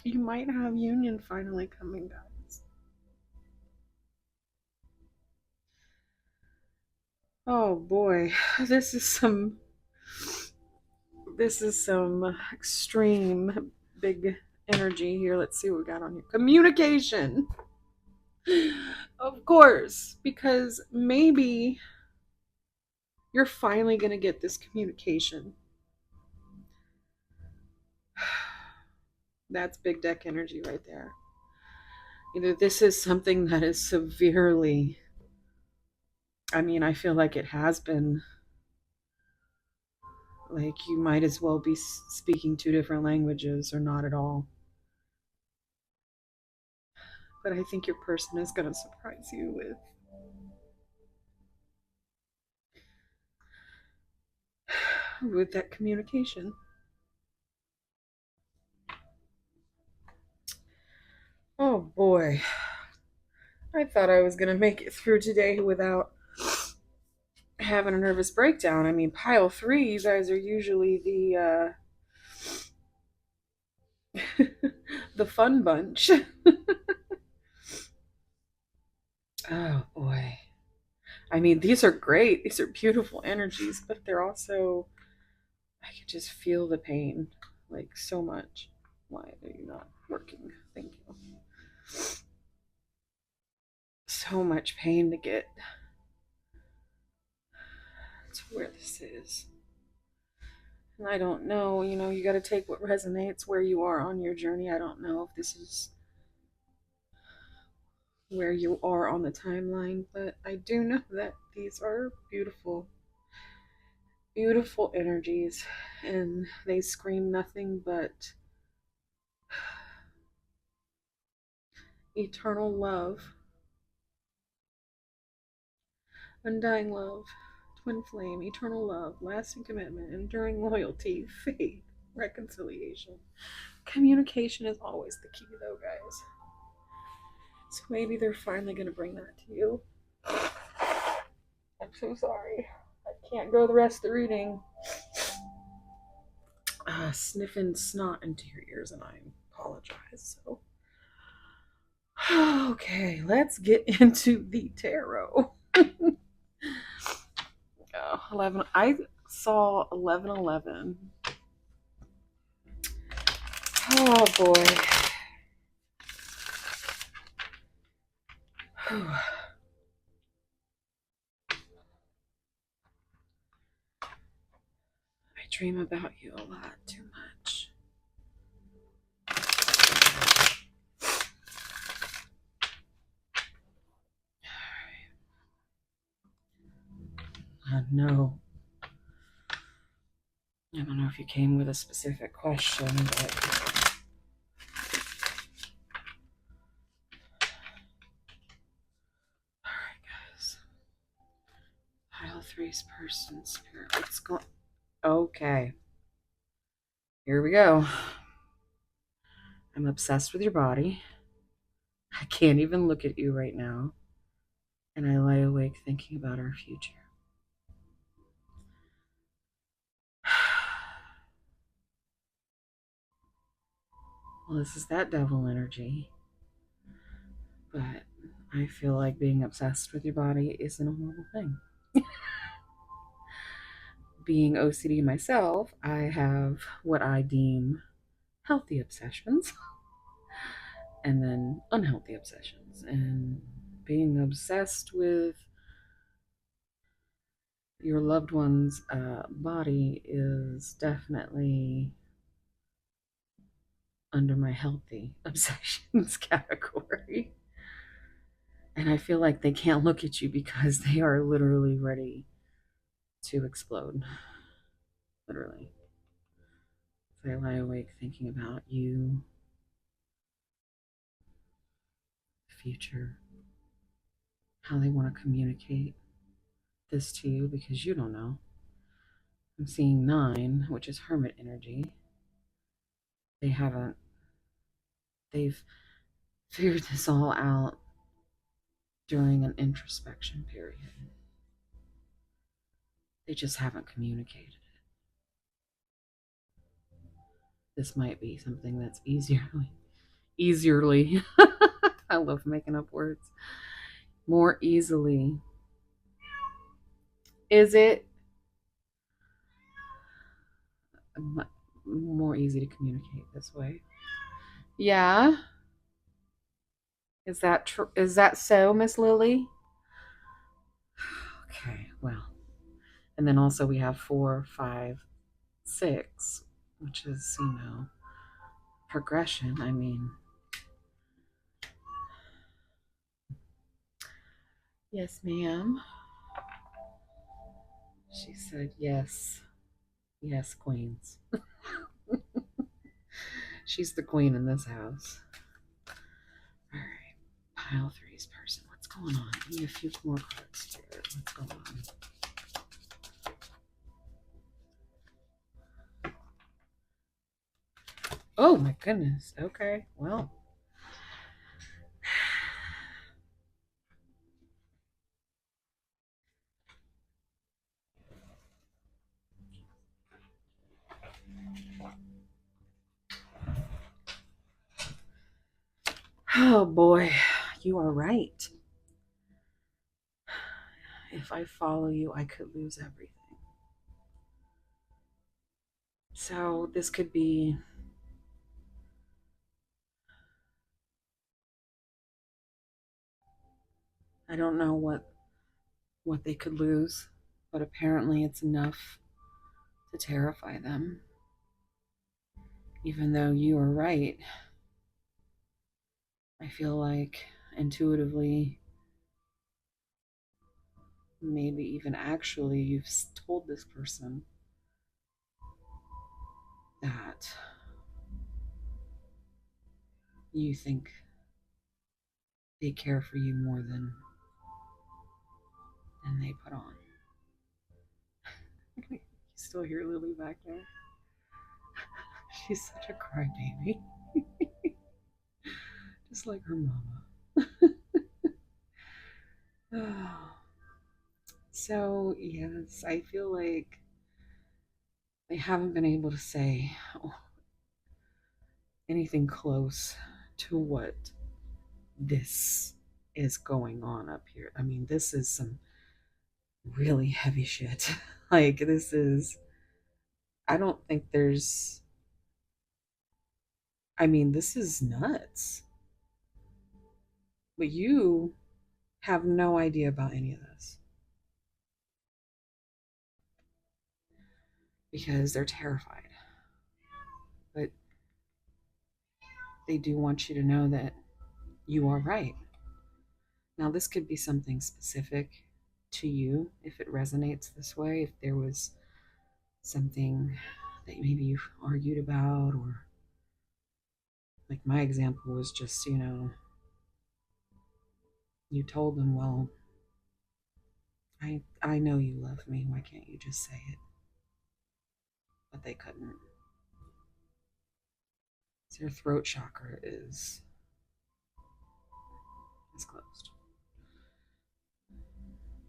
You might have union finally coming, guys. Oh boy. This is some extreme big energy here. Let's see what we got on here. Communication. Of course, because maybe you're finally going to get this communication. That's big deck energy right there. Either this is something that is severely, I mean, I feel like it has been, like you might as well be speaking two different languages or not at all. But I think your person is going to surprise you with that communication. Oh boy. I thought I was going to make it through today without having a nervous breakdown. I mean, pile three, you guys are usually the fun bunch. Oh boy. I mean, these are great. These are beautiful energies, but they're also, I can just feel the pain like so much. Why are you not working? Thank you. So much pain to get to where this is. And I don't know, you got to take what resonates where you are on your journey. I don't know if this is where you are on the timeline, but I do know that these are beautiful, beautiful energies, and they scream nothing but eternal love, undying love, twin flame, eternal love, lasting commitment, enduring loyalty, faith, reconciliation. Communication is always the key, though, guys. So maybe they're finally going to bring that to you. I'm so sorry. I can't go the rest of the reading. Sniffing snot into your ears, and I apologize. So, okay, let's get into the tarot. 11. I saw 1111. Oh boy. I dream about you a lot too much. No. I don't know if you came with a specific question, but alright, guys. Pile three's person spirit. What's going Okay. Here we go. I'm obsessed with your body. I can't even look at you right now. And I lie awake thinking about our future. Well, this is that devil energy. But I feel like being obsessed with your body isn't a horrible thing. Being OCD myself, I have what I deem healthy obsessions and then unhealthy obsessions. And being obsessed with your loved one's body is definitely under my healthy obsessions category. And I feel like they can't look at you because they are literally ready to explode. Literally. So I lie awake thinking about you, future, how they want to communicate this to you because you don't know. I'm seeing 9, which is hermit energy. They haven't, they've figured this all out during an introspection period. They just haven't communicated it. This might be something that's easierly, I love making up words, more easily. Is it more easy to communicate this way? Yeah. Is that true? Is that so, Miss Lily? Okay, well. And then also we have 4, 5, 6, which is, progression. I mean, yes, ma'am. She said, yes. Yes, queens. She's the queen in this house. All right. Pile three's person. What's going on? Give me a few more cards here. What's going on? Oh my goodness. Okay. Well. Oh boy. You are right. If I follow you, I could lose everything. So this could be, I don't know what they could lose, but apparently it's enough to terrify them. Even though you are right, I feel like intuitively, maybe even actually, you've told this person that you think they care for you more than they put on. You still hear Lily back there? She's such a crybaby, just like her mama. So, yes, I feel like I haven't been able to say anything close to what this is going on up here. I mean, this is some really heavy shit. Like, this is, I don't think there's, I mean, this is nuts. But you have no idea about any of this because they're terrified. But they do want you to know that you are right. Now, this could be something specific to you if it resonates this way, if there was something that maybe you've argued about, or like my example was just, you told them, well, I know you love me. Why can't you just say it? But they couldn't. So their throat chakra is closed.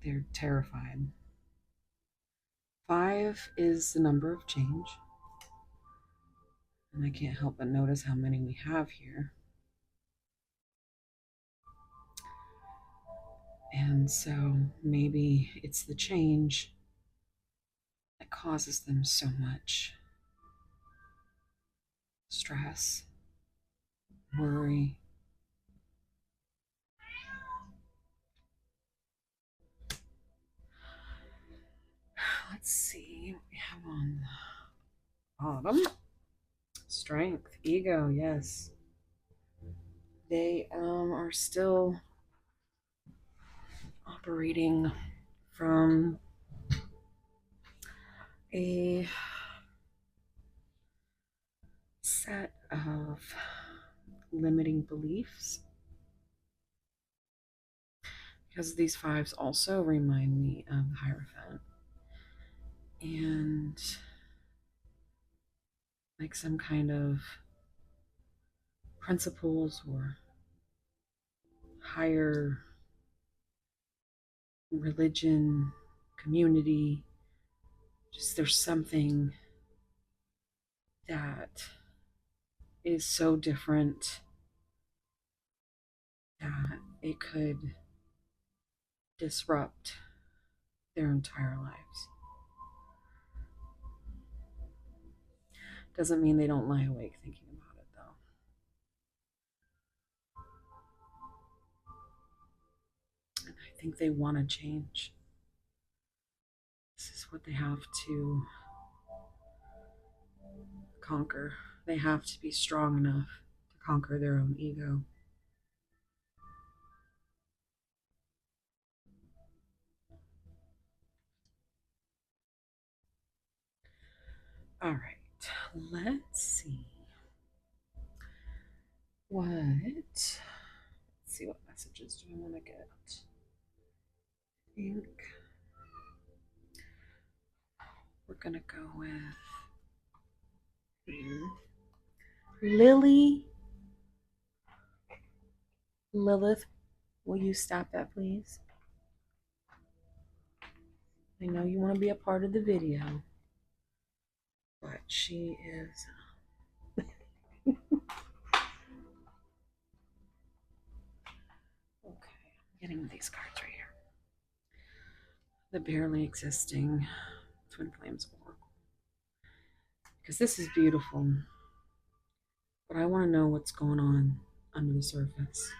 They're terrified. 5 is the number of change. And I can't help but notice how many we have here. And so maybe it's the change that causes them so much stress, worry. Let's see what we have on the bottom. Strength, ego, yes. They are still operating from a set of limiting beliefs, because these 5s also remind me of the Hierophant and like some kind of principles or higher religion, community. Just there's something that is so different that it could disrupt their entire lives. Doesn't mean they don't lie awake thinking about it, though. And I think they want to change. This is what they have to conquer. They have to be strong enough to conquer their own ego. All right, let's see let's see what messages do I want to get. I think we're gonna go with Lily. Lilith, will you stop that, please? I know you want to be a part of the video, but she is. Okay, I'm getting these cards right here. The barely existing Twin Flames Oracle. Because this is beautiful, but I want to know what's going on under the surface.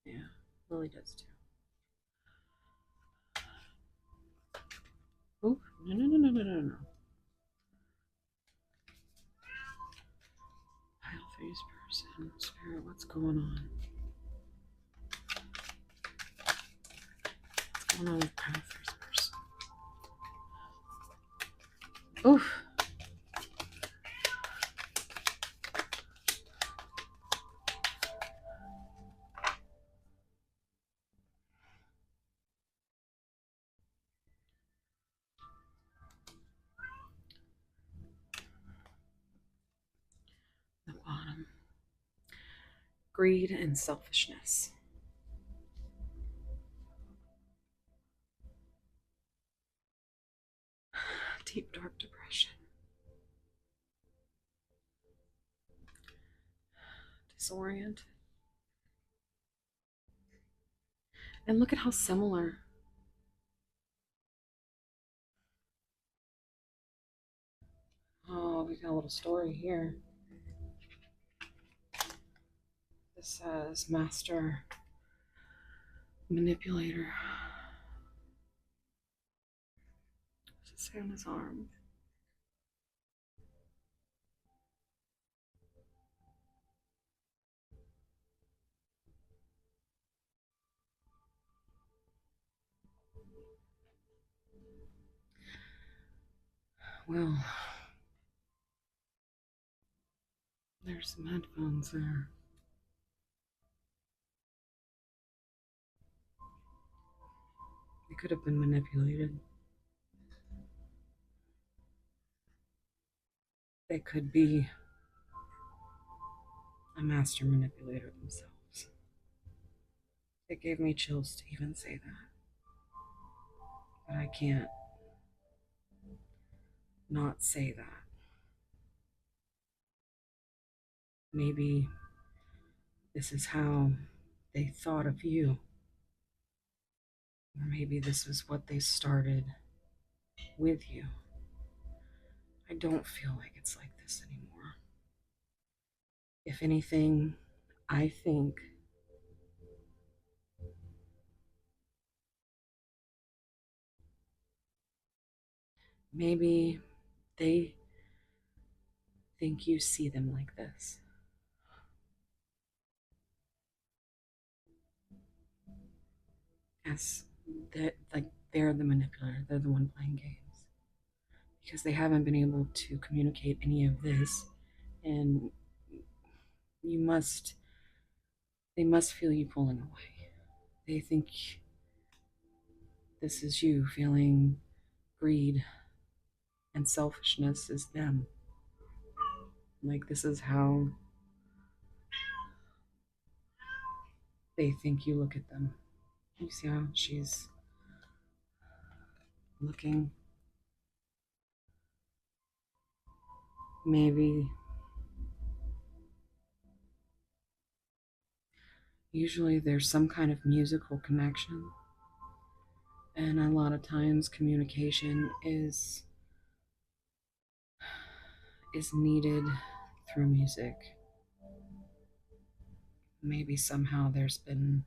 Yeah, Lily does too. Oh, no. Pile face person, spirit, what's going on? What's going on with pile face person? Oof. greed and selfishness. Deep, dark depression. Disoriented. And look at how similar. Oh, we got a little story here. This says master manipulator. What does it say on his arm? Well, there's some headphones there. They could have been manipulated. They could be a master manipulator themselves. It gave me chills to even say that. But I can't not say that. Maybe this is how they thought of you. Or maybe this is what they started with you. I don't feel like it's like this anymore. If anything, I think maybe they think you see them like this. As that, like, they're the manipulator, they're the one playing games. Because they haven't been able to communicate any of this, and you must they must feel you pulling away. They think this is you feeling greed and selfishness is them. Like, this is how they think you look at them. You see how she's looking? Maybe. Usually there's some kind of musical connection, and a lot of times communication is needed through music. Maybe somehow there's been,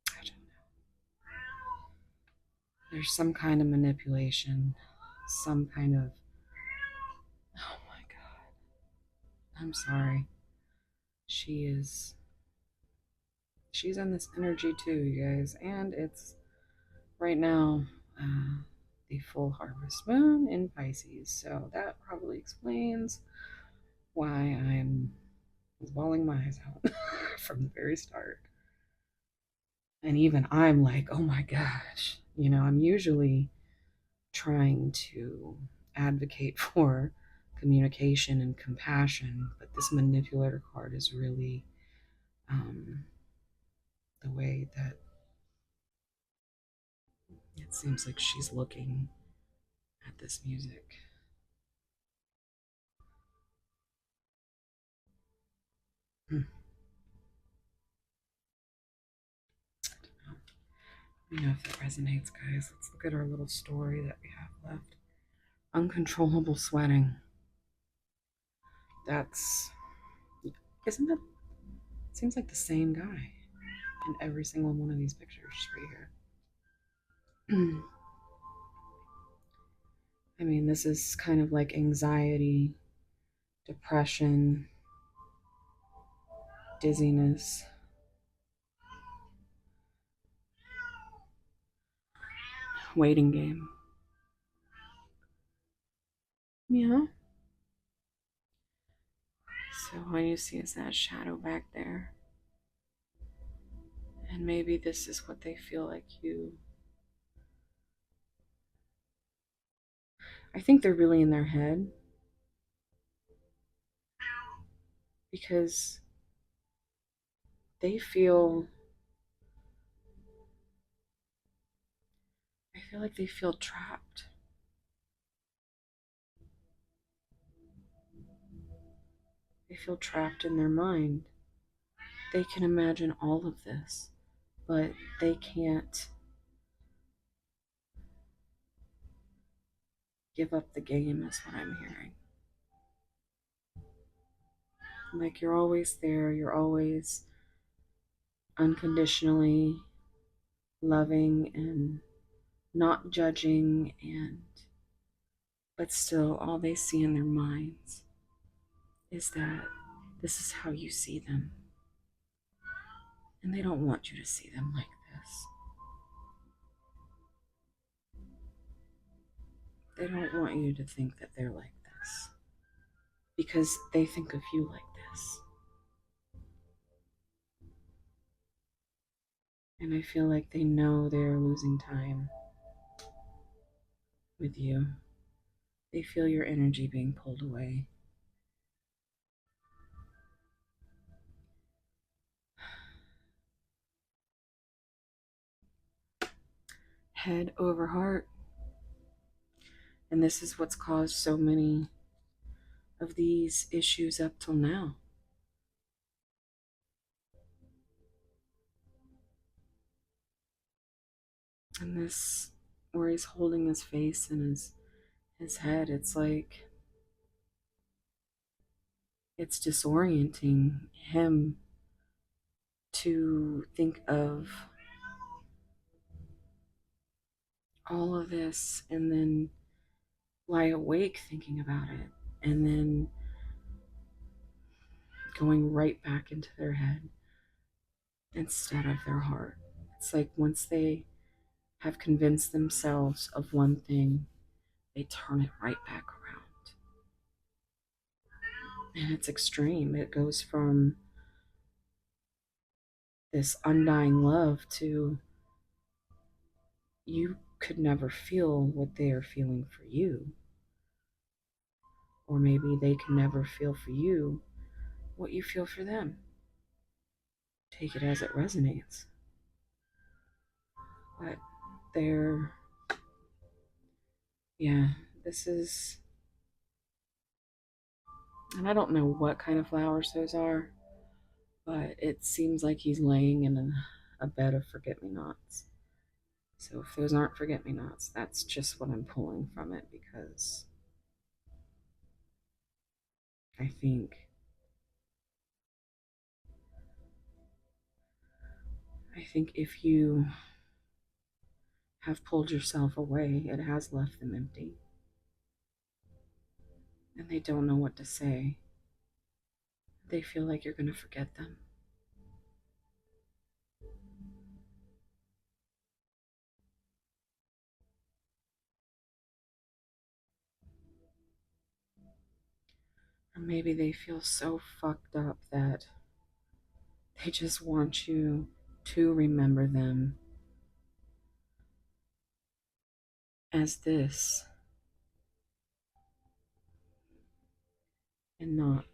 I don't know, there's some kind of manipulation, some kind of, oh my god, I'm sorry. She is, she's in this energy too, you guys, and it's right now the full harvest moon in Pisces, so that probably explains why I'm bawling my eyes out from the very start. And even I'm like, oh my gosh, I'm usually trying to advocate for communication and compassion, but this manipulator card is really um, the way that it seems like she's looking at this music. Hmm. Let me know if that resonates, guys. Let's look at our little story that we have left. Uncontrollable sweating. That's, isn't that, seems like the same guy in every single one of these pictures right here. I mean, this is kind of like anxiety, depression, dizziness. Waiting game. Yeah. So all you see is that shadow back there. And maybe this is what they feel like you. I think they're really in their head. because they feel, I feel like they feel trapped. They feel trapped in their mind. They can imagine all of this, but they can't give up the game, is what I'm hearing. Like you're always there, you're always unconditionally loving and not judging, and but still all they see in their minds is that this is how you see them, and they don't want you to see them like this. They don't want you to think that they're like this because they think of you like this. And I feel like they know they're losing time with you. They feel your energy being pulled away. Head over heart. And this is what's caused so many of these issues up till now. And this, where he's holding his face and his head, it's like, it's disorienting him to think of all of this and then lie awake thinking about it and then going right back into their head instead of their heart. It's like once they have convinced themselves of one thing, they turn it right back around. And it's extreme. It goes from this undying love to you could never feel what they are feeling for you. Or maybe they can never feel for you what you feel for them. Take it as it resonates. But they're, yeah, this is, and I don't know what kind of flowers those are, but it seems like he's laying in a bed of forget me nots. So if those aren't forget me nots, that's just what I'm pulling from it because I think I think if you have pulled yourself away, it has left them empty. And they don't know what to say. They feel like you're going to forget them. Or maybe they feel so fucked up that they just want you to remember them as this and not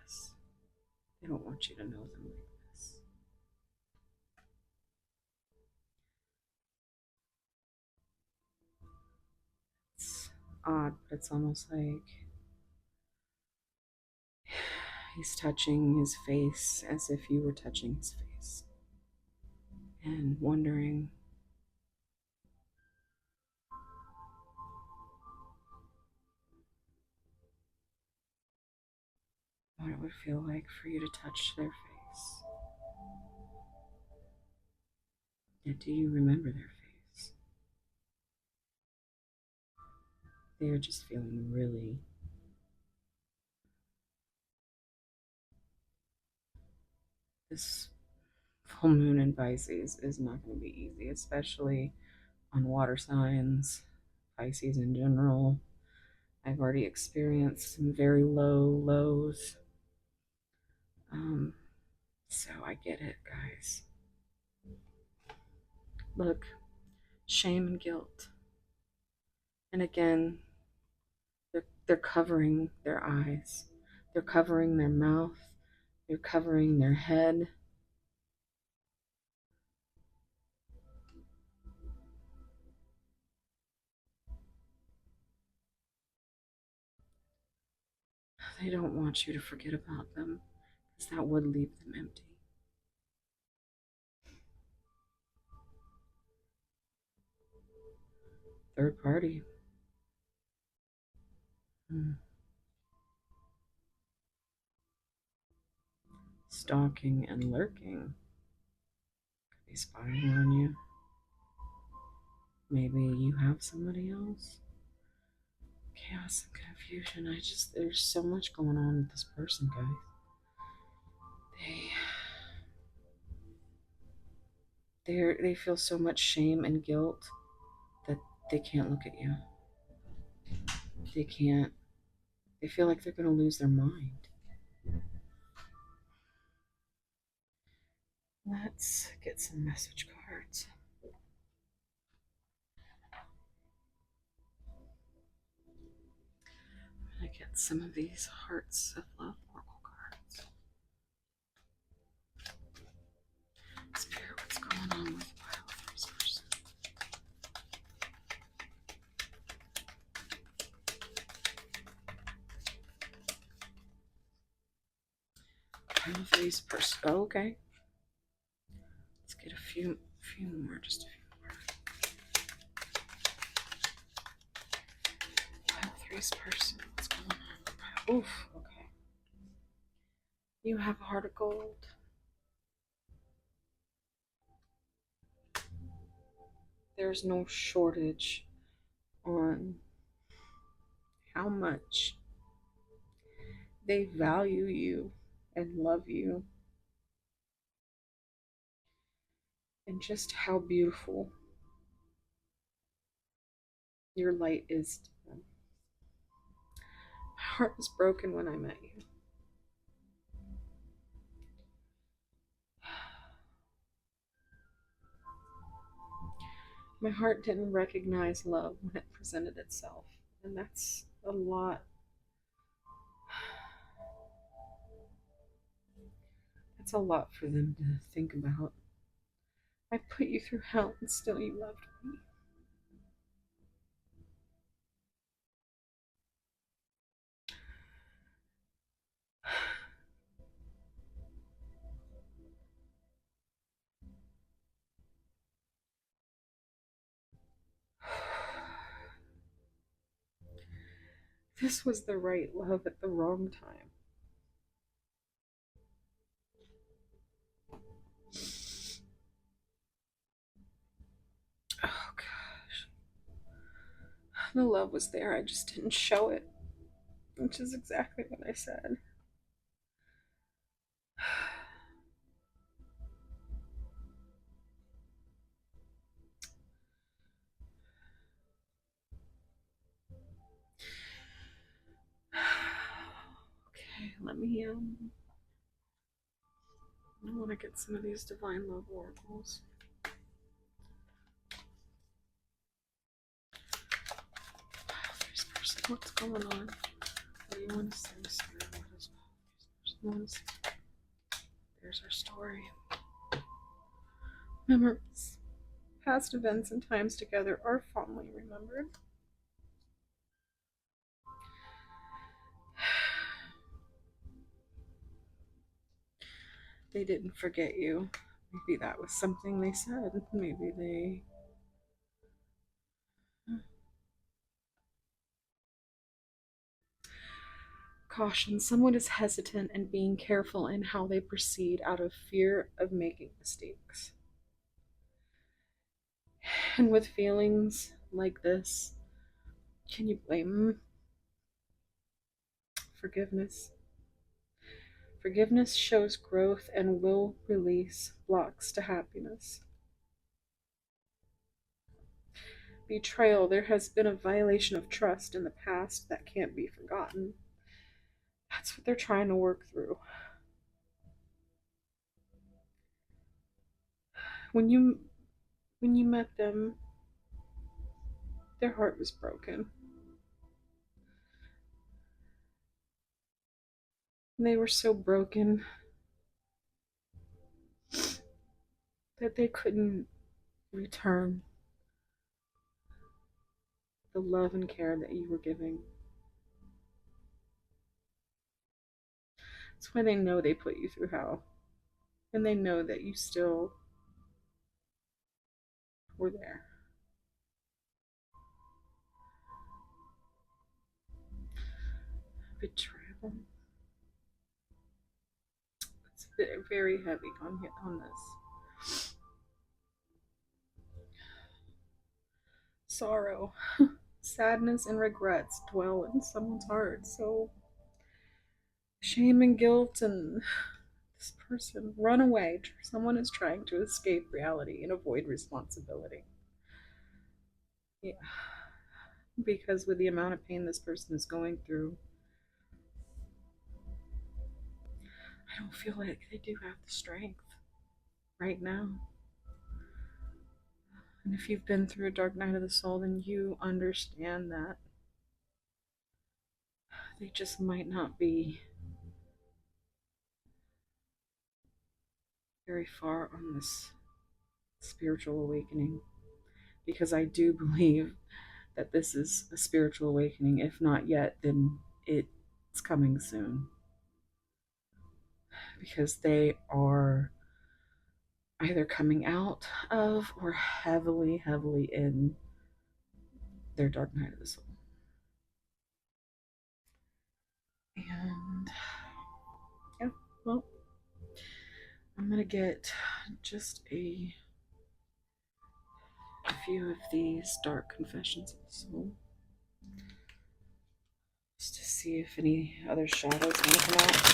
this. They don't want you to know them like this. It's odd, but it's almost like he's touching his face as if you were touching his face and wondering what it would feel like for you to touch their face. Yet, do you remember their face? They are just feeling really. This full moon in Pisces is not going to be easy, especially on water signs, Pisces in general. I've already experienced some very low lows. Um, so I get it, guys. Look, shame and guilt. And again, they're covering their eyes, they're covering their mouth, they're covering their head. They don't want you to forget about them because that would leave them empty. Third party. Hmm. Stalking and lurking. Could be spying on you. Maybe you have somebody else. Chaos and confusion. There's so much going on with this person, guys. They, they feel so much shame and guilt that they can't look at you. They can't, they feel like they're going to lose their mind. Let's get some message cards. I'm going to get some of these Hearts of Love Oracle cards. Spirit, what's going on with Pile of Threes person? Pile of Threes person. Oh, okay. Let's get a few more, just a few more. Pile of Threes person. What's going on? Oof. Okay. You have a heart of gold. There's no shortage on how much they value you and love you, and just how beautiful your light is to them. My heart was broken when I met you. My heart didn't recognize love when it presented itself, and that's a lot. That's a lot for them to think about. I put you through hell and still you loved me. This was the right love at the wrong time. Oh gosh. The love was there, I just didn't show it, which is exactly what I said. Okay, let me I want to get some of these divine love oracles. This person, what's going on? What do you want to say, Spirit? What does this person want to say? There's our story. Memories. Past events and times together are fondly remembered. They didn't forget you. Maybe that was something they said. Maybe they. Caution, someone is hesitant and being careful in how they proceed out of fear of making mistakes. And with feelings like this, can you blame them? Forgiveness. Forgiveness shows growth and will release blocks to happiness. Betrayal. There has been a violation of trust in the past that can't be forgotten. That's what they're trying to work through. When you met them, their heart was broken. They were so broken that they couldn't return the love and care that you were giving. That's why they know they put you through hell. And they know that you still were there. Betrayal. It's very heavy on this. Sorrow, sadness, and regrets dwell in someone's heart. So shame and guilt and this person run away. Someone is trying to escape reality and avoid responsibility. Yeah, because with the amount of pain this person is going through, I don't feel like they do have the strength right now. And if you've been through a dark night of the soul, then you understand that they just might not be very far on this spiritual awakening. Because I do believe that this is a spiritual awakening. If not yet, then it's coming soon. Because they are either coming out of or heavily, heavily in their dark night of the soul. And yeah, well, I'm going to get just a few of these dark confessions of the soul just to see if any other shadows want to come out.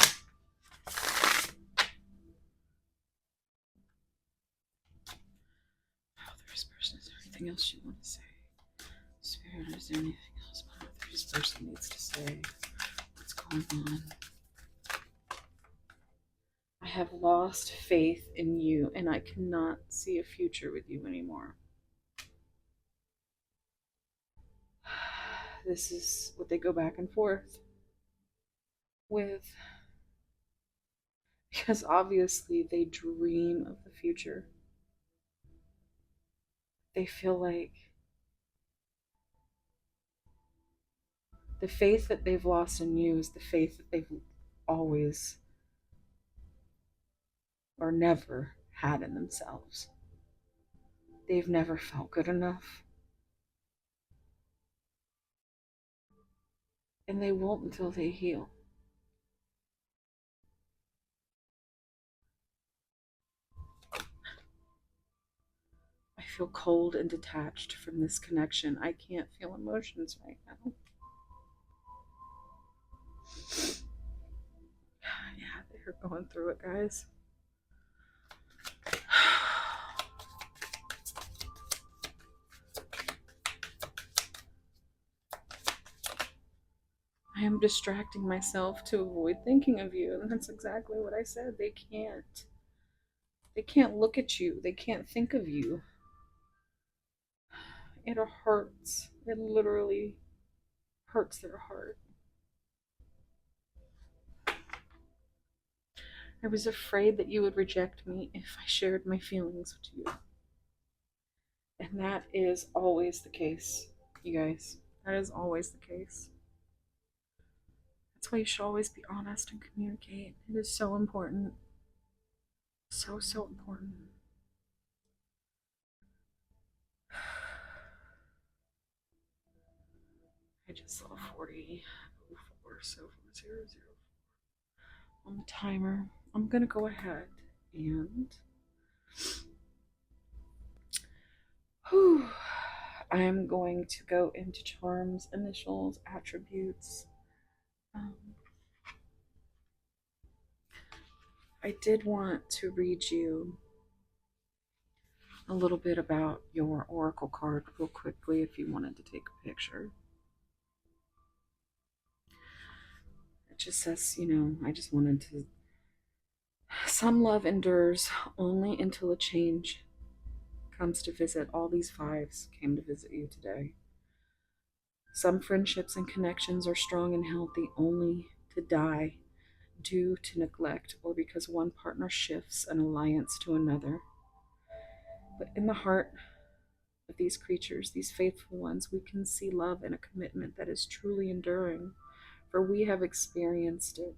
Oh, this person, is there anything else you want to say? Spirit, is there anything else this person needs to say? What's going on? I have lost faith in you and I cannot see a future with you anymore. This is what they go back and forth with because obviously they dream of the future. They feel like the faith that they've lost in you is the faith that they've always or never had in themselves. They've never felt good enough. And they won't until they heal. I feel cold and detached from this connection. I can't feel emotions right now. Yeah, they're going through it, guys. I am distracting myself to avoid thinking of you, and that's exactly what I said. They can't. They can't look at you. They can't think of you. It hurts. It literally hurts their heart. I was afraid that you would reject me if I shared my feelings with you. And that is always the case, you guys. That is always the case. That's why you should always be honest and communicate. It is so important. So, so important. I just saw 40:04, so 4:00 on the timer. I'm gonna go ahead and whew, I am going to go into charms, initials, attributes. Um, I did want to read you a little bit about your oracle card real quickly if you wanted to take a picture. It just says, I just wanted to. Some love endures only until a change comes to visit. All these fives came to visit you today. Some friendships and connections are strong and healthy only to die due to neglect or because one partner shifts an alliance to another. But in the heart of these creatures, these faithful ones, we can see love and a commitment that is truly enduring, for we have experienced it.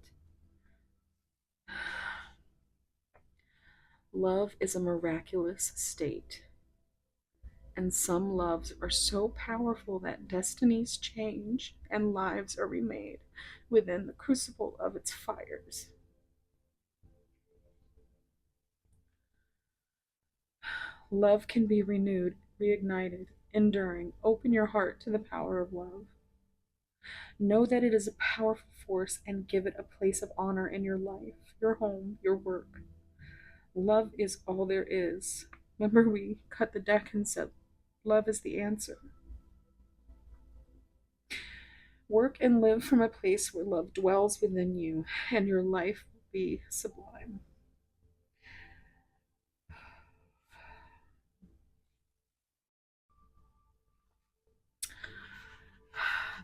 Love is a miraculous state, and some loves are so powerful that destinies change and lives are remade within the crucible of its fires. Love can be renewed, reignited, enduring. Open your heart to the power of love. Know that it is a powerful force and give it a place of honor in your life, your home, your work. Love is all there is. Remember, we cut the deck and said, love is the answer. Work and live from a place where love dwells within you, and your life will be sublime.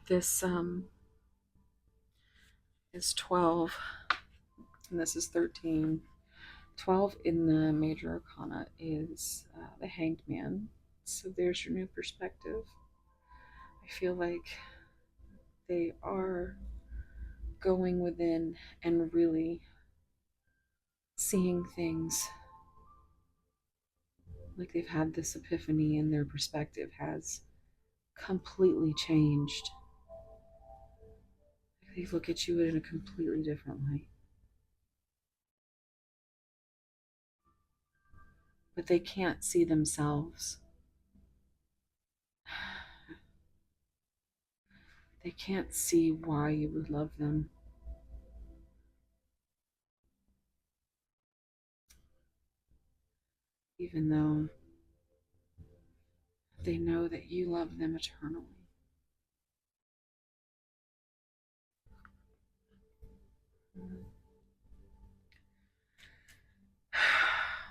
This is 12, and this is 13. 12 in the major arcana is the hanged man. So there's your new perspective. I feel like they are going within and really seeing things like they've had this epiphany, and their perspective has completely changed. They look at you in a completely different light. But they can't see themselves. They can't see why you would love them, even though they know that you love them eternally.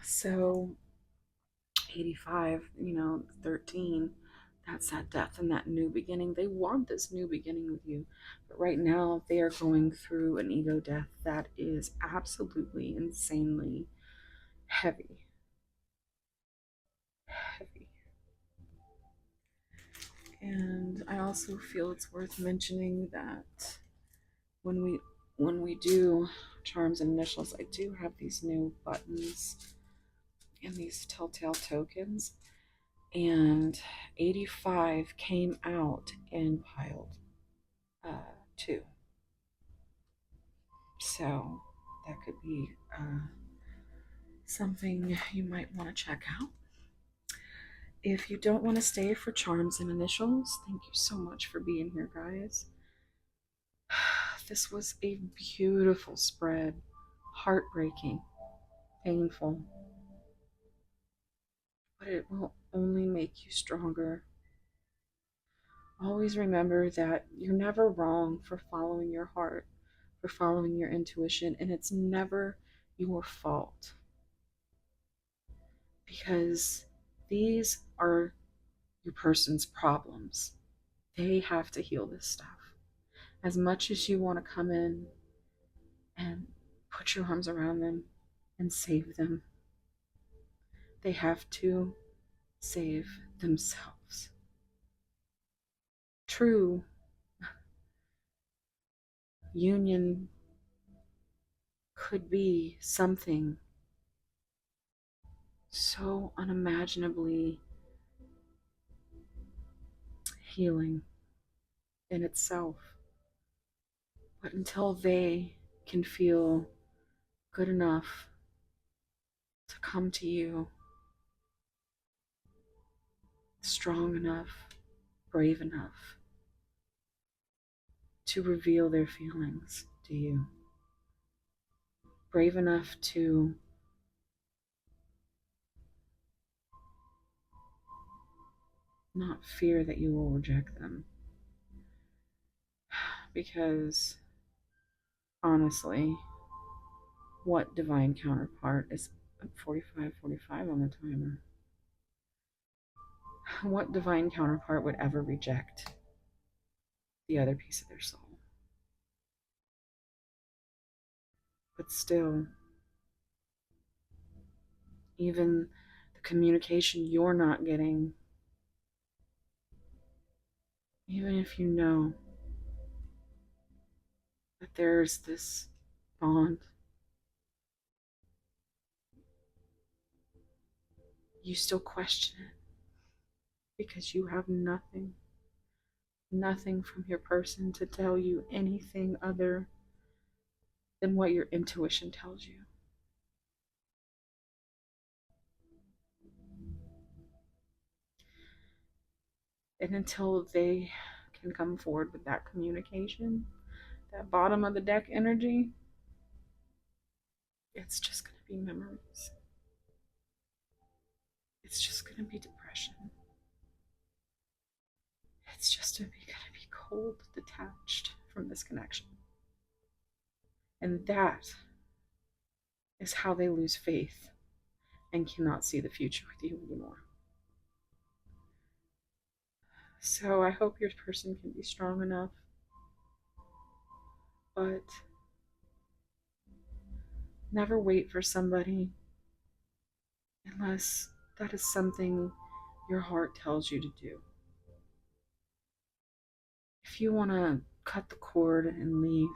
So, 85, 13, that's that death and that new beginning. They want this new beginning with you. But right now, they are going through an ego death that is absolutely insanely heavy. Heavy. And I also feel it's worth mentioning that when we when we do charms and initials, I do have these new buttons and these telltale tokens. And 85 came out in piled 2. So that could be something you might want to check out. If you don't want to stay for charms and initials, thank you so much for being here, guys. This was a beautiful spread, heartbreaking, painful, but it will only make you stronger. Always remember that you're never wrong for following your heart, for following your intuition, and it's never your fault, because these are your person's problems. They have to heal this stuff. As much as you want to come in and put your arms around them and save them, they have to save themselves. True union could be something so unimaginably healing in itself. But until they can feel good enough to come to you, strong enough, brave enough to reveal their feelings to you, brave enough to not fear that you will reject them. Because honestly, what divine counterpart is 45 on the timer? What divine counterpart would ever reject the other piece of their soul? But still, even the communication you're not getting, even if you know that there's this bond, you still question it because you have nothing from your person to tell you anything other than what your intuition tells you. And until they can come forward with that communication, that bottom of the deck energy, it's just going to be memories. It's just going to be depression. It's just going to be cold, detached from this connection. And that is how they lose faith and cannot see the future with you anymore. So I hope your person can be strong enough, but never wait for somebody unless that is something your heart tells you to do. If you want to cut the cord and leave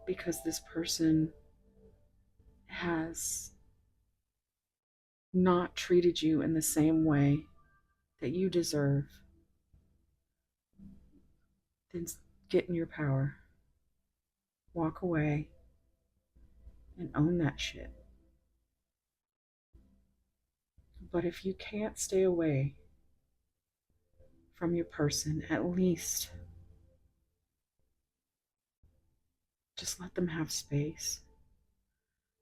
because this person has not treated you in the same way that you deserve, then get in your power. Walk away and own that shit. But if you can't stay away from your person, at least just let them have space.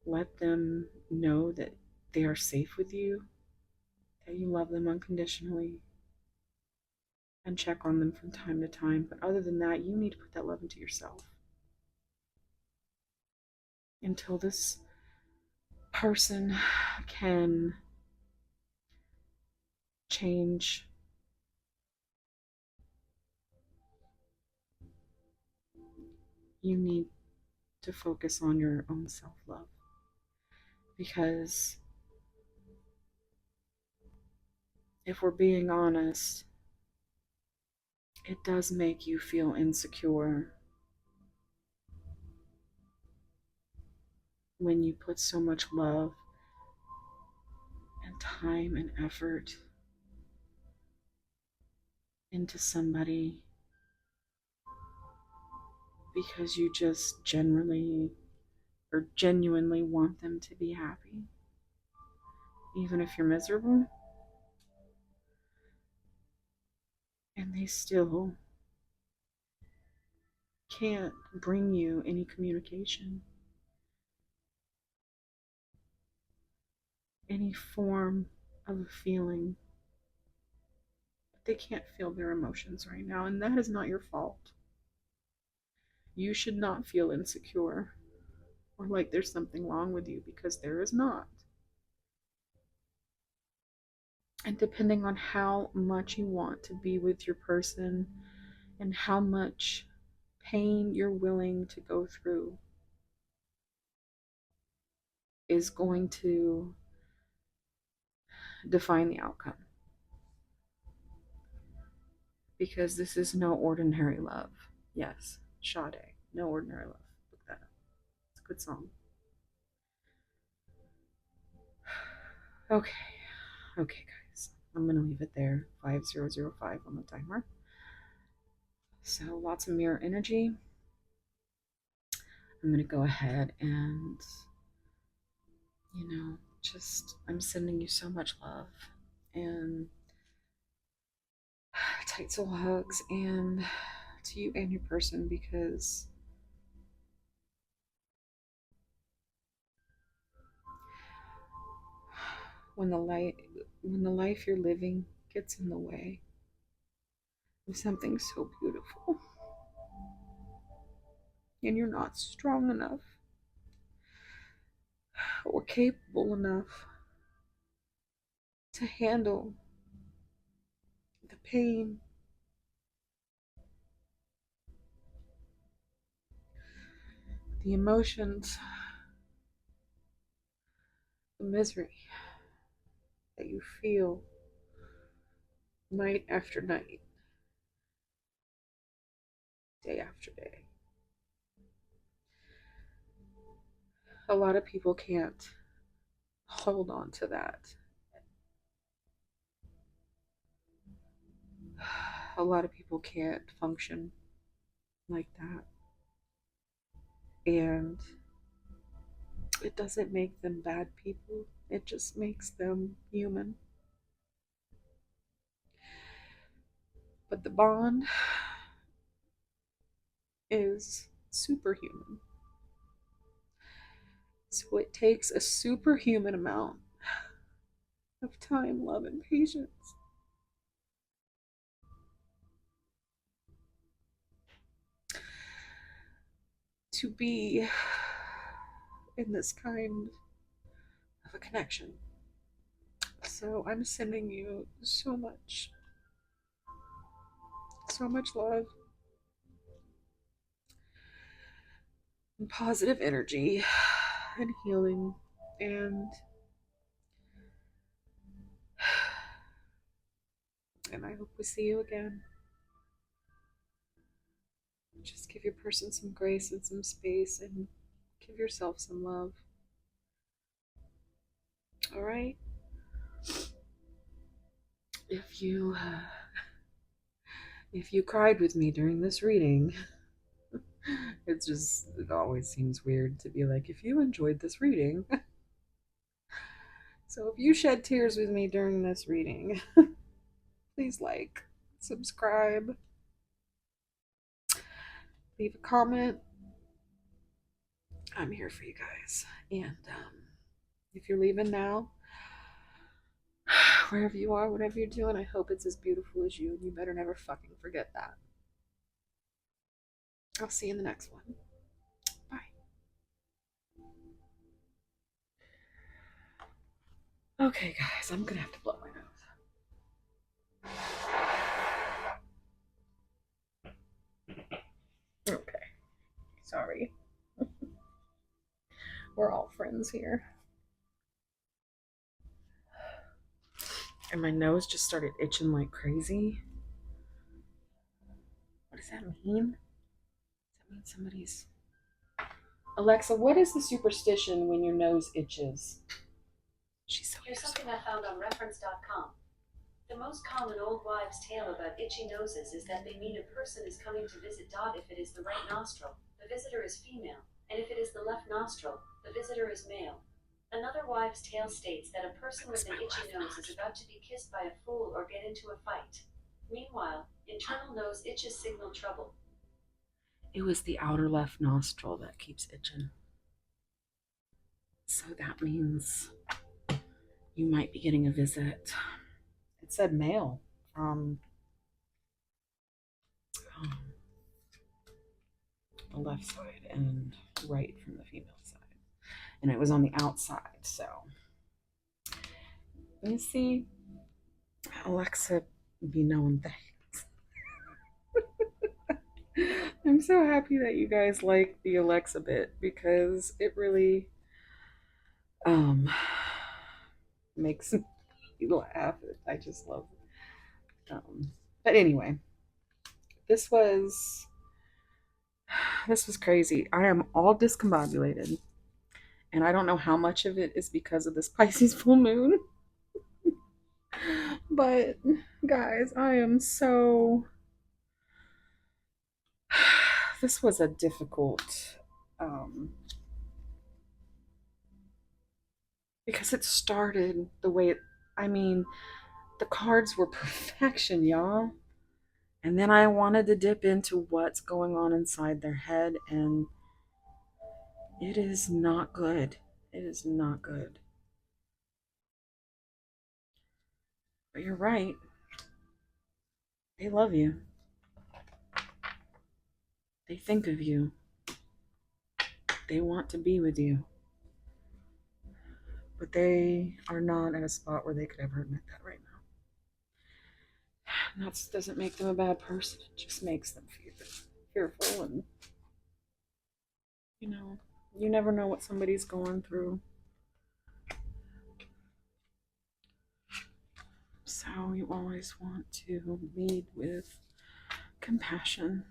Let them know that they are safe with you, that you love them unconditionally, and check on them from time to time. But other than that, you need to put that love into yourself. Until this person can change, you need to focus on your own self love. Because if we're being honest, it does make you feel insecure when you put so much love and time and effort into somebody because you just generally or genuinely want them to be happy, even if you're miserable, and they still can't bring you any communication, any form of a feeling. They can't feel their emotions right now, and that is not your fault. You should not feel insecure or like there's something wrong with you because there is not. And depending on how much you want to be with your person and how much pain you're willing to go through is going to define the outcome. Because this is no ordinary love. Yes, Sade, no ordinary love. Look that up. It's a good song. Okay, okay, guys. I'm gonna leave it there. 5005 on the timer. So lots of mirror energy. I'm gonna go ahead and, just I'm sending you so much love and tight soul hugs and to you and your person because when the light when the life you're living gets in the way of something so beautiful and you're not strong enough or capable enough to handle the pain, the emotions, the misery that you feel night after night, day after day. A lot of people can't hold on to that. A lot of people can't function like that. And it doesn't make them bad people, it just makes them human. But the bond is superhuman. So it takes a superhuman amount of time, love, and patience to be in this kind of a connection. So I'm sending you so much love and positive energy and healing. And I hope we see you again. Just give your person some grace and some space and give yourself some love. All right? If you if you cried with me during this reading, it always seems weird to be like, if you enjoyed this reading. So if you shed tears with me during this reading, please like, subscribe, leave a comment. I'm here for you guys. And if you're leaving now, wherever you are, whatever you're doing, I hope it's as beautiful as you, and you better never fucking forget that. I'll see you in the next one. Bye. Okay, guys, I'm gonna have to blow my nose. Okay, sorry. We're all friends here. And my nose just started itching like crazy. What does that mean? Does that mean somebody's. Alexa, what is the superstition when your nose itches? She's so Here's useful. something I found on reference.com. The most common old wives' tale about itchy noses is that they mean a person is coming to visit. If it is the right nostril, the visitor is female, and if it is the left nostril, the visitor is male. Another wives' tale states that a person with an itchy nose is about to be kissed by a fool or get into a fight. Meanwhile, internal nose itches signal trouble. It was the outer left nostril that keeps itching. So that means you might be getting a visit. It said male from um, the left side and right from the female side. And it was on the outside. So you see, Alexa be knowing things. I'm so happy that you guys like the Alexa bit because it really um makes me laugh. I just love it. But anyway, this was this was crazy. I am all discombobulated, and I don't know how much of it is because of this Pisces full moon. But guys, I am so this was a difficult because it started the way it, I mean, the cards were perfection, y'all. And then I wanted to dip into what's going on inside their head, and it is not good. It is not good. But you're right. They love you. They think of you. They want to be with you. But they are not at a spot where they could ever admit that right now. And that doesn't make them a bad person. It just makes them fearful and You know, you never know what somebody's going through. So you always want to lead with compassion.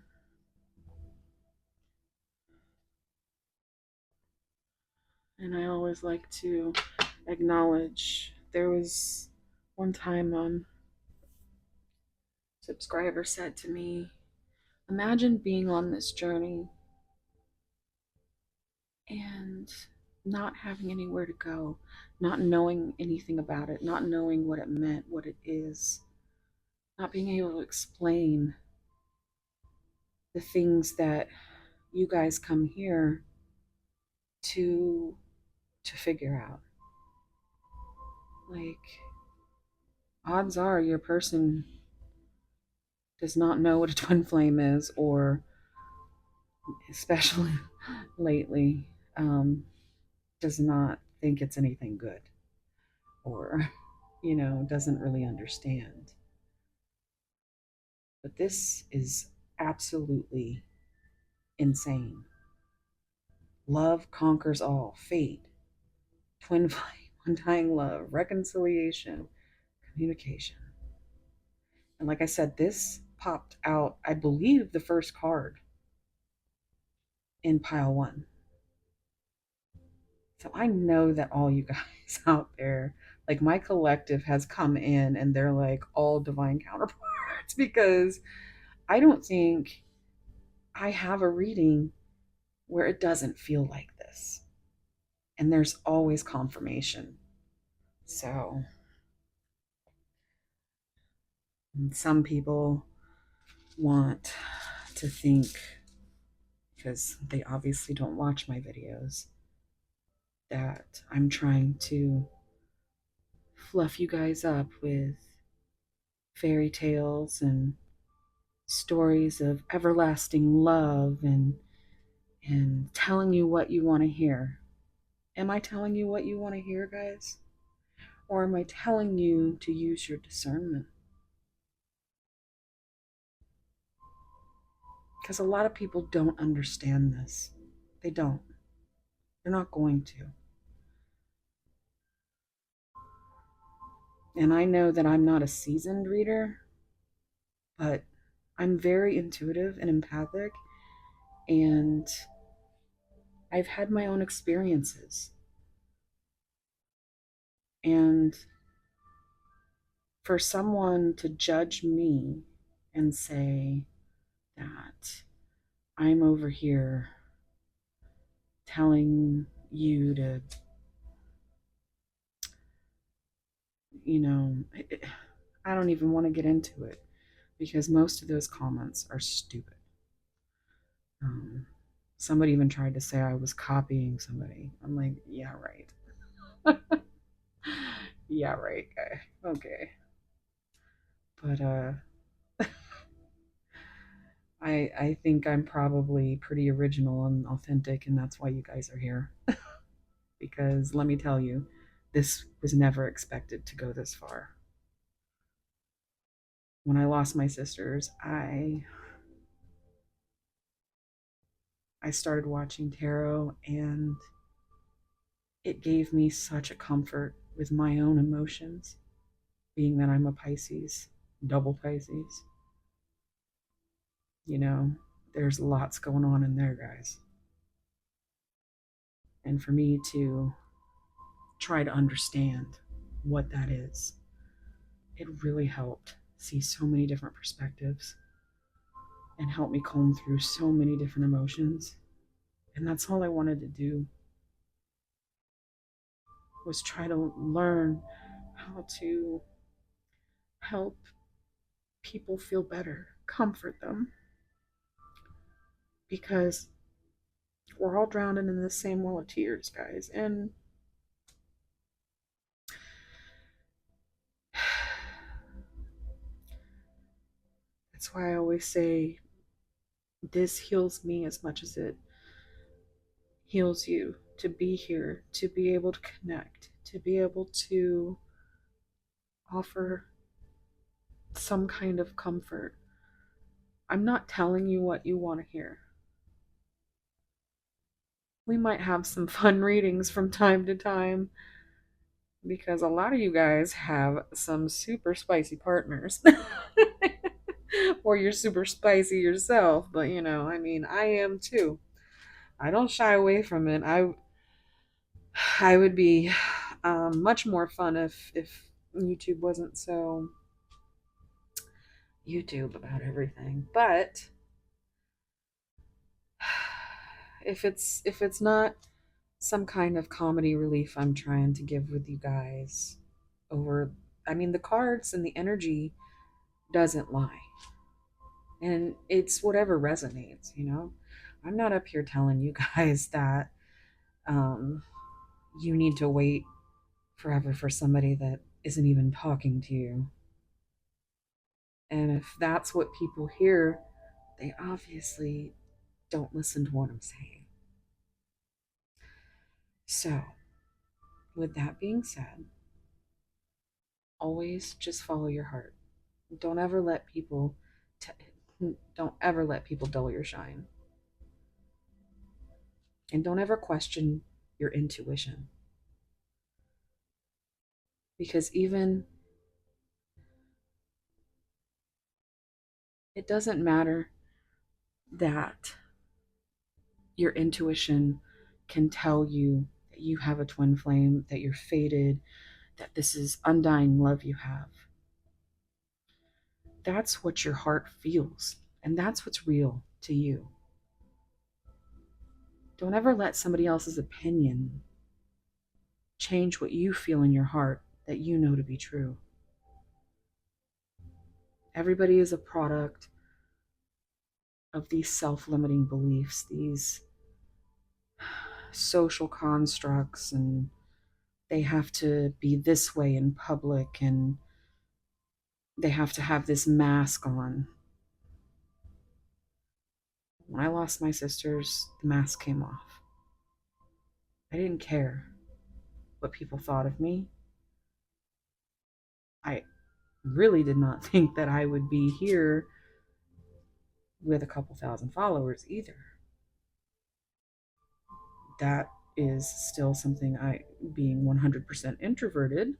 And I always like to acknowledge there was one time subscriber said to me, imagine being on this journey and not having anywhere to go, not knowing anything about it, not knowing what it meant, what it is, not being able to explain the things that you guys come here to figure out. Like, odds are your person does not know what a twin flame is, or especially lately, does not think it's anything good, or, doesn't really understand. But this is absolutely insane. Love conquers all. Fate, twin flame, undying love, reconciliation, communication. And like I said, this popped out, I believe, the first card in pile one. So I know that all you guys out there, like my collective has come in and they're like all divine counterparts because I don't think I have a reading where it doesn't feel like this. And there's always confirmation. So some people want to think, because they obviously don't watch my videos, that I'm trying to fluff you guys up with fairy tales and stories of everlasting love and telling you what you want to hear. Am I telling you what you want to hear, guys? Or am I telling you to use your discernment? Because a lot of people don't understand this. They don't. They're not going to. And I know that I'm not a seasoned reader, but I'm very intuitive and empathic, and I've had my own experiences. And for someone to judge me and say that I'm over here telling you to, you know, I don't even want to get into it because most of those comments are stupid. Um, Somebody even tried to say I was copying somebody. I'm like, yeah, right. Yeah, right, guy. Okay. But I think I'm probably pretty original and authentic, and that's why you guys are here. Because let me tell you, this was never expected to go this far. When I lost my sisters, I started watching tarot, and it gave me such a comfort with my own emotions, being that I'm a Pisces, double Pisces. You know, there's lots going on in there, guys. And for me to try to understand what that is, it really helped see so many different perspectives and help me comb through so many different emotions. And that's all I wanted to do, was try to learn how to help people feel better, comfort them, because we're all drowning in the same well of tears, guys. And that's why I always say this heals me as much as it heals you, to be here, to be able to connect, to be able to offer some kind of comfort. I'm not telling you what you want to hear. We might have some fun readings from time to time because a lot of you guys have some super spicy partners. Or you're super spicy yourself, but I mean, I am too. I don't shy away from it. I would be much more fun if YouTube wasn't so YouTube about everything. But if it's not some kind of comedy relief I'm trying to give with you guys over, I mean, the cards and the energy doesn't lie. And it's whatever resonates. I'm not up here telling you guys that um you need to wait forever for somebody that isn't even talking to you. And if that's what people hear, they obviously don't listen to what I'm saying. So, with that being said, always just follow your heart. Don't ever let people don't ever let people dull your shine. And don't ever question your intuition because even it doesn't matter that your intuition can tell you that you have a twin flame, that you're fated, that this is undying love you have. That's what your heart feels, and that's what's real to you. Don't ever let somebody else's opinion change what you feel in your heart that you know to be true. Everybody is a product of these self limiting beliefs, these social constructs, and they have to be this way in public, and they have to have this mask on. When I lost my sisters, the mask came off. I didn't care what people thought of me. I really did not think that I would be here with a couple thousand followers either. That is still something being 100% introverted,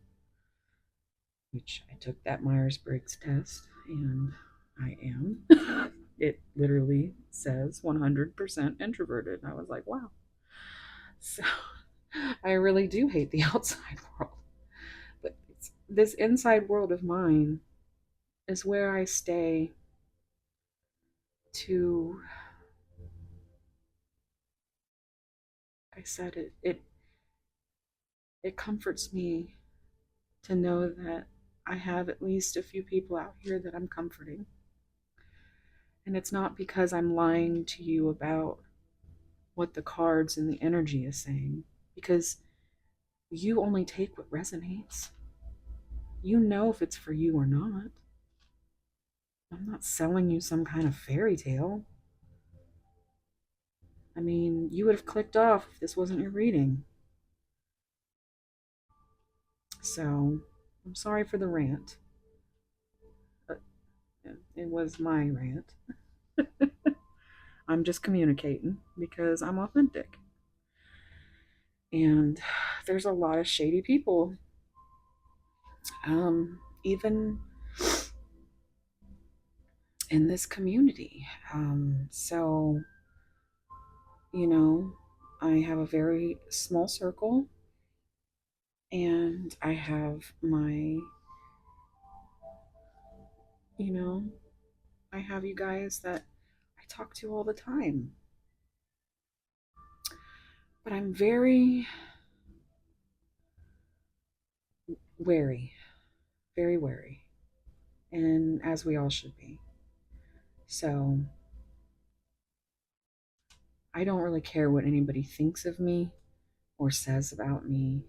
which I took that Myers Briggs test and I am. It literally says 100% introverted. And I was like, wow. So I really do hate the outside world. But this inside world of mine is where I stay to, I said it comforts me to know that I have at least a few people out here that I'm comforting. And it's not because I'm lying to you about what the cards and the energy is saying, because you only take what resonates. You know if it's for you or not. I'm not selling you some kind of fairy tale. I mean, you would have clicked off if this wasn't your reading. So, I'm sorry for the rant. But it was my rant. I'm just communicating because I'm authentic. And there's a lot of shady people, even in this community. So, you know, I have a very small circle, and I have you know, I have you guys that I talk to all the time. But I'm very wary, very wary, and as we all should be. So I don't really care what anybody thinks of me or says about me.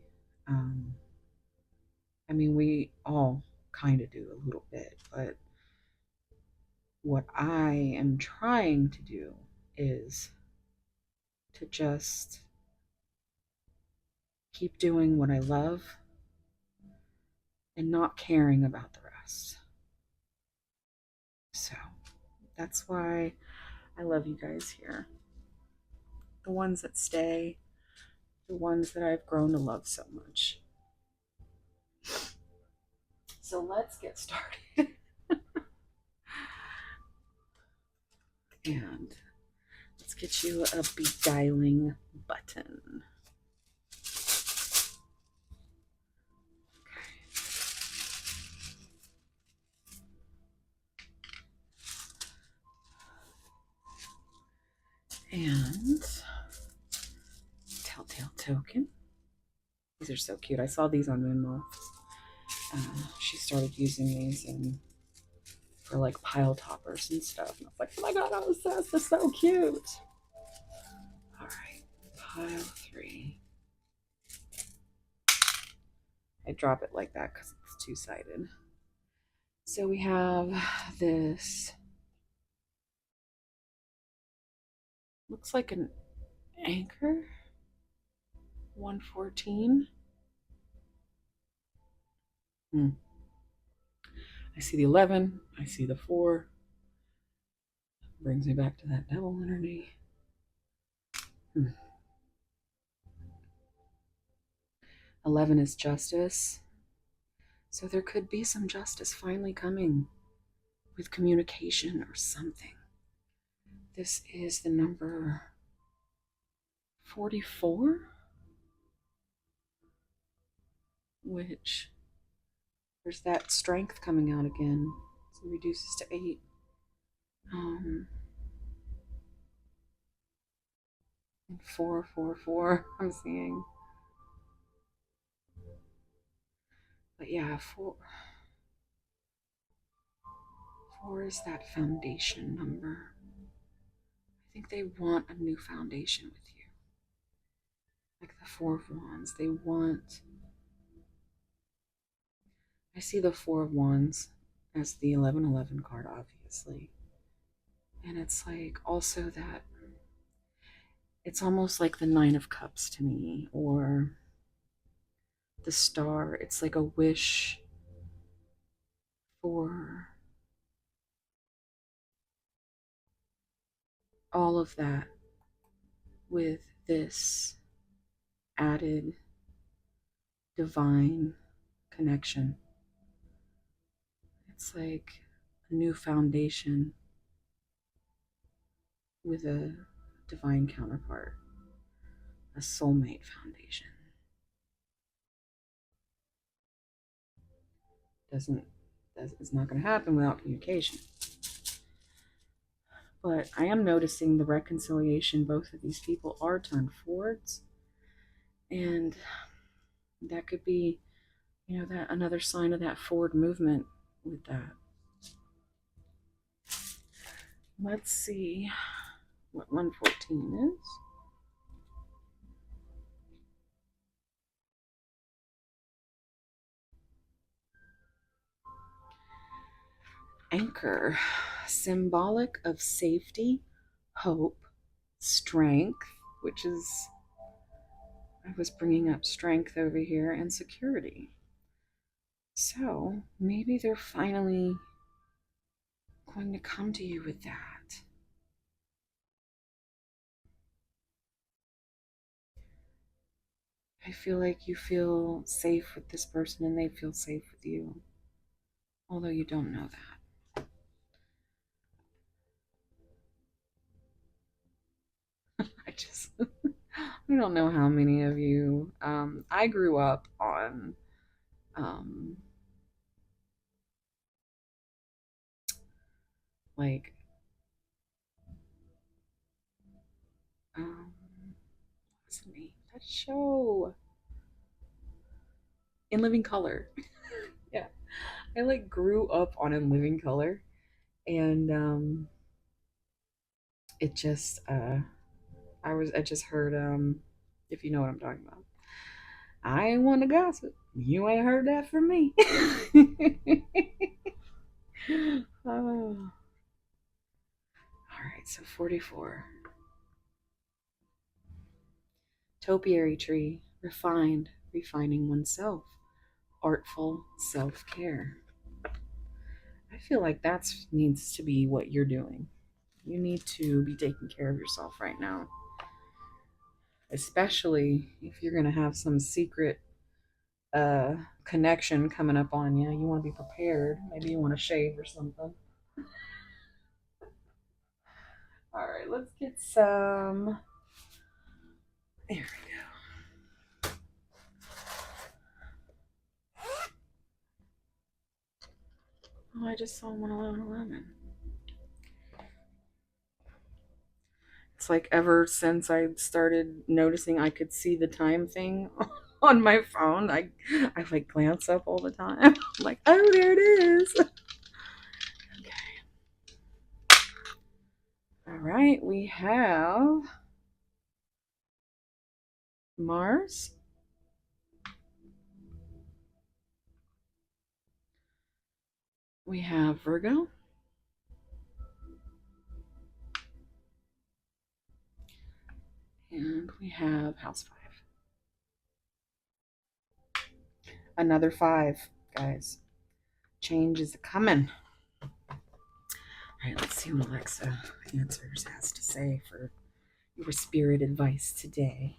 Um, I mean, we all kind of do a little bit, but what I am trying to do is to just keep doing what I love and not caring about the rest. So that's why I love you guys here. the ones that stay, the ones that I've grown to love so much. So let's get started. And let's get you a beguiling button. And telltale token. These are so cute. I saw these on Moonmoth. She started using these for like pile toppers and stuff. And I was like, oh my god, this is so cute. All right, pile 3. I drop it like that because it's two-sided. So we have this, looks like an anchor, 114. I see the 11, I see the 4. Brings me back to that devil energy. 11 is justice. So there could be some justice finally coming with communication or something. This is the number 44, which there's that strength coming out again. So it reduces to 8. And 444 I'm seeing. But yeah, 4 is that foundation number. I think they want a new foundation with you. Like the 4 of Wands. They want. I see the 4 of Wands as the 1111 card, obviously. And it's like also that. It's almost like the 9 of Cups to me, or the Star. It's like a wish for all of that with this added divine connection. It's like a new foundation with a divine counterpart, a soulmate foundation. It's not going to happen without communication. But I am noticing the reconciliation both of these people are turned forwards, and that could be, that another sign of that forward movement with that. Let's see what 114 is. Anchor, symbolic of safety, hope, strength, which is, I was bringing up strength over here, and security. So maybe they're finally going to come to you with that. I feel like you feel safe with this person and they feel safe with you, although you don't know that. I don't know how many of you. I grew up on like what's the name of that show? In Living Color. Yeah, I like grew up on In Living Color, and it just I just heard if you know what I'm talking about. I ain't want to gossip. You ain't heard that from me. Oh. All right, so 44. Topiary tree, refined, refining oneself, artful self care. I feel like that needs to be what you're doing. You need to be taking care of yourself right now. especially if you're going to have some secret uh, connection coming up on you. You want to be prepared. Maybe you want to shave or something. All right, let's get some. There we go. Oh, I just saw 111. It's like ever since I started noticing I could see the time thing on my phone, I like glance up all the time. I'm like, oh, there it is. All right, we have Mars. We have Virgo. And we have House 5. Another 5, guys. Change is coming. All right, let's see what Alexa Answers has to say for your spirit advice today.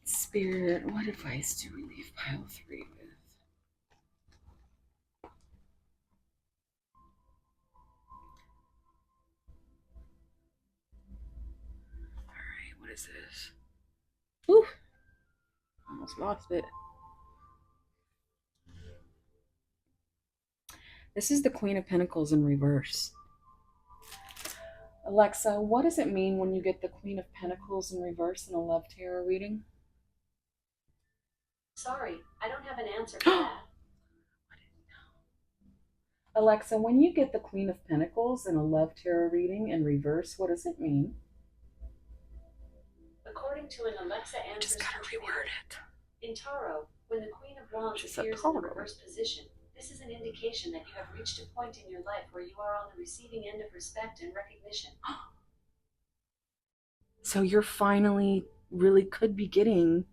Spirit, what advice do we leave pile 3 with? All right, what is this? Ooh, almost lost it. This is the Queen of Pentacles in reverse. Alexa, what does it mean when you get the Queen of Pentacles in reverse in a love tarot reading? Sorry, I don't have an answer for that. Alexa, when you get the Queen of Pentacles in a love tarot reading in reverse, what does it mean? According to an Alexa I just Answers gotta reword it. in tarot, when the Queen of Wands She said appears in the tarot. reverse position, this is an indication that you have reached a point in your life where you are on the receiving end of respect and recognition. So you're finally really could be getting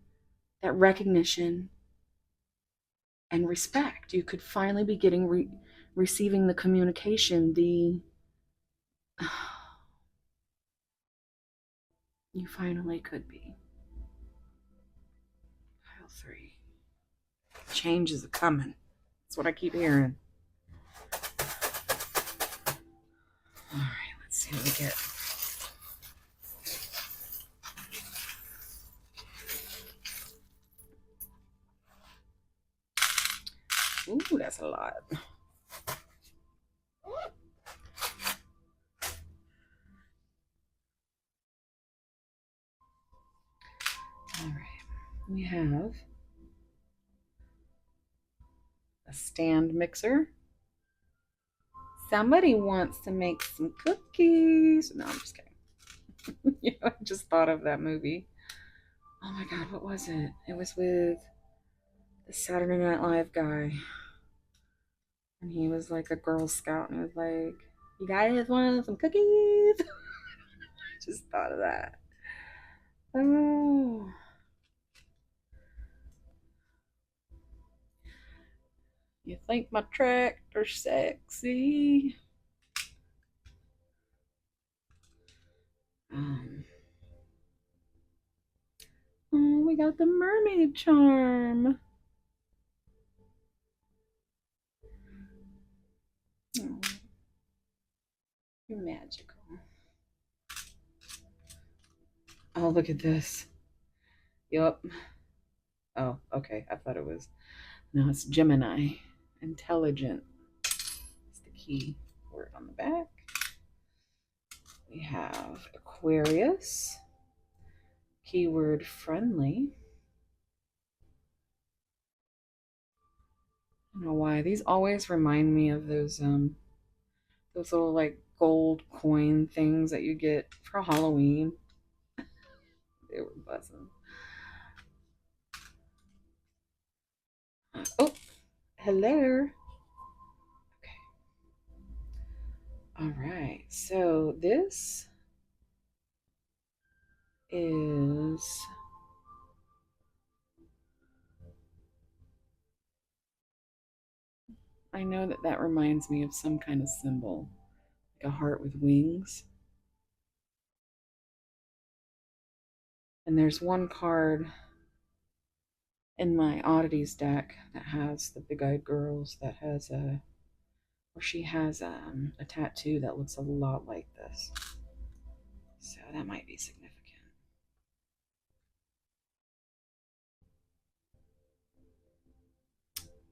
that recognition and respect. You could finally be getting receiving the communication, the you finally could be. Pile 3. Change is coming. That's what I keep hearing. All right, let's see what we get. Ooh, that's a lot. All right, we have a stand mixer. Somebody wants to make some cookies. No, I'm just kidding. I just thought of that movie. Oh my god, what was it? It was with the Saturday Night Live guy. And he was like a Girl Scout and he was like, you guys want some cookies? Just thought of that. Oh. You think my tractor's sexy? Um, oh, we got the mermaid charm. Oh, you're magical. Oh, look at this. Yup. Oh, okay. I thought it was. No, it's Gemini. Intelligent. It's the key word on the back. We have Aquarius. Keyword friendly. I don't know why. These always remind me of those little like gold coin things that you get for Halloween. They were buzzing. Oh, hello. Okay. All right. So this is I know that that reminds me of some kind of symbol, like a heart with wings. And there's one card in my oddities deck that has the big-eyed girls that has or she has a tattoo that looks a lot like this. So that might be significant.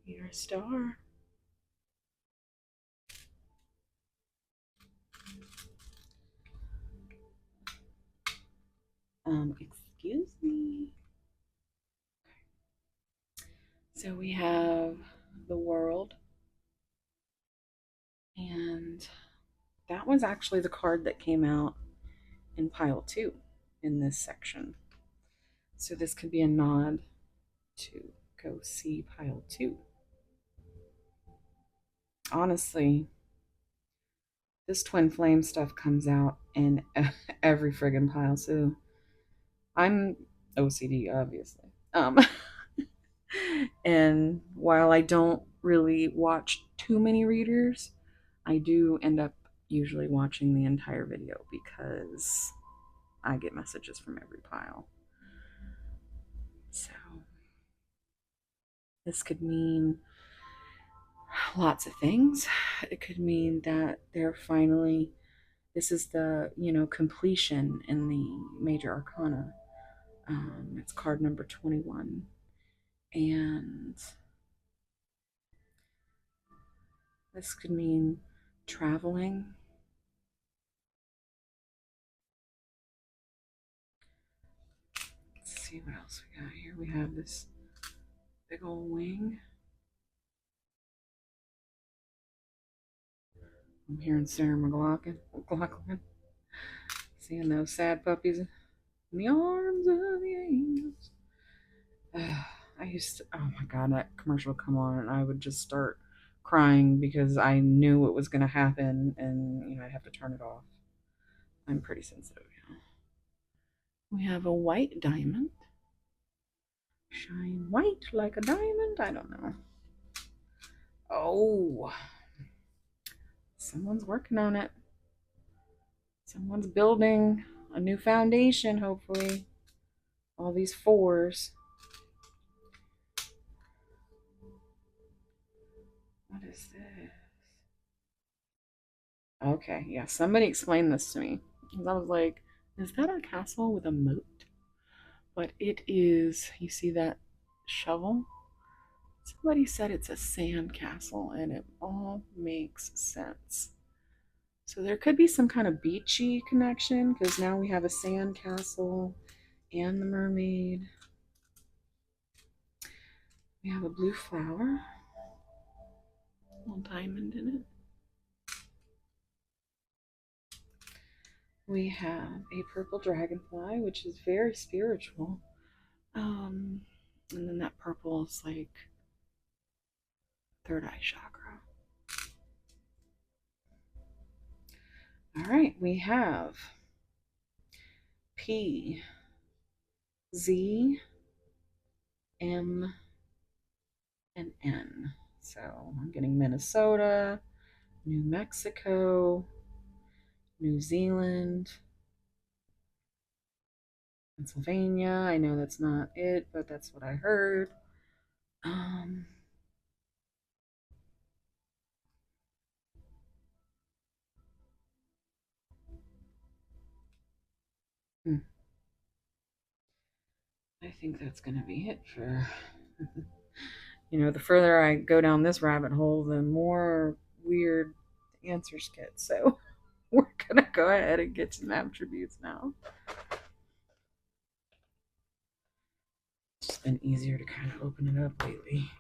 You're a star. Excuse me. So we have the world, and that was actually the card that came out in pile two in this section. So this could be a nod to go see pile two. Honestly, this twin flame stuff comes out in every friggin' pile, so I'm OCD, obviously. And while I don't really watch too many readers, I do end up usually watching the entire video because I get messages from every pile. So this could mean lots of things. It could mean that they're finally, this is the, completion in the major arcana. It's card number 21. And this could mean traveling. Let's see what else we got here. We have this big old wing. I'm hearing Sarah McLaughlin. Seeing those sad puppies in the arms of the angels. I used to, oh my god, that commercial would come on and I would just start crying because I knew it was going to happen and, I'd have to turn it off. I'm pretty sensitive, yeah. We have a white diamond. Shine white like a diamond? I don't know. Oh, someone's working on it. Someone's building a new foundation, hopefully. All these fours. What is this? Okay, yeah, somebody explained this to me. Because I was like, is that a castle with a moat? But it is, you see that shovel? Somebody said it's a sand castle, and it all makes sense. So there could be some kind of beachy connection, because now we have a sand castle and the mermaid. We have a blue flower, a little diamond in it. We have a purple dragonfly, which is very spiritual. Um, and then that purple is like third eye chakra. All right, we have P, Z, M, and N. So I'm getting Minnesota, New Mexico, New Zealand, Pennsylvania. I know that's not it, but that's what I heard. Um, hmm, I think that's going to be it for. The further I go down this rabbit hole, the more weird answers get. So we're going to go ahead and get some attributes now. It's just been easier to kind of open it up lately.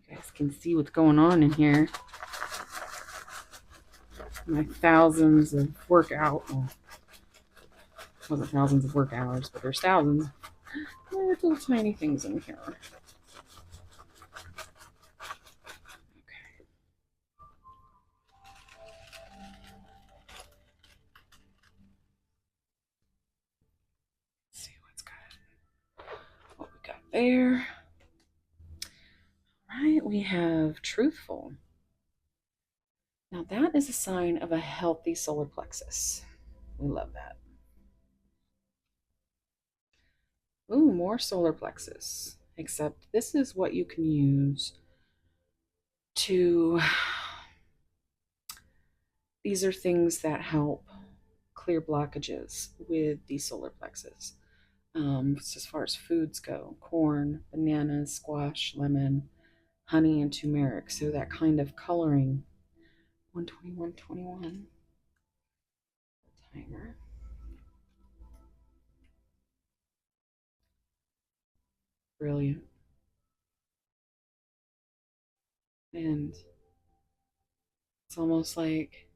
You guys can see what's going on in here. My thousands of workout. Well, it wasn't thousands of work hours, but there's thousands. Little tiny things in here. Okay. Let's see what we got there. All right, we have truthful. Now that is a sign of a healthy solar plexus. We love that. Ooh, more solar plexus. Except this is what you can use to. These are things that help clear blockages with the solar plexus. As far as foods go, corn, bananas, squash, lemon, honey, and turmeric. So that kind of coloring. 12121 timer. Brilliant. And it's almost like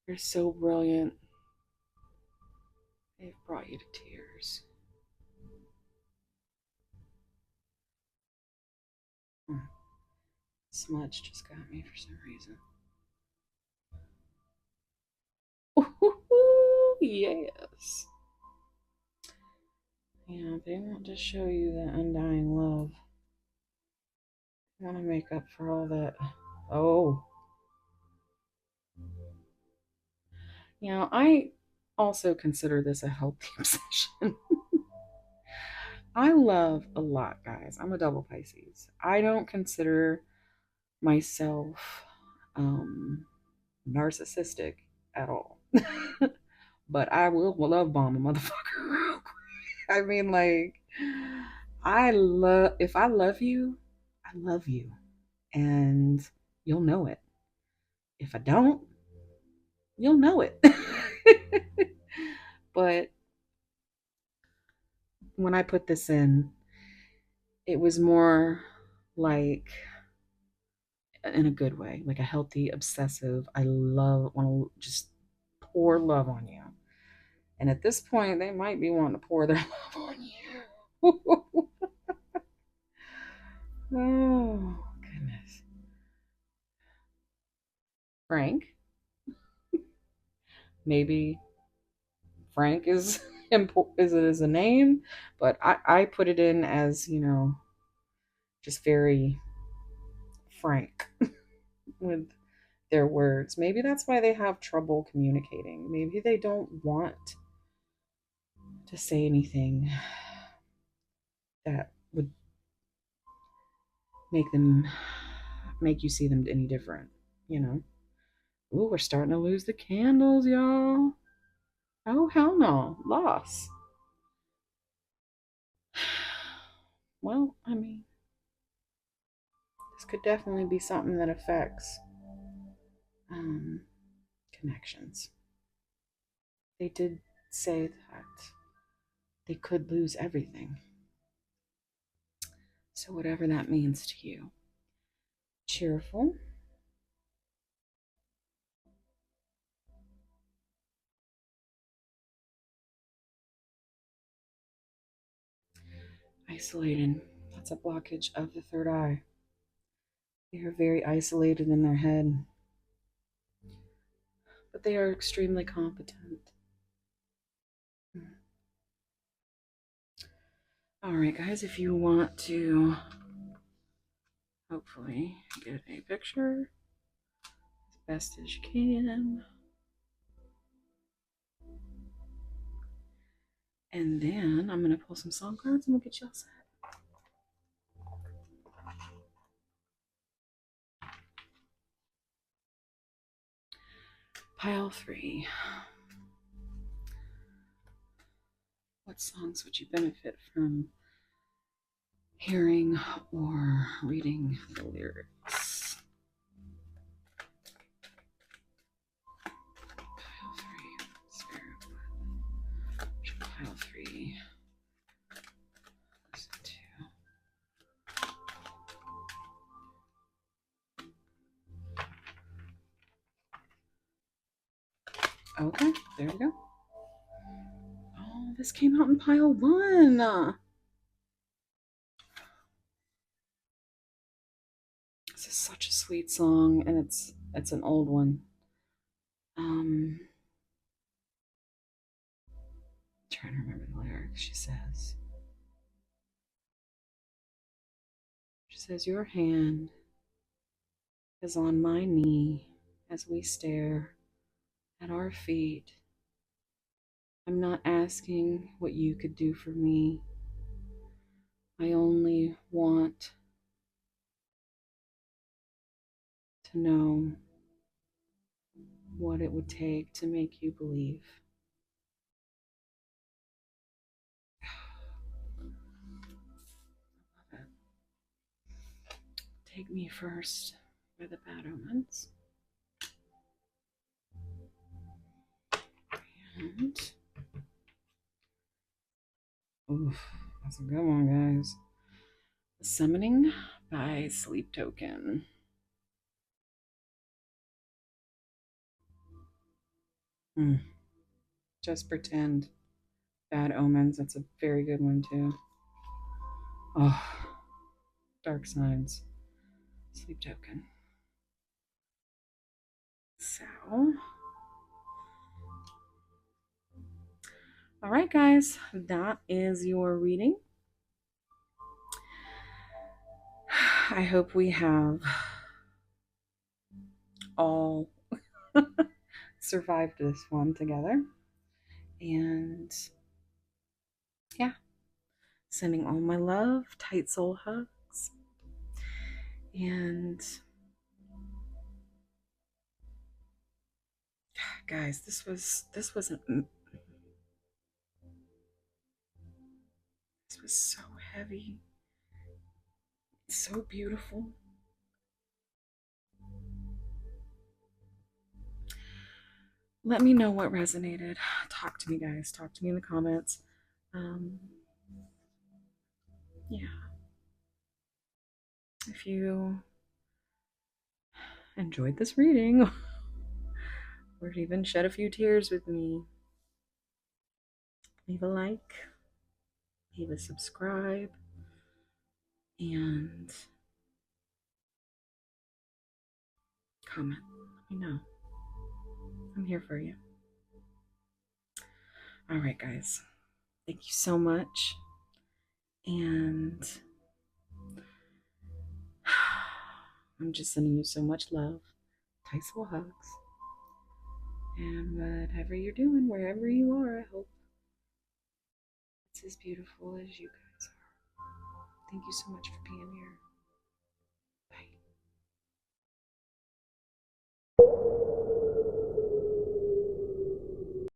you're so brilliant. They've brought you to tears. Hmm. Smudge just got me for some reason. Ooh, yes. Yeah, they want to show you that undying love. They want to make up for all that. Oh, I also consider this a healthy obsession. I love a lot, guys. I'm a double Pisces. I don't consider myself narcissistic at all. But I will love bomb a motherfucker real quick. I mean, like, if I love you, I love you. And you'll know it. If I don't, you'll know it. But when I put this in, it was more like in a good way, like a healthy, obsessive. I love, want to just pour love on you. And at this point, they might be wanting to pour their love on you. Oh, goodness. Frank. Maybe Frank is is it as a name, but I put it in as, just very frank with their words. Maybe that's why they have trouble communicating. Maybe they don't want to say anything that would make you see them any different, you know. Ooh, we're starting to lose the candles, y'all. Oh, hell no. Loss. Well, I mean, this could definitely be something that affects um, connections. They did say that they could lose everything. So, whatever that means to you. Cheerful, isolated. That's a blockage of the third eye. They are very isolated in their head, but they are extremely competent. All right, guys, if you want to hopefully get a picture as best as you can, and then I'm going to pull some song cards and we'll get you all set. Pile three. What songs would you benefit from hearing or reading the lyrics? Pile three. Spirit. Pile three. Listen to. Okay, there we go. Oh, this came out in pile one. This is such a sweet song, and it's an old one. Um, trying to remember the lyrics. She says, "Your hand is on my knee as we stare at our feet. I'm not asking what you could do for me. I only want to know what it would take to make you believe. Take me first for the bad omens. And, oof, that's a good one, guys. The Summoning by Sleep Token. Mm, just pretend. Bad omens. That's a very good one, too. Oh, dark signs. Sleep Token. So, all right, guys, that is your reading. I hope we have all survived this one together. And yeah, sending all my love, tight soul hugs. And guys, this was so heavy, so beautiful. Let me know what resonated. Talk to me, guys. Talk to me in the comments. Um, yeah, if you enjoyed this reading or even shed a few tears with me, leave a like, leave a subscribe, and comment. Let me know. I'm here for you. All right, guys. Thank you so much. And I'm just sending you so much love. Tight soul hugs. And whatever you're doing, wherever you are, I hope it's as beautiful as you guys are. Thank you so much for being here.